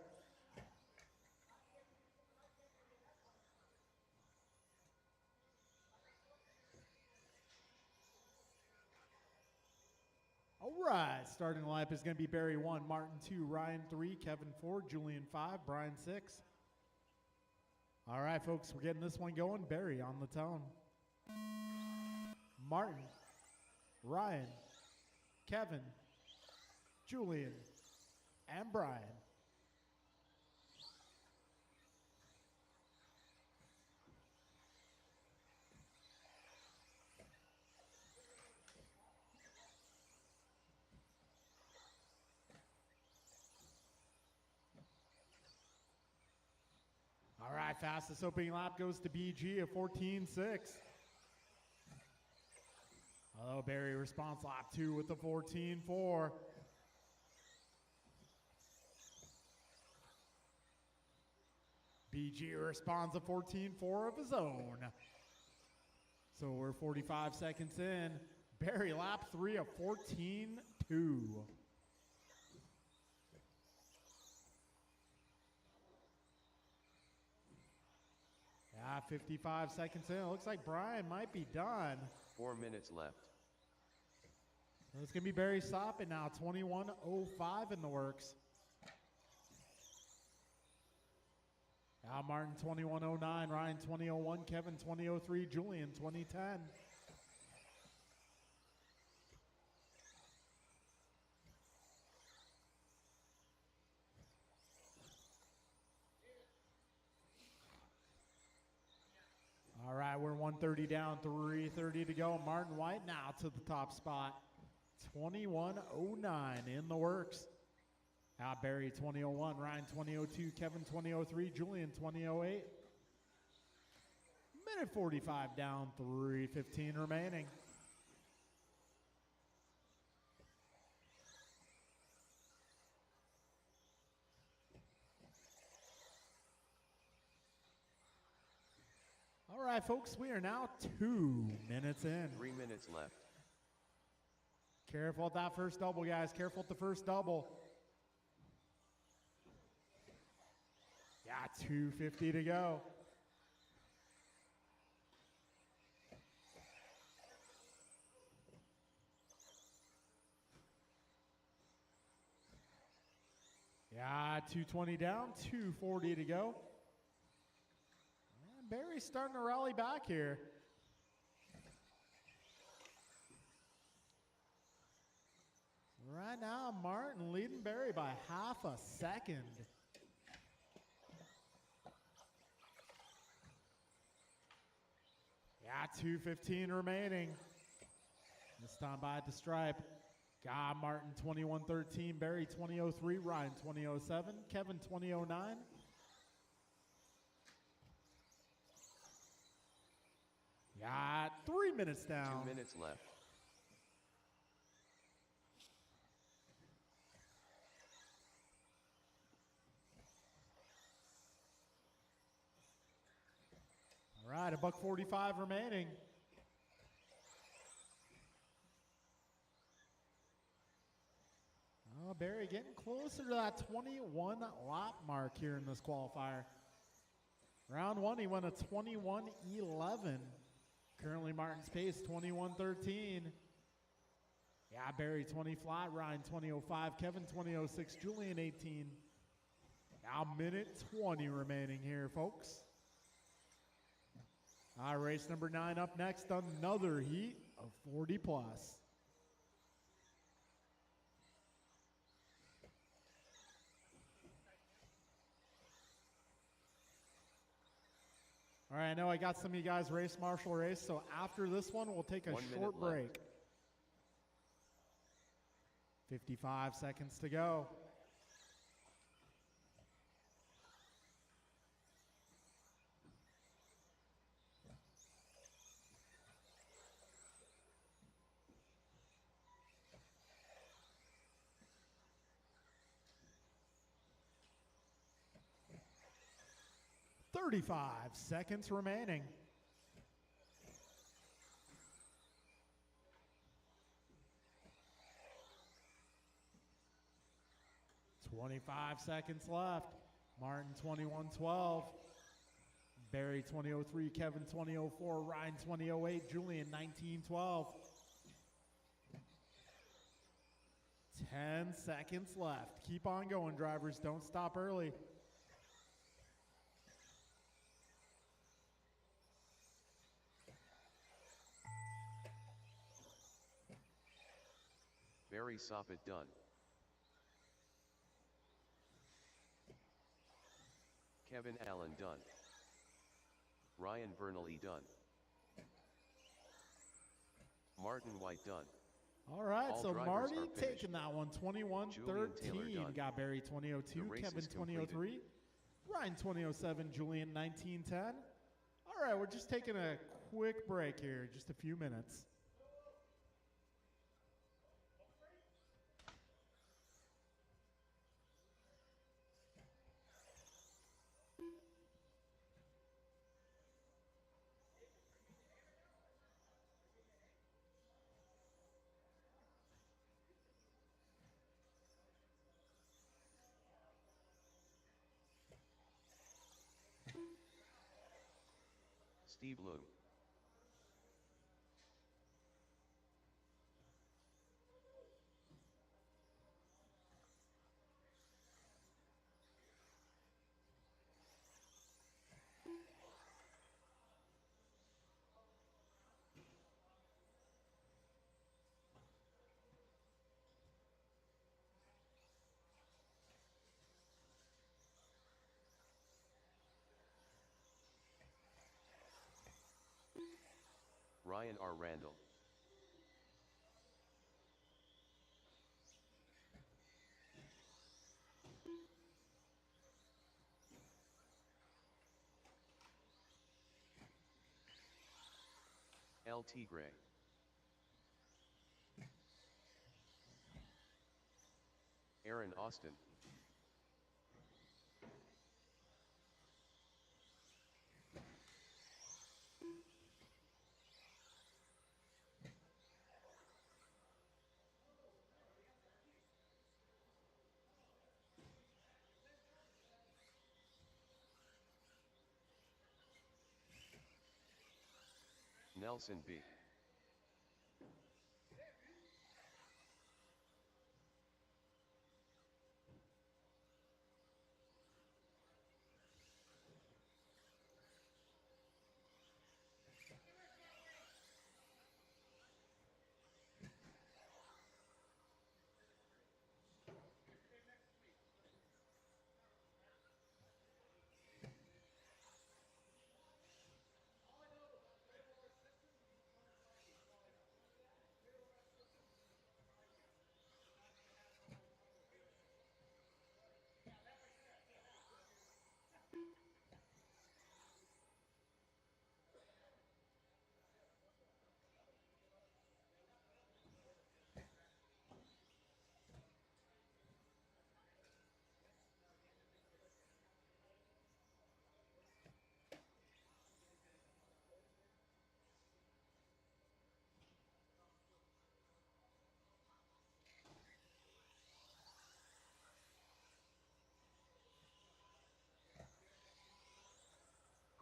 All right, starting lineup is going to be Barry 1, Martin 2, Ryan 3, Kevin 4, Julian 5, Brian 6. All right, folks, we're getting this one going. Barry on the tone. Martin, Ryan, Kevin, Julian, and Brian. All right, fastest opening lap goes to BG at 14.6. Hello, Barry response lap 2 with the 14.4. BG responds a 14.4 of his own. So we're 45 seconds in. Barry lap 3 of 14.2. 55 seconds in. It looks like Brian might be done. 4 minutes left. So it's going to be Barry Soppin now, 21:05 in the works. Al Martin, 21:09. Ryan, 20:01. Kevin, 20:03. Julian, 20:10. All right, we're 130 down, 3:30 to go. Martin White now to the top spot. 21:09 in the works. Barry 20:01, Ryan 20:02, Kevin 20:03, Julian 20:08. Minute 45 down, 3:15 remaining. All right, folks, we are now 2 minutes in. 3 minutes left. Careful at that first double, guys. Careful at the first double. Yeah, 2:50 to go. Yeah, 2:20 down, 2:40 to go. And Barry's starting to rally back here. Right now, Martin leading Barry by half a second. Yeah, 2:15 remaining. This time by the stripe. Got Martin 21:13, Barry 20:03, Ryan 20:07, Kevin 20:09. Got 3 minutes down. 2 minutes left. All right, $1:45 remaining. Oh, Barry getting closer to that 21 lap mark here in this qualifier. Round one, he went a 21:11. Currently, Martin's pace 21:13. Yeah, Barry 20 flat, Ryan 20:05, Kevin 20:06, Julian 18. Now minute 20 remaining here, folks. All right, race number 9 up next, another heat of 40 plus. All right, I know I got some of you guys race marshal race, so after this one, we'll take a 1 minute short left. break. 55 seconds to go. Thirty-five seconds remaining. $25 seconds left. Martin 21:12. Barry 20:03. Kevin 20:04. Ryan 20:08. Julian 19:12. 10 seconds left. Keep on going, drivers. Don't stop early. Barry Soppit done. Kevin Allen done. Ryan Bernally done. Martin White done. All right, All so drivers Marty are finished. taking that one, Julian Taylor 21:13. done. Got Barry The 20:02, race Kevin is completed. 20:03, Ryan 20:07, Julian 19:10. All right, we're just taking a quick break here, just a few minutes. Steve Loom. Ryan R. Randall. LT Gray. Aaron Austin. Nelson B.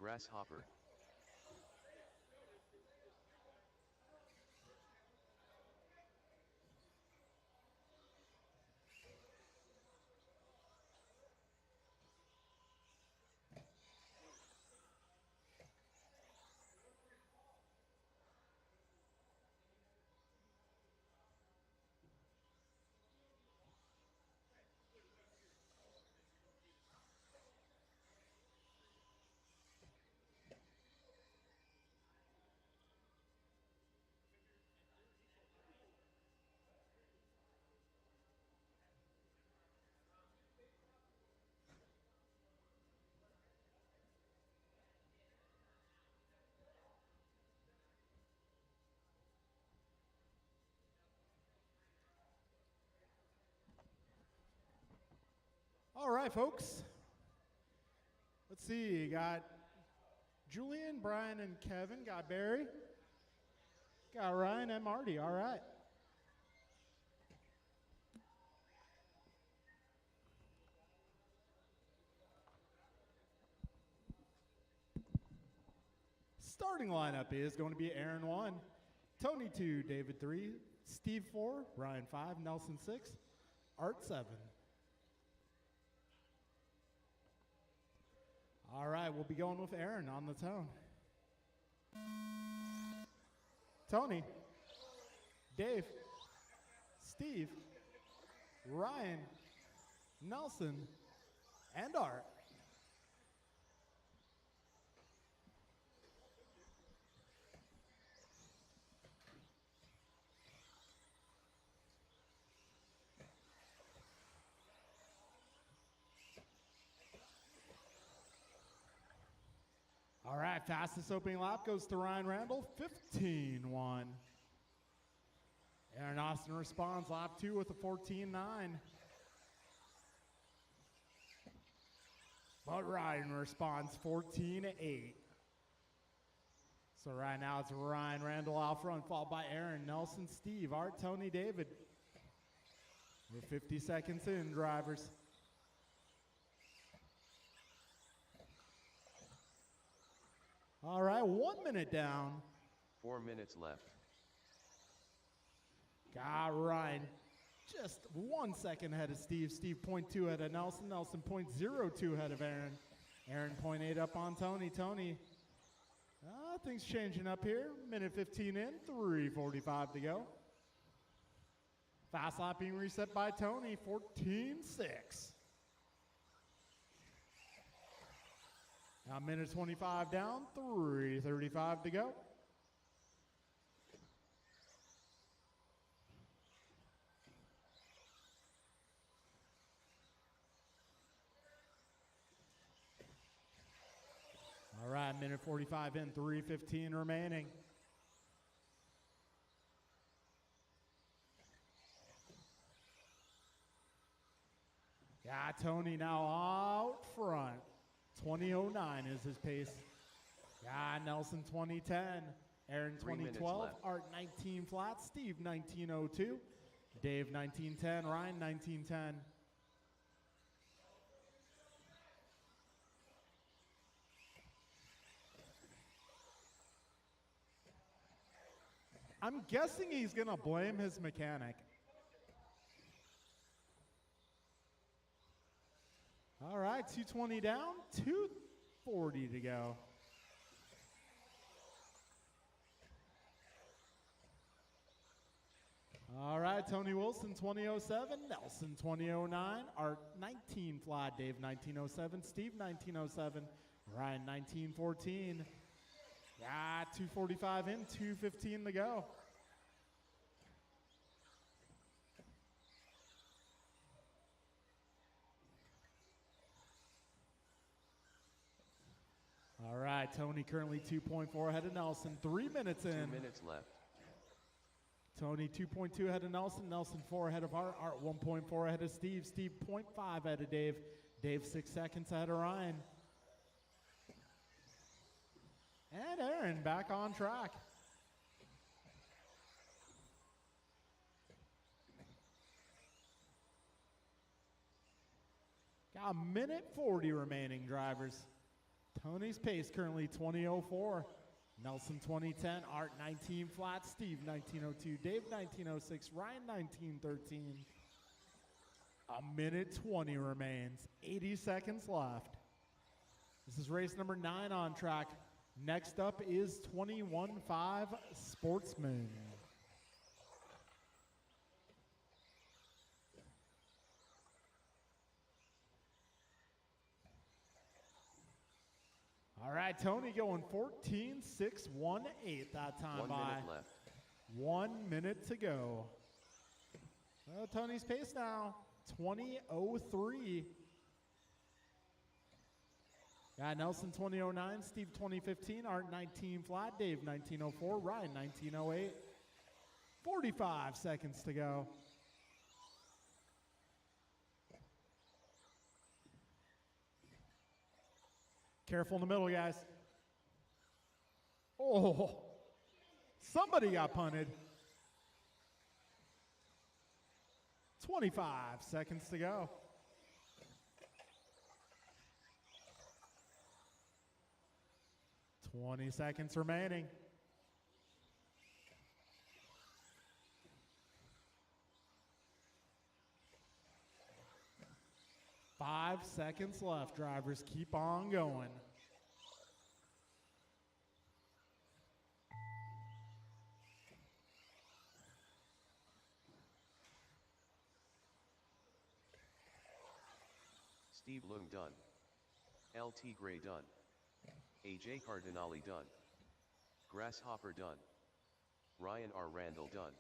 Grasshopper. All right, folks. Let's see. You got Julian, Brian, and Kevin. Got Barry. Got Ryan and Marty. All right. Starting lineup is going to be Aaron 1, Tony 2, David 3, Steve 4, Ryan 5, Nelson 6, Art 7. All right, we'll be going with Aaron on the tone. Tony, Dave, Steve, Ryan, Nelson, and Art. All right, fastest opening lap goes to Ryan Randall, 15-1. Aaron Austin responds lap 2 with a 14-9. But Ryan responds 14-8. So right now it's Ryan Randall out front, followed by Aaron, Nelson, Steve, Art, Tony, David. We're 50 seconds in, drivers. All right, 1 minute down. 4 minutes left. Got Ryan just 1 second ahead of Steve. Steve 0.2 ahead of Nelson. Nelson 0.02 ahead of Aaron. Aaron 0.8 up on Tony. Tony, things changing up here. Minute 15 in, 3:45 to go. Fast lap being reset by Tony, 14.6. Now minute 25 down, 3:35 to go. All right, minute 45 in, 3:15 remaining. Yeah, Tony now out front. 20:09 is his pace. Yeah, Nelson 20:10. Aaron 20:12. Art 19 flat. Steve 19:02. Dave 19:10. Ryan 19:10. I'm guessing he's going to blame his mechanic. All right, 2:20 down, 2:40 to go. All right, Tony Wilson 20:07, Nelson 20:09, Art 19 flat, Dave 19:07, Steve 19:07, Ryan 19:14. Yeah, 2:45 in, 2:15 to go. All right, Tony currently 2.4 ahead of Nelson. 3 minutes in. 2 minutes left. Tony 2.2 ahead of Nelson. Nelson 4 ahead of Art. Art 1.4 ahead of Steve. Steve 0.5 ahead of Dave. Dave 6 seconds ahead of Ryan. And Aaron back on track. Got a minute 40 remaining, drivers. Tony's pace currently 20:04. Nelson 20:10, Art 19 flat, Steve 19:02, Dave 19:06, Ryan 19:13. A minute 20 remains, 80 seconds left. This is race number 9 on track. Next up is 21.5 Sportsman. All right, Tony going 14.618 that time 1 by. minute left. 1 minute to go. Well, Tony's pace now, 20:03. Got Nelson 20:09, Steve 20:15, Art 19 flat, Dave 19:04, Ryan 19:08. 45 seconds to go. Careful in the middle, guys. Oh, somebody got punted. 25 seconds to go. Twenty seconds remaining. Five seconds left, drivers. Keep on going. Steve Lung done. LT Gray done. AJ Cardinale done. Grasshopper done. Ryan R. Randall done.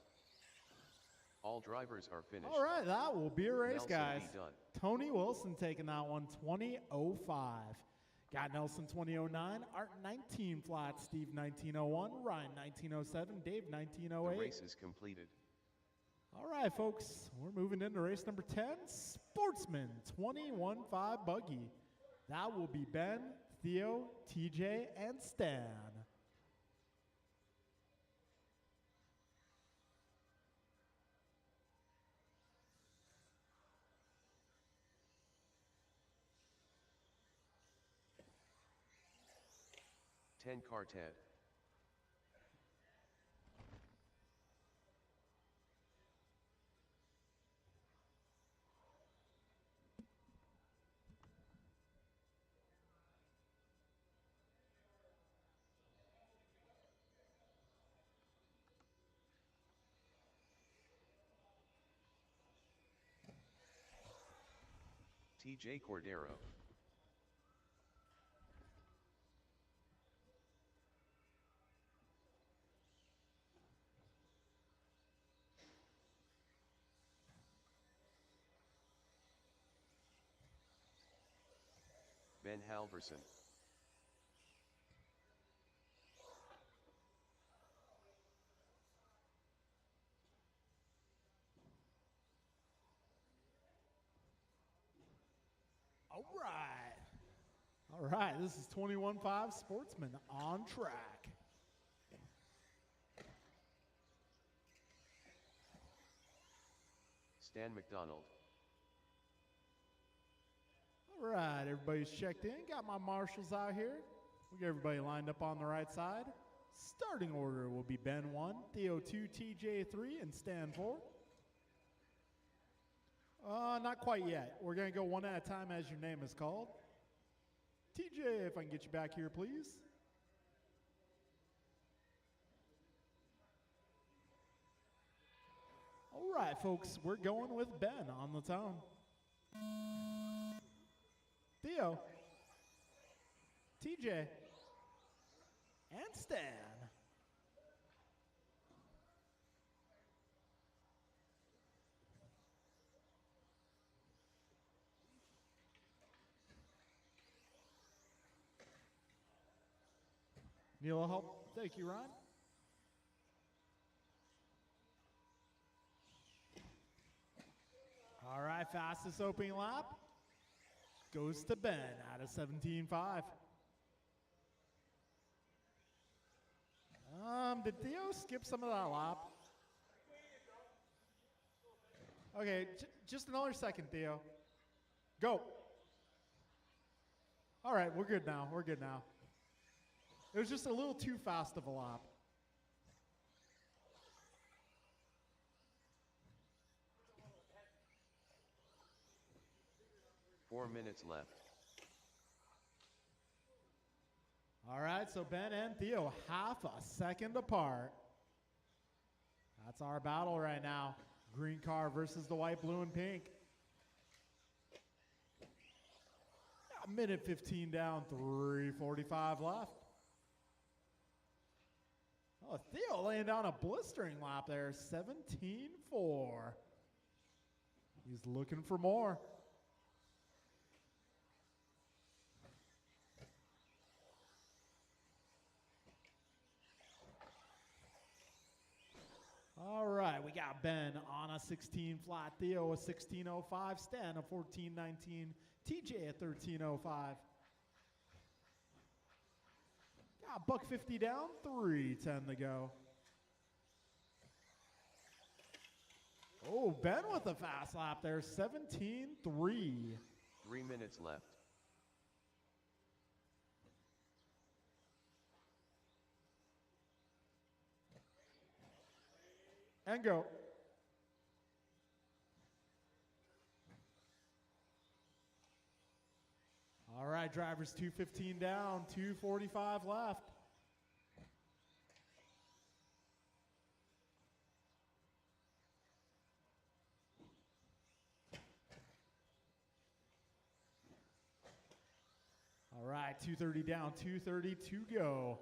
All drivers are finished. All right, that will be a race, Nelson guys. B. done. Tony Wilson taking that one, 20:05. Got Nelson 20:09, Art 19 flat, Steve 19:01, Ryan 19:07, Dave The 19:08. race is completed. All right, folks, we're moving into race number 10, Sportsman 21.5 Buggy. That will be Ben, Theo, TJ, and Stan. 10 car 10. TJ Cordero. Ben Halverson. All right. All right, this is 21-5 Sportsman on track. Stan McDonald. All right, everybody's checked in. Got my marshals out here. We got everybody lined up on the right side. Starting order will be Ben 1, Theo 2, TJ 3, and Stan 4. Not quite yet. We're going to go one at a time as your name is called. TJ, if I can get you back here, please. All right, folks, we're going with Ben on the tone. Theo, TJ, and Stan. Neil, help. Thank you, Ron. All right, fastest opening lap goes to Ben out of 17.5. Did Theo skip some of that lap? Okay, just another second, Theo. Go. All right, we're good now. We're good now. It was just a little too fast of a lap. Four minutes left. All right, so Ben and Theo half a second apart. That's our battle right now. Green car versus the white, blue, and pink. A minute 15 down, 3:45 left. Oh, Theo laying down a blistering lap there, 17.4. He's looking for more. All right, we got Ben on a 16 flat, Theo a 16.05, Stan a 14.19, TJ a 13.05. Got buck 50 down, 3:10 to go. Oh, Ben with a fast lap there, 17.3. 3 minutes left. And go. All right, drivers, 2:15 down, 2:45 left. All right, 2:30 down, 2:30 to go.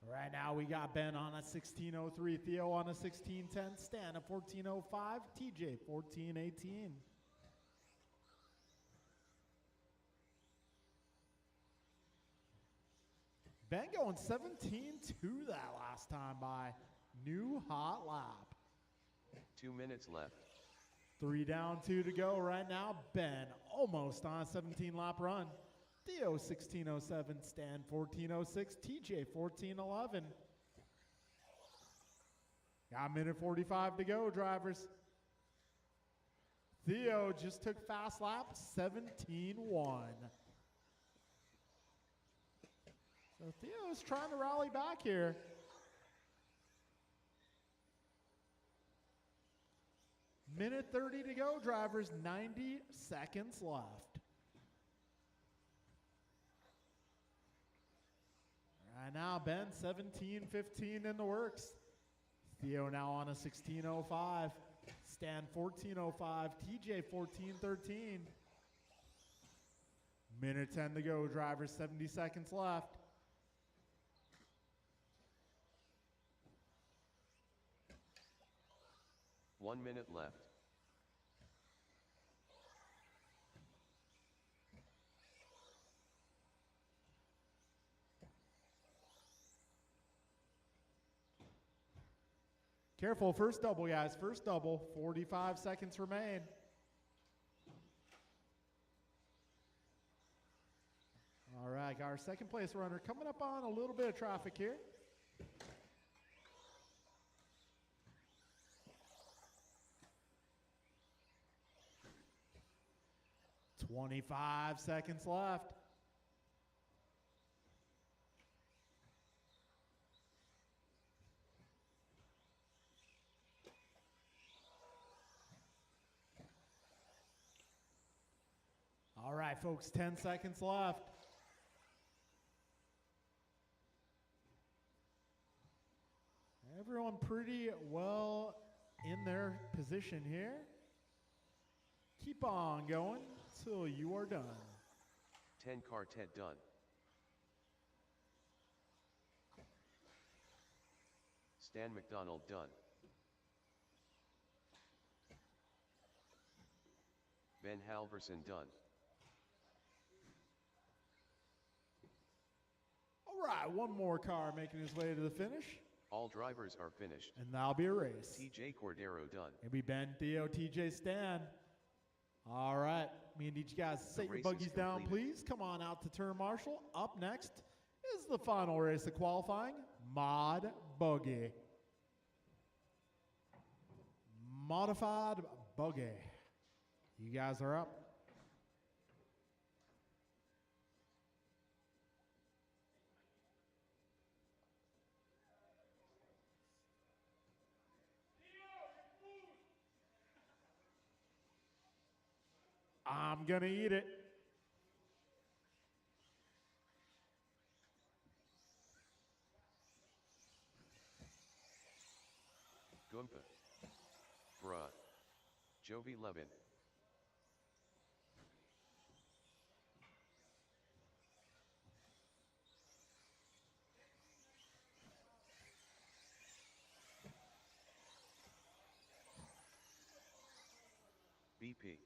Right now we got Ben on a 16.03, Theo on a 16.10, Stan a 14.05, TJ 14.18. Ben going 17.2 that last time by. New hot lap. 2 minutes left. 3 down, 2 to go right now. Ben almost on a 17 lap run. Theo 16.07, Stan 14.06, TJ 14.11. Got a minute 45 to go, drivers. Theo just took fast lap 17-1. So Theo's trying to rally back here. Minute 30 to go, drivers, 90 seconds left. Right now, Ben, 17-15 in the works. Theo now on a 16.05. Stan 14.05. TJ 14.13. Minute 10 to go, drivers, 70 seconds left. One minute left. Careful, first double, guys. First double. 45 seconds remain. All right, got our second place runner coming up on a little bit of traffic here. "25 seconds left. All right, folks, 10 seconds left. Everyone pretty well in their position here. Keep on going till you are done. 10 quartet done. Stan McDonald done. Ben Halverson done. All right, one more car making his way to the finish, All drivers are finished. and that'll be a race. TJ Cordero done. It'll be Ben, Theo, TJ, Stan. All right, me and you guys set your race is buggies down, completed. please. Come on out to turn marshal. Up next is the final race of qualifying, Mod Buggy. Modified Buggy. You guys are up. I'm gonna eat it. Goomba. Bruh. Jovi Levin. BP.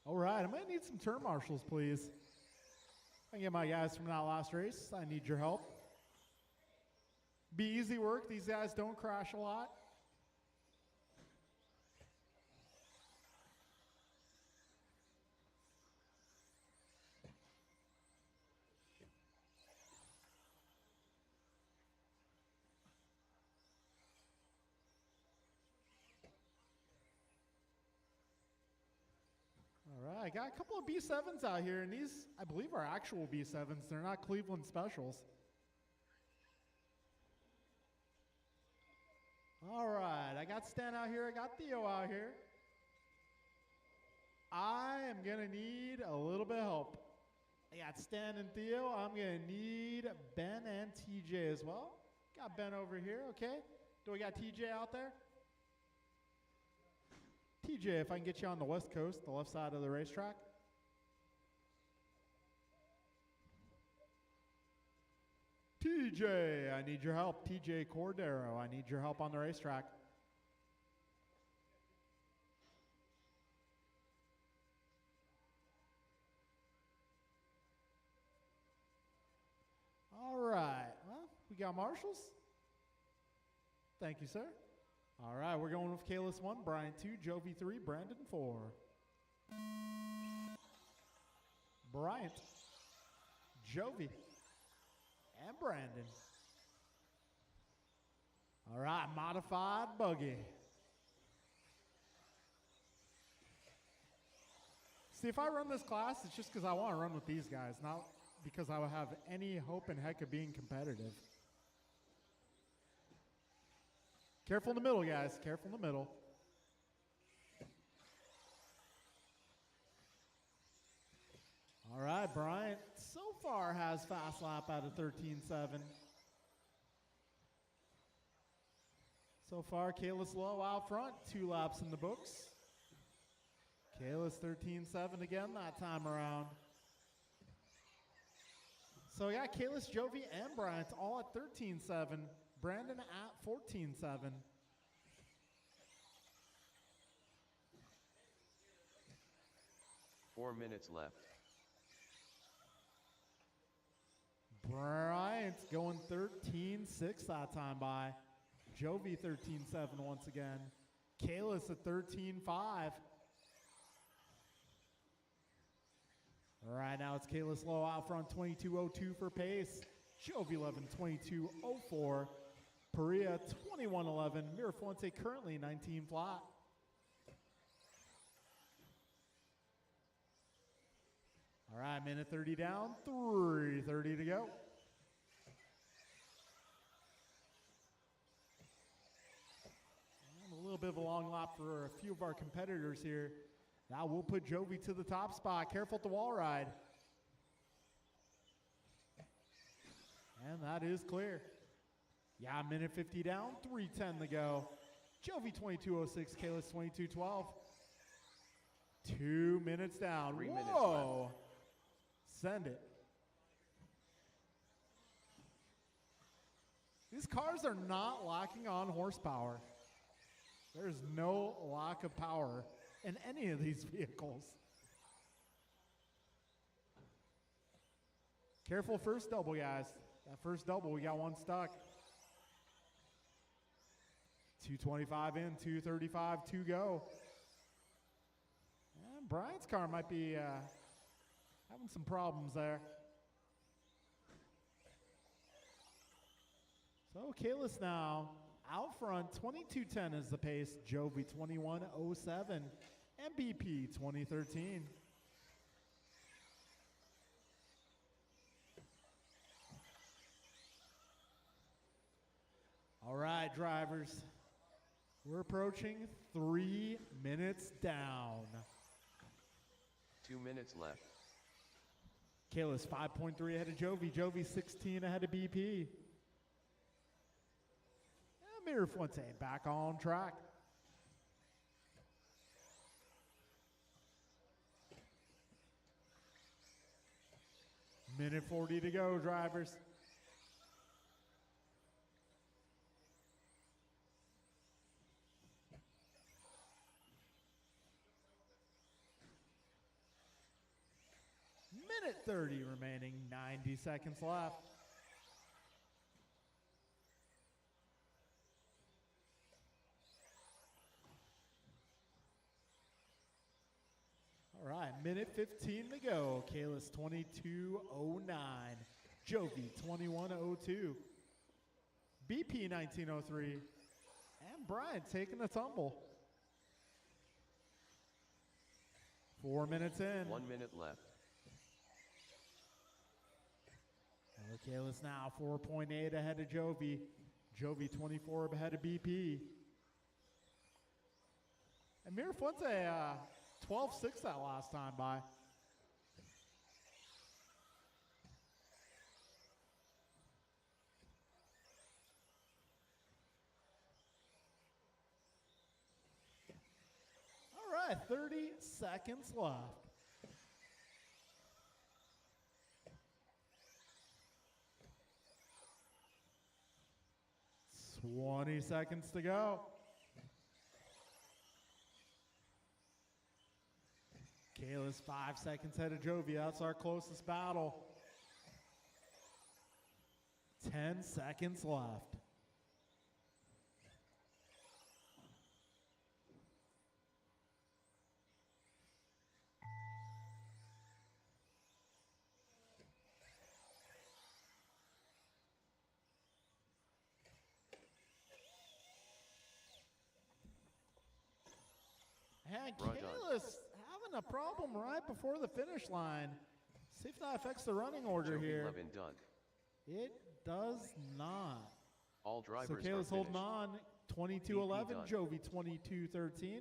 All right, I might need some turn marshals, please. I get my guys from that last race. I need your help. Be easy work. These guys don't crash a lot. All right, I got a couple of B7s out here, and these, I believe, are actual B7s. They're not Cleveland specials. All right, I got Stan out here. I got Theo out here. I am going to need a little bit of help. I got Stan and Theo. I'm going to need Ben and TJ as well. Got Ben over here, okay? Do we got TJ out there? TJ, if I can get you on the West Coast, the left side of the racetrack. TJ, I need your help. TJ Cordero, I need your help on the racetrack. We got marshals. Thank you, sir. All right, we're going with Kalis 1, Bryant 2, Jovi 3, Brandon 4. Bryant, Jovi, and Brandon. All right, modified buggy. See, if I run this class, it's just because I want to run with these guys, not because I would have any hope in heck of being competitive. Careful in the middle, guys. Careful in the middle. All right, Bryant so far has fast lap out of 13.7. So far, Kalis low out front, 2 laps in the books. Kalis 13.7 again that time around. So yeah, Kalis, Jovi, and Bryant all at 13.7. Brandon at 14.7. 4 minutes left. Bryant's going 13.6 that time by. Jovi 13.7 once again. Kalis at 13.5. Right now it's Kalis low out front, 22.02 for pace. Jovi 11.22.04. Perea 21.11. Mirafuente currently 19 flat. All right, minute 30 down, 3:30 to go. And a little bit of a long lap for a few of our competitors here. That will put Jovi to the top spot. Careful at the wall ride. And that is clear. Yeah, minute 50 down, 3:10 to go. Jovi 22.06, Kalis 22.12. 2 minutes down. 3 minutes Whoa. Send it. These cars are not lacking on horsepower. There's no lack of power in any of these vehicles. Careful first double, guys. That first double, we got one stuck. 225 in, 235 to go. And Bryant's car might be having some problems there. So Kalis now out front, 22.10 is the pace. Jovi 21.07, MVP 2013. All right, drivers. We're approaching 3 minutes down. 2 minutes left. Kalis 5.3 ahead of Jovi. Jovi 16 ahead of BP. And Mirafuente back on track. Minute 40 to go, drivers. Minute 30 remaining, 90 seconds left. All right, minute 15 to go. Kalis 22.09. Jovi 21.02. BP 19.03. And Bryant taking the tumble. 4 minutes in. 1 minute left. Kalis now 4.8 ahead of Jovi. Jovi 24 ahead of BP. And Mirafuente 12.6 that last time by. All right, 30 seconds left. 20 seconds to go. Kalis 5 seconds ahead of Jovi. That's our closest battle. 10 seconds left. And Run done. Kalis having a problem right before the finish line. See if that affects the running order Jovi here. Levin done. It does not. All So drivers are Kalis holding finished. on. 22-11, done. Jovi 22-13,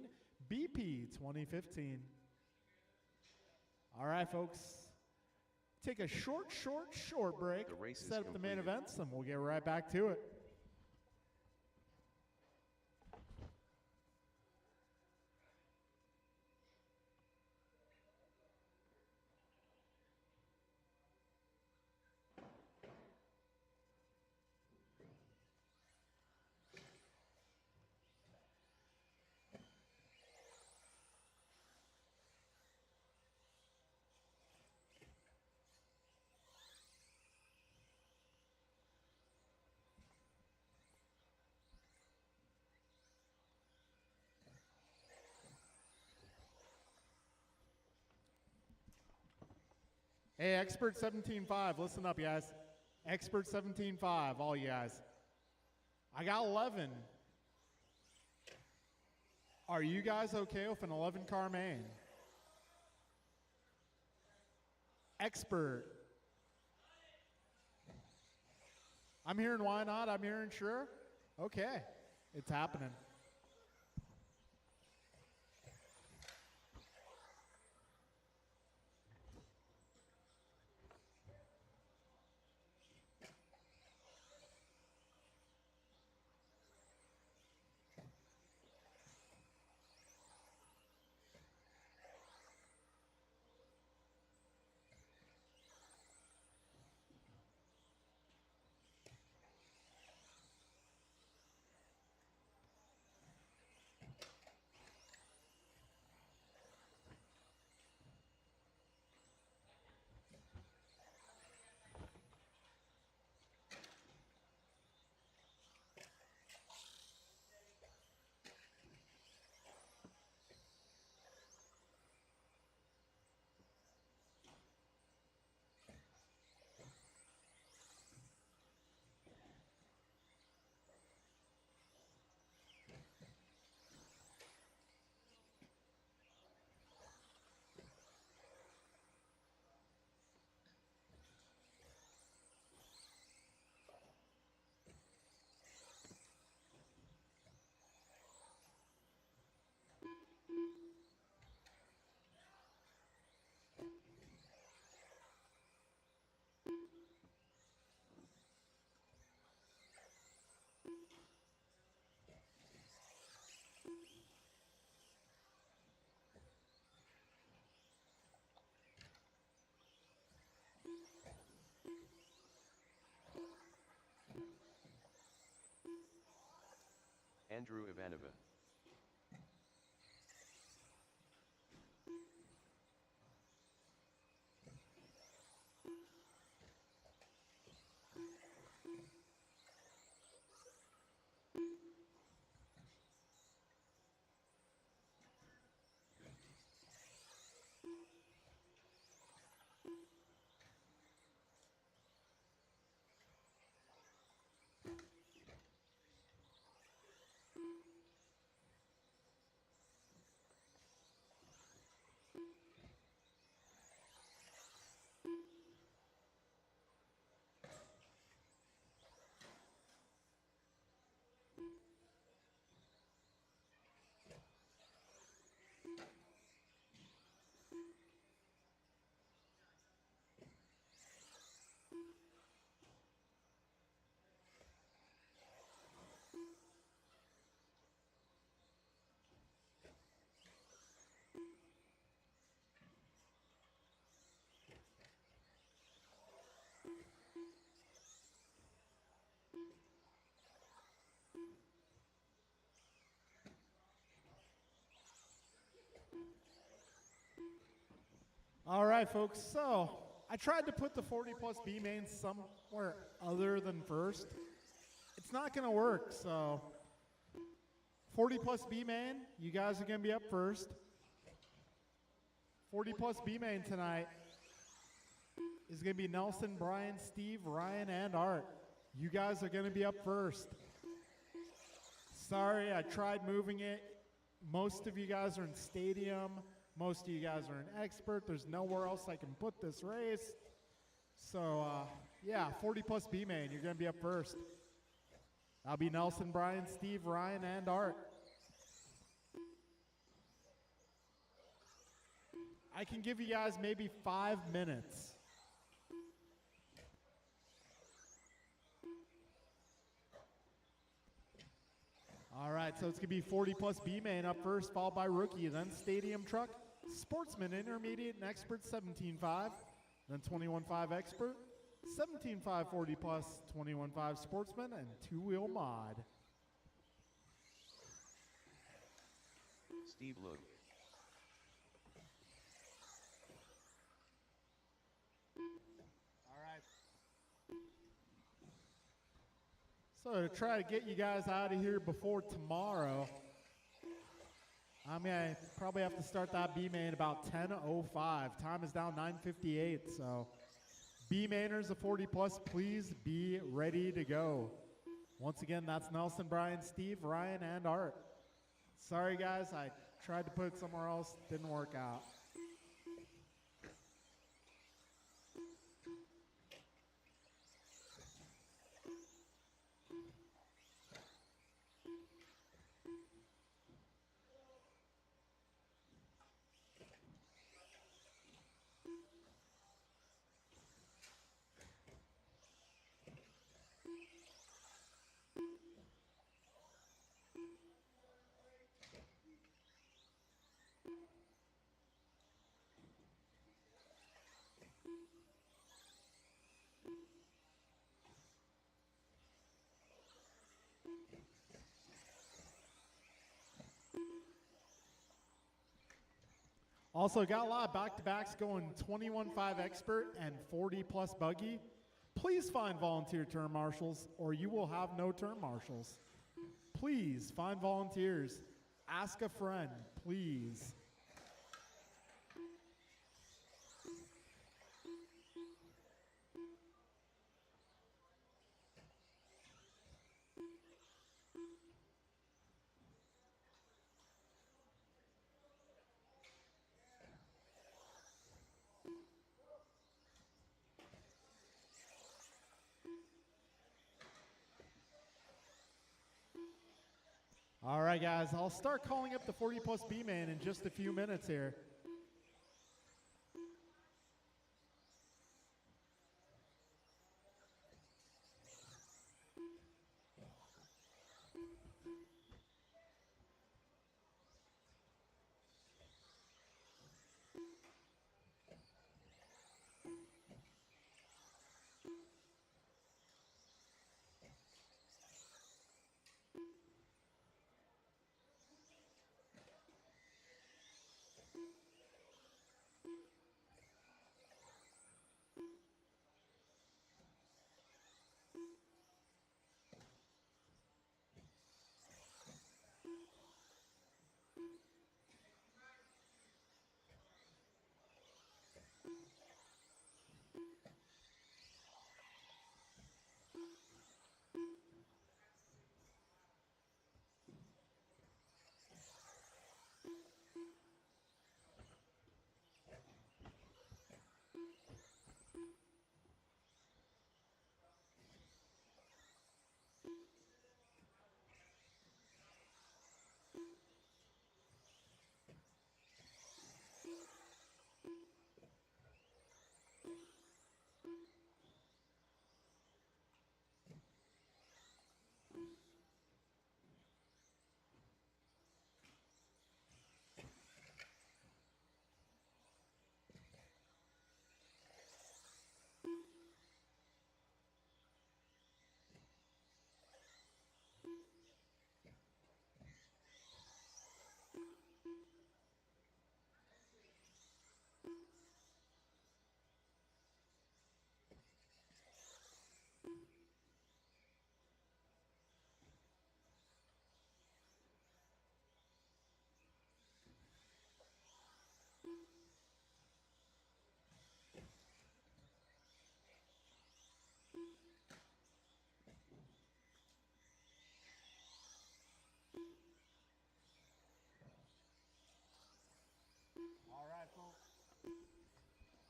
BP 2015. All right, folks. Take a short break. The race is Set up the main completed. events, and we'll get right back to it. Hey, Expert 17.5, listen up, you guys. Expert 17.5, all you guys. I got 11. Are you guys okay with an 11-car main? Expert. I'm hearing why not, I'm hearing sure. Okay, it's happening. Andrew Ivanova. All right, folks. So I tried to put the 40 plus B main somewhere other than first. It's not going to work, so 40 plus B main, you guys are going to be up first. 40 plus B main tonight is going to be Nelson, Brian, Steve, Ryan, and Art. You guys are going to be up first. Sorry, I tried moving it. Most of you guys are in stadium. Most of you guys are in expert. There's nowhere else I can put this race. So, yeah, 40 plus B main, you're going to be up first. That'll be Nelson, Brian, Steve, Ryan, and Art. I can give you guys maybe 5 minutes. All right, so it's going to be 40 plus B main up first, followed by Rookie, then Stadium Truck, Sportsman, Intermediate, and Expert 17.5, then 21.5 Expert, 17.5 40 plus, 21.5 Sportsman, and two-wheel mod. Steve Look. So to try to get you guys out of here before tomorrow, I'm going to probably have to start that B main about 10:05. Time is down 9:58, so B mainers of 40 plus, please be ready to go. Once again, that's Nelson, Brian, Steve, Ryan, and Art. Sorry guys, I tried to put it somewhere else, didn't work out. Also, got a lot of back-to-backs going 21.5 Expert and 40 plus Buggy. Please find volunteer term marshals or you will have no term marshals. Please find volunteers. Ask a friend, please. All right, guys, I'll start calling up the 40 plus B main in just a few minutes here.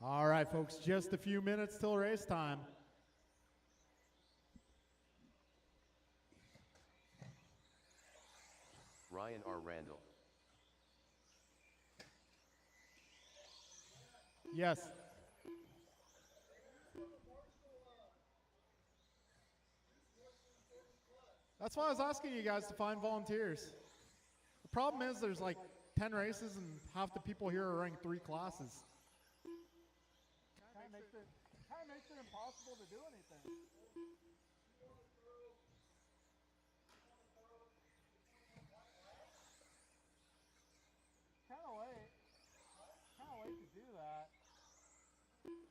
All right, folks, just a few minutes till race time. Ryan R. Randall. Yes. That's why I was asking you guys to find volunteers. The problem is there's like 10 races and half the people here are running 3 classes. Kind of makes it impossible to do anything. Kind of late to do that. Let's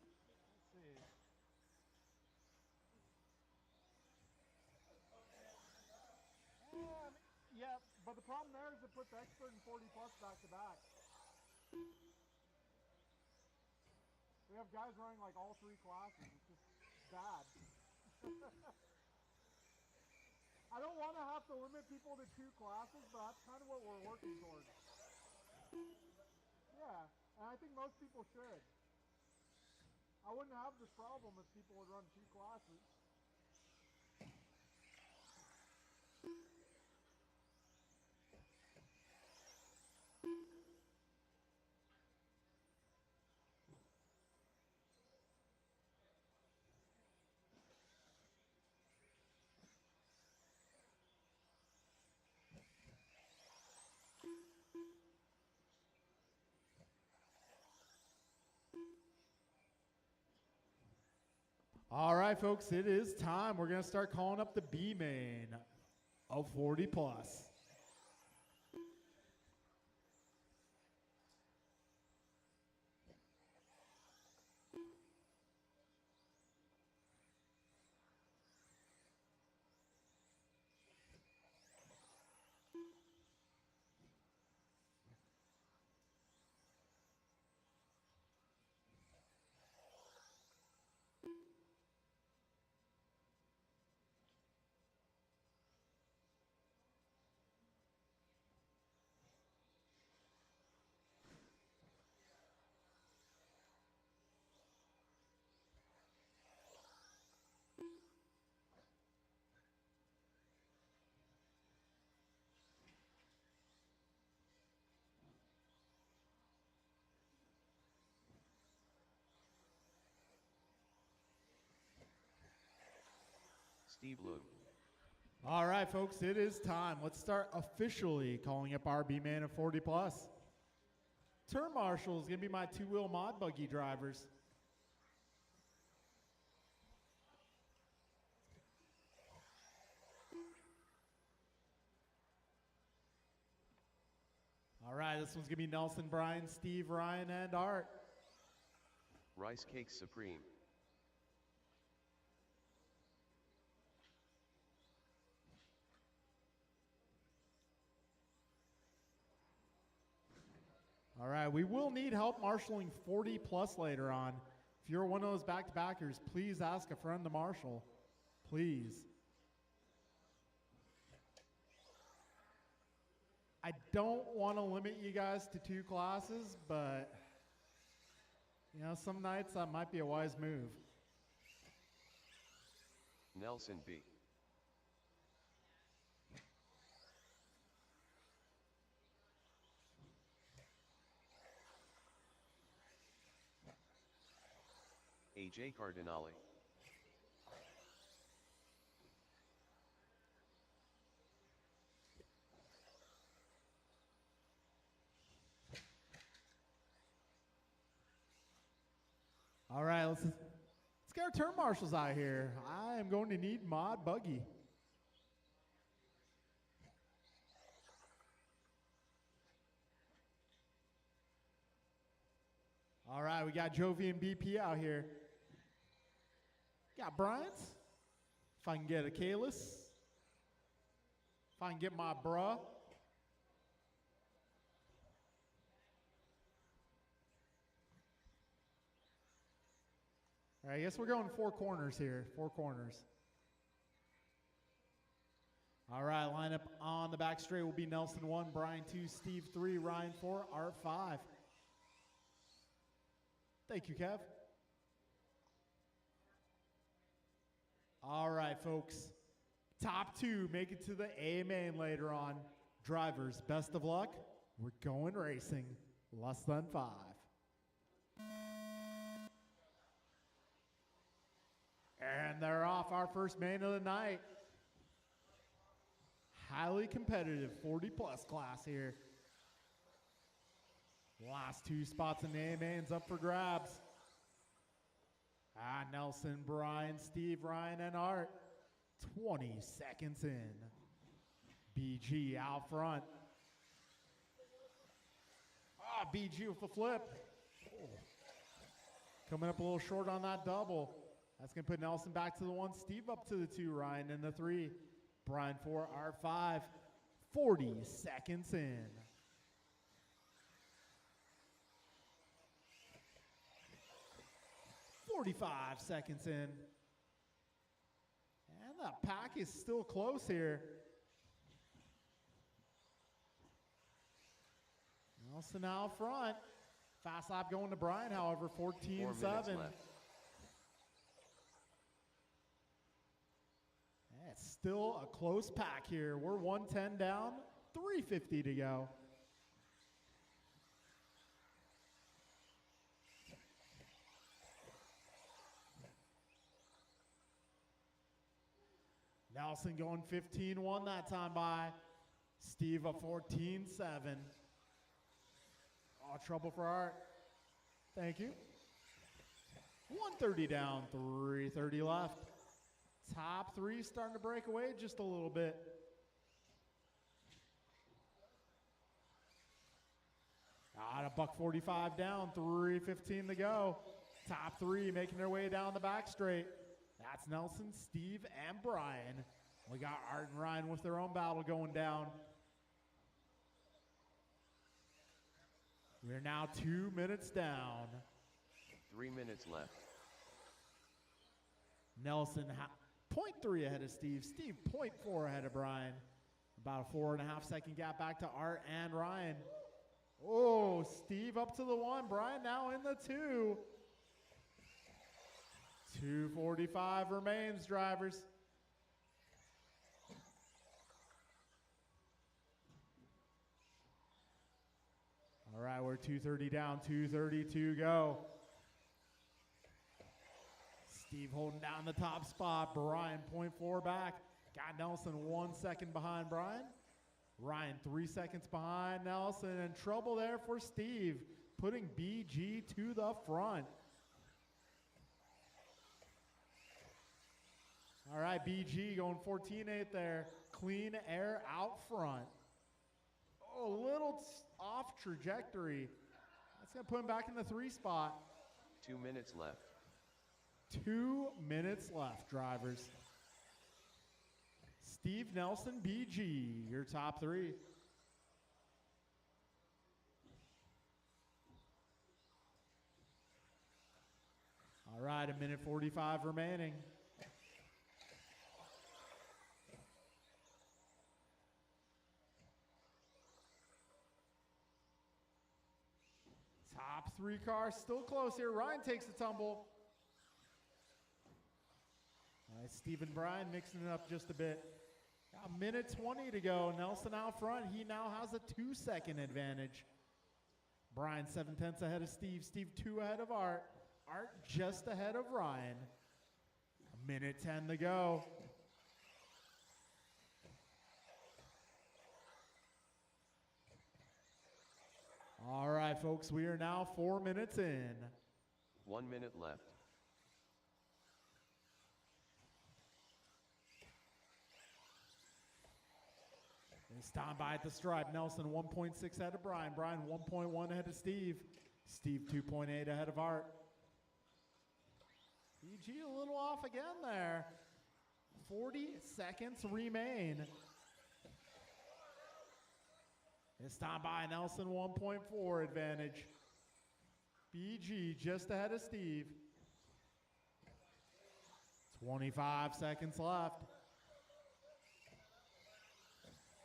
see. Yeah, but the problem there is it puts expert and 40 plus back to back. We have guys running like all 3 classes. It's just bad. I don't want to have to limit people to 2 classes, but that's kind of what we're working towards. Yeah, and I think most people should. I wouldn't have this problem if people would run 2 classes. All right, folks, it is time. We're going to start calling up the B main of 40 plus. Steve Loom. All right, folks, it is time. Let's start officially calling up our B main of 40 plus. Turn marshal is going to be my 2-wheel mod buggy drivers. All right, this one's going to be Nelson, Brian, Steve, Ryan, and Art. Rice Cakes Supreme. All right, we will need help marshaling 40 plus later on. If you're one of those back-to-backers, please ask a friend to marshal. Please. I don't want to limit you guys to 2 classes, but you know, some nights that might be a wise move. Nelson B. AJ Cardinale. All right, let's get our turn marshals out here. I am going to need mod buggy. All right, we got Jovi and BP out here. Got Bryant. If I can get a Kalis. If I can get my bruh. All right, I guess we're going 4 corners here. 4 corners. All right, lineup on the back straight will be Nelson 1, Brian 2, Steve 3, Ryan 4, Art 5. Thank you, Kev. All right, folks. Top 2 make it to the A main later on. Drivers, best of luck. We're going racing. Less than 5. And they're off. Our first main of the night. Highly competitive 40-plus class here. Last 2 spots in the A mains up for grabs. Nelson, Brian, Steve, Ryan, and Art. 20 seconds in. BG out front. BG with a flip. Oh. Coming up a little short on that double. That's going to put Nelson back to the 1. Steve up to the 2. Ryan in the 3. Brian 4, Art 5. 40 seconds in. "45 seconds in. And the pack is still close here. Nelson out front. Fast lap going to Brian, however, 4 minutes 14-7. left. It's still a close pack here. We're 110 down, 350 to go. Nelson going 15-1 that time by. Steve a 14-7. Oh, trouble for Art. Thank you. 130 down, 330 left. Top 3 starting to break away just a little bit. At a $145 down, 315 to go. Top 3 making their way down the back straight. That's Nelson, Steve, and Brian. We got Art and Ryan with their own battle going down. We're now 2 minutes down. 3 minutes left. Nelson 0.3 ahead of Steve. Steve 0.4 ahead of Brian. About a 4.5 second gap back to Art and Ryan. Oh, Steve up to the 1. Brian now in the 2. 2:45 remains, drivers. All right, we're 230 down, 232 go. Steve holding down the top spot. Brian 0.4 back. Got Nelson 1 second behind Brian. Ryan 3 seconds behind Nelson, and trouble there for Steve, putting BG to the front. All right, BG going 14.8 there. Clean air out front. Oh, a little off trajectory. That's going to put him back in the 3 spot. 2 minutes left. 2 minutes left, drivers. Steve, Nelson, BG, your top 3. All right, 1:45 remaining. Top 3 cars still close here. Ryan takes the tumble. All right, Steve and Brian mixing it up just a bit. Got 1:20 to go. Nelson out front. He now has a 2-second advantage. Brian 7/10 ahead of Steve. Steve 2 ahead of Art. Art just ahead of Ryan. 1:10 to go. All right, folks, we are now 4 minutes in. 1 minute left. It's time by at the stripe. Nelson 1.6 ahead of Brian. Brian 1.1 ahead of Steve. Steve 2.8 ahead of Art. BG a little off again there. 40 seconds remain. It's time by Nelson 1.4 advantage. BG just ahead of Steve. 25 seconds left.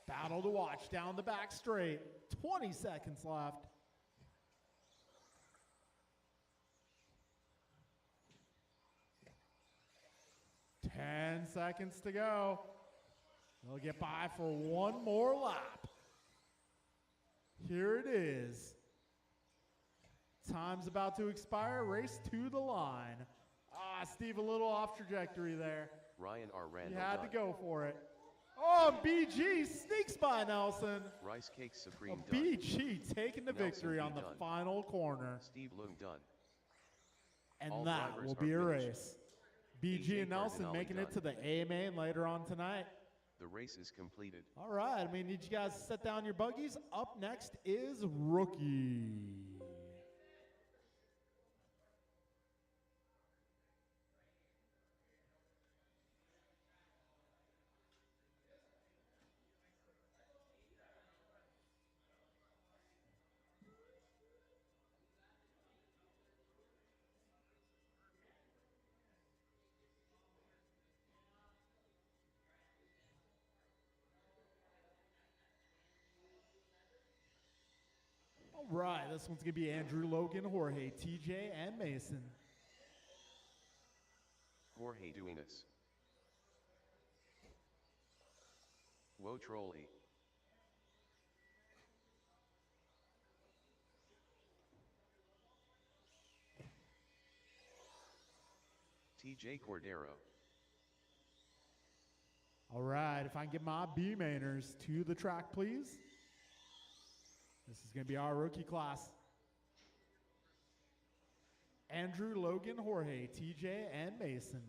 Battle to watch down the back straight. 20 seconds left. 10 seconds to go. They'll get by for one more lap. Here it is. Time's about to expire. Race to the line. Ah, Steve, a little off trajectory there. Ryan R. He Randall had done. to go for it. Oh, BG sneaks by Nelson. Rice Cake Supreme Oh, done. BG taking the Nelson victory B. on the done. final corner. Steve Loom done. And All that drivers will are be a finished. race. BG AJ and Nelson Cardinale making it to done. the AMA later on tonight. The race is completed. All right, I mean, need you guys to set down your buggies. Up next is Rookie. All right, this one's going to be Andrew, Logan, Jorge, TJ, and Mason. Jorge doing this. Whoa trolley. TJ Cordero. All right, if I can get my B-mainers to the track, please. This is going to be our rookie class. Andrew, Logan, Jorge, TJ, and Mason.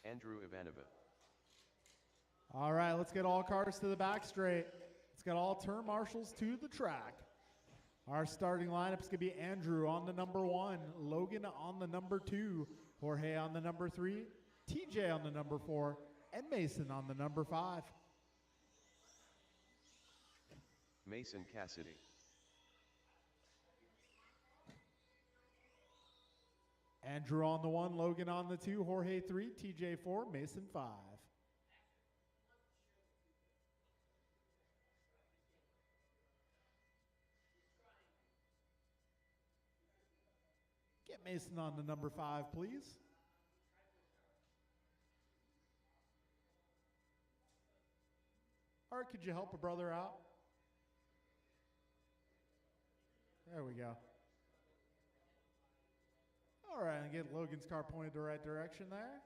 Andrew Ivanova. All right, let's get all cars to the back straight. Let's get all turn marshals to the track. Our starting lineup is going to be Andrew on the number 1, Logan on the number 2, Jorge on the number 3, TJ on the number 4, and Mason on the number 5. Mason Cassidy. Andrew on the 1, Logan on the 2, Jorge 3, TJ 4, Mason 5. Get Mason on the number 5, please. Art, could you help a brother out? There we go. All right, and get Logan's car pointed the right direction there.